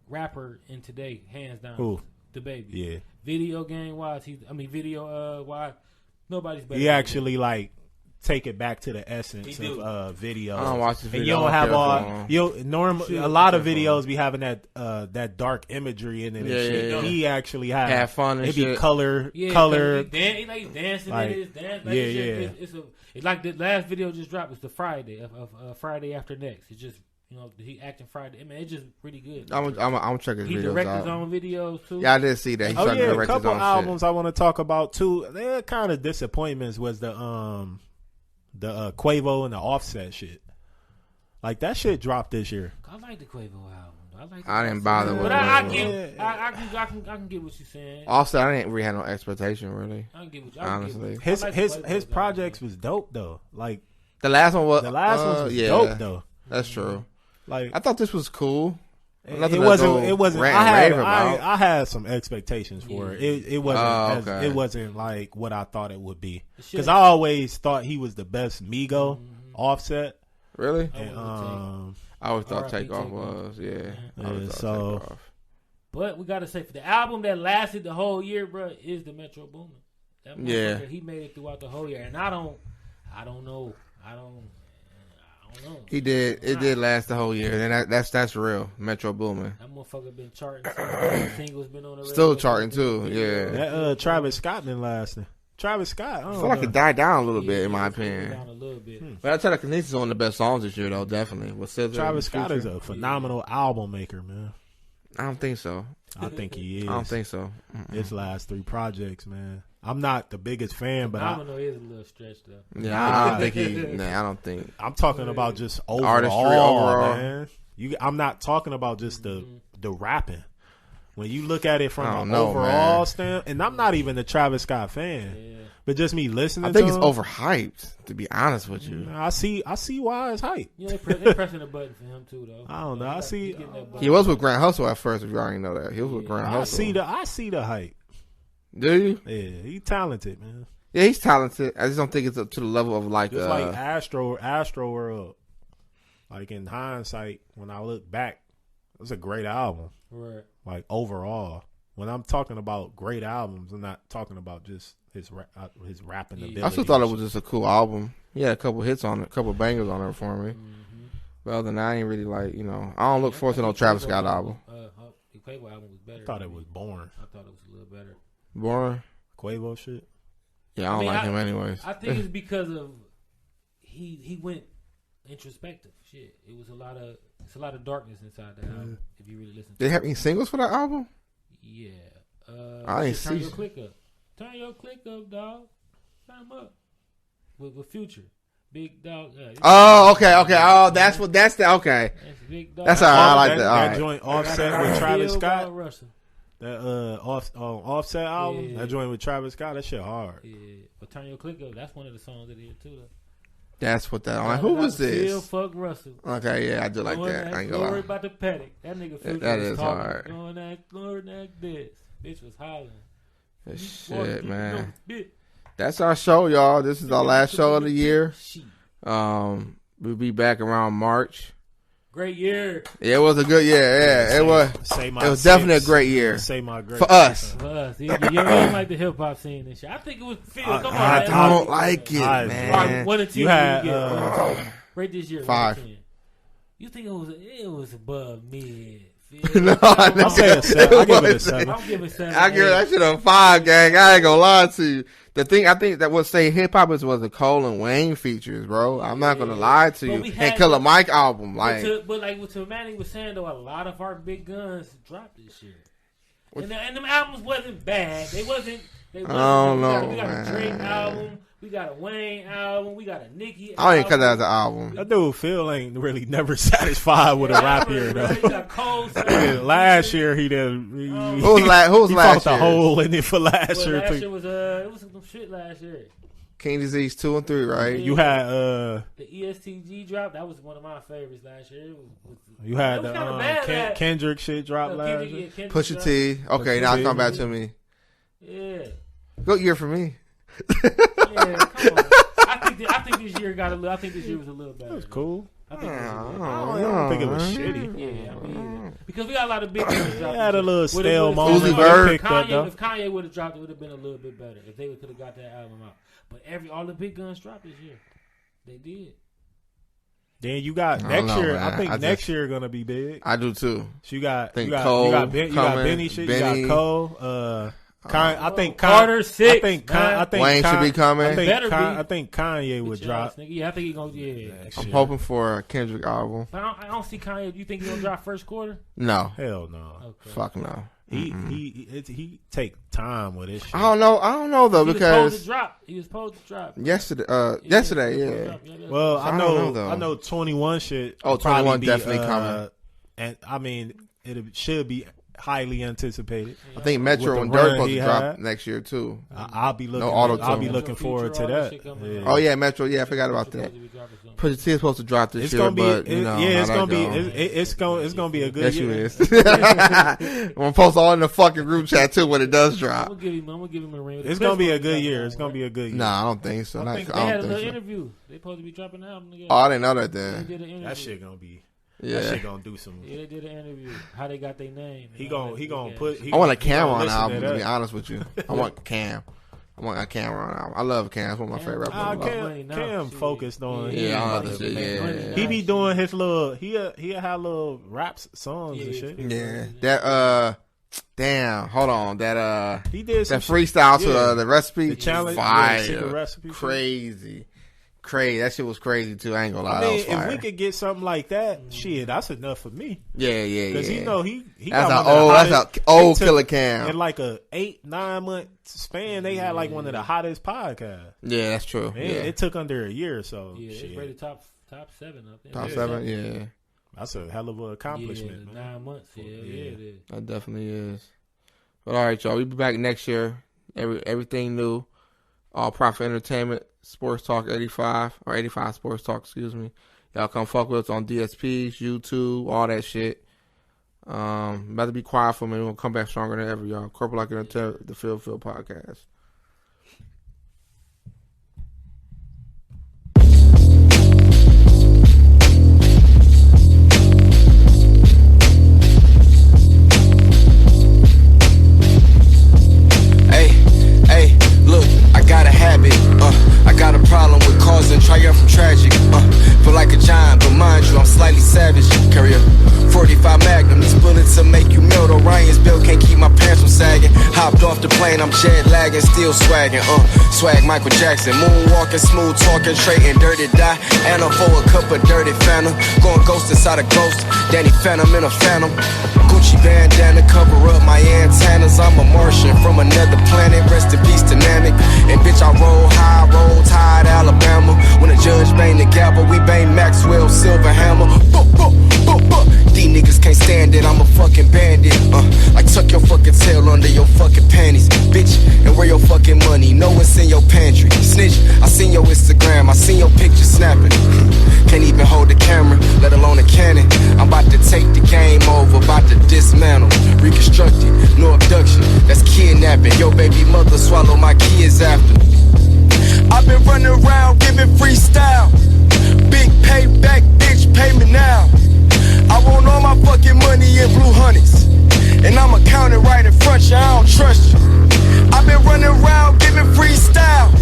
rapper in today, hands down.
Who?
The baby.
yeah,
Video game wise, video wise, nobody's better.
he
than
actually like take it back to the essence
He do.
of video.
I don't watch the
And
video.
you don't
I
have
care
all
for him.
a lot of videos be having that dark imagery in it. And
Yeah,
shit.
yeah, yeah.
He actually had
Have fun and
it be
shit.
color.
Yeah, he like dancing
Like,
in his dance.
yeah,
Like,
yeah.
It's like the last video just dropped. It's the Friday of Friday after next. It's just he acting Friday. I mean, it's just pretty good.
I'm checking his
He
videos
directs his
out.
own videos too.
Yeah, I did see that. He
Oh
started to
yeah, a
direct his
couple
own
albums I want to talk about too. They're kind of disappointments was the Quavo and the Offset shit. Like that shit dropped this year.
I like the Quavo album.
I didn't bother with
But
it.
I can get what you're saying.
Also, I didn't really have no expectation really.
I can get what
Honestly.
I
His
like
his
Quavo's
his
album.
projects was dope though. Like
The last one was
the last one was
yeah,
dope though.
That's true.
Like
I thought this was cool.
it
Nothing to
wasn't.
go
It wasn't.
rant
I
and
had.
rave about.
I had some expectations for it. It wasn't.
Oh, okay.
It wasn't like what I thought it would be.
Shit.
Because I always thought he was the best Migo Offset.
Really?
And,
I always thought
R.I.P.
Takeoff
Takeoff.
was. Yeah. I
Yeah,
always thought
so-
Takeoff.
But we gotta say for the album that lasted the whole year, bro, is the Metro Boomin. That
Yeah.
motherfucker, he made it throughout the whole year, and I don't know. I don't don't know.
He did. It did last the whole year, and that's real. Metro Boomin.
That motherfucker been charting. Since singles been on the radio.
Still charting too. Yeah.
That Travis Scott been lasting. Travis Scott, I
feel like it died down a little bit, in my opinion.
Down a little bit.
But I tell you, he's one of the best songs this year, though. Definitely. With
Travis Scott is a phenomenal album maker, man.
I don't think so.
I think he is.
I don't think so.
His last 3 projects, man. I'm not the biggest fan, but
phenomenal is a little stretch though.
Yeah, I don't think he. Nah, I don't think.
I'm talking about just overall,
artistry overall,
man. I'm not talking about just the rapping. When you look at it from an overall stand, and I'm not even a Travis Scott fan, but just me listening.
I think
to
it's
him,
overhyped. To be honest with you,
I see why it's hype.
Yeah, they're pressing the button for him too, though.
I don't know. I see.
He was with Grand Hustle at first. If you already know that, he was with Grand Hustle.
I see the hype.
Do you?
Yeah, he's talented, man.
Yeah, he's talented. I just don't think it's up to the level of like
Astro World. Like in hindsight, when I look back, it was a great album.
Right.
Like overall, when I'm talking about great albums, I'm not talking about just his rapping ability.
I still thought it was just a cool album. He had a couple hits on it, a couple bangers on it for me.
Mm-hmm.
But other than that, I ain't really like, I don't look forward to no Travis Scott album.
The Quavo album was better.
I thought it was boring.
I thought it was a little better.
Boring?
Quavo shit?
Yeah, I don't like him anyways.
I think it's because of he went introspective. Shit, it's a lot of darkness inside that album. If you really listen.
Did they have any singles for that album?
Yeah.
I didn't see.
Turn your click up. Turn your click up, dog. Turn them up. With Future. Big Dog.
Oh, okay. Oh, that's the okay.
That's Big Dog.
That's all right. I like that.
That
right.
joint Offset with Travis Scott.
Russell.
That Offset album.
Yeah.
That joint with Travis Scott. That shit hard.
Yeah. But Turn Your Click Up. That's one of the songs that he did too, though.
That's what that. I'm like, who was this?
Phil fuck Russell.
Okay, yeah, I do like that. I ain't gonna lie.
Worry about the paddock. That nigga Future
that
was
is
talking.
hard.
Going like this. Bitch was hollering.
Shit, man. That's our show, y'all. This is our last show of the year. We'll be back around March.
Great year.
Yeah, it was a good year. Yeah, it was. It was definitely a great year.
Say my great
for us.
For us. You don't like the hip hop scene and shit. I think it was Phil. Come on,
I don't like it, man.
1 and 2.
You had
right this year.
5.
You think it was above mid?
No,
I'll say a 7. I'll give it a 7.
I'll give it 7.
I give that shit a 5, gang. I ain't gonna lie to you. The thing I think that would say hip hop was the Cole and Wayne features, bro. I'm not gonna lie to you. And Killer Mike album, like.
But like what Manny was saying though, a lot of our big guns dropped this year, and them albums wasn't bad. They wasn't.
I don't know,
we got
man.
a Drake album. We got a Wayne album. We got a Nicki album.
I don't even cut that as an album.
That dude Phil ain't really never satisfied with a rap year though.
He got Cole.
Last year he did.
Who was last
He
year?
found the hole in it for last year.
Last year was it was some shit last year.
King Disease 2 and 3, right?
You had
the ESTG drop. That was one of my favorites last year.
You had the Kendrick shit drop last year.
Pusha T. Okay, now come back to me.
Yeah.
Good year for me.
Yeah, come on. I think this year got a little. I think this year was a little better.
That was cool.
I think
I don't think it was shitty.
Yeah, I mean, because we got a lot of big ones.
They had a little stale moment.
Uzi Vert.
If
Kanye would have dropped, it would have been a little bit better if they could have got that album out. But all the big guns dropped this year. They did.
Then you got next year. Man. I think next year gonna be big.
I do too.
So you got
Cole.
You got Benny shit.
Benny.
You got Cole. I think
Carter 6.
I think
Wayne should be coming.
I think Kanye would drop.
Yeah, I think he's gonna. Yeah,
I'm hoping for a Kendrick album.
But I don't see Kanye. Do you think he's gonna drop first quarter?
No.
Hell no.
Okay.
Fuck no.
He take time with this shit.
I don't know though because
he was supposed to drop
yesterday. Yeah.
Well, I know 21 shit.
Oh, 21 definitely coming.
And I mean, it should be highly anticipated.
I think Metro and Dirk supposed to drop next year too.
I'll be looking. I'll be looking forward to that.
Yeah. Oh yeah, Metro. Yeah, I forgot about that. Pusha T is supposed to drop this year, but
it's gonna be a good year.
Yes, it is. I'm gonna post all in the fucking group chat too when it does drop.
I'm gonna give him a ring.
It's gonna be a good year. It's gonna be a good year.
Nah, I don't think so.
They had a little interview. They supposed to be dropping an album together.
Oh, I didn't know that then.
That shit gonna be.
Yeah.
That shit gonna do some.
Yeah, they did an interview. How they got their name.
He gonna put.
I want a Cam on the album. To be honest with you, I want Cam. I want a Cameron. I love Cam. That's one of my favorite rappers.
Cam focused on.
He
be doing his little. He'll have little rap songs and shit.
Yeah, that damn. Hold on, that
he did
that freestyle to the recipe.
The challenge,
fire,
recipe,
crazy. That shit was crazy too. I ain't gonna lie.
I mean, if we could get something like that, shit, that's enough for me.
Yeah.
Because he
that's an old Killer Cam.
In like a 8-9 month span, they had like one of the hottest podcasts.
Yeah, that's true.
Man, it took under a year or so.
Yeah,
shit.
it's rated top 7 up there.
Top 7, yeah.
That's a hell of an accomplishment.
Yeah, 9 months. Yeah, it is.
That definitely is. But all right, y'all, we'll be back next year. Everything new. All Profit Entertainment, Sports Talk 85 Sports Talk, excuse me. Y'all come fuck with us on DSPs, YouTube, all that shit. About to be quiet for me. We'll come back stronger than ever, y'all. CorporateLike Entertainment, the Phil podcast.
I got a problem with causing triumphant tragic. Feel like a giant, but mind you, I'm slightly savage. Carry a 45 Magnum, these bullets will make you melt. Orion's belt can't keep my pants from sagging. Hopped off the plane, I'm jet lagging, still swagging. Swag Michael Jackson, moonwalking, smooth talking, trading dirty die. Anna for a cup of dirty phantom. Going ghost inside a ghost, Danny Phantom in a phantom. Gucci bandana cover up my antennas. I'm a Martian from another planet. Rest in peace, dynamic. And bitch, I roll high, roll tide, Alabama. When the judge bang the gavel, we bang Maxwell Silver Hammer. These niggas can't stand it. I'm a fucking bandit. Like tuck your fucking tail under your fucking panties, bitch. And where your fucking money? Know it's in your pantry. Snitch, I seen your Instagram. I seen your picture snapping. Can't even hold the camera, let alone a cannon. I'm about to take the game over, about to dismantle, reconstruct it, no abduction, that's kidnapping. Your baby mother swallow my kids after. I've been running around giving freestyle. Big payback, bitch, pay me now. I want all my fucking money in blue honeys, and I'ma count it right in front of you, I don't trust you. I've been running around giving freestyle.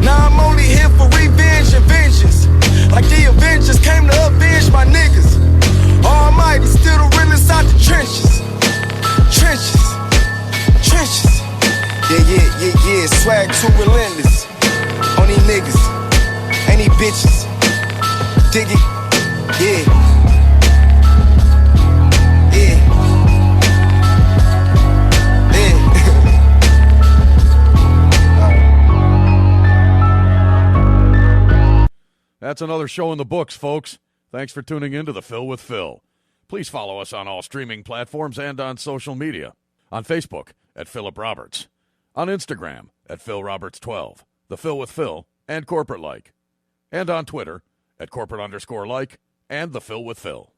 Now I'm only here for revenge and vengeance. Like the Avengers came to avenge my niggas. Almighty, still the realest out the trenches. Trenches. Yeah. Swag too relentless. On these niggas, and these bitches. Dig it? Yeah.
That's another show in the books, folks. Thanks for tuning in to The Phil with Phil. Please follow us on all streaming platforms and on social media. On Facebook, at Philip Roberts. On Instagram, at PhilRoberts12, The Phil with Phil, and CorporateLike. And on Twitter, at corporate_like, and The Phil with Phil.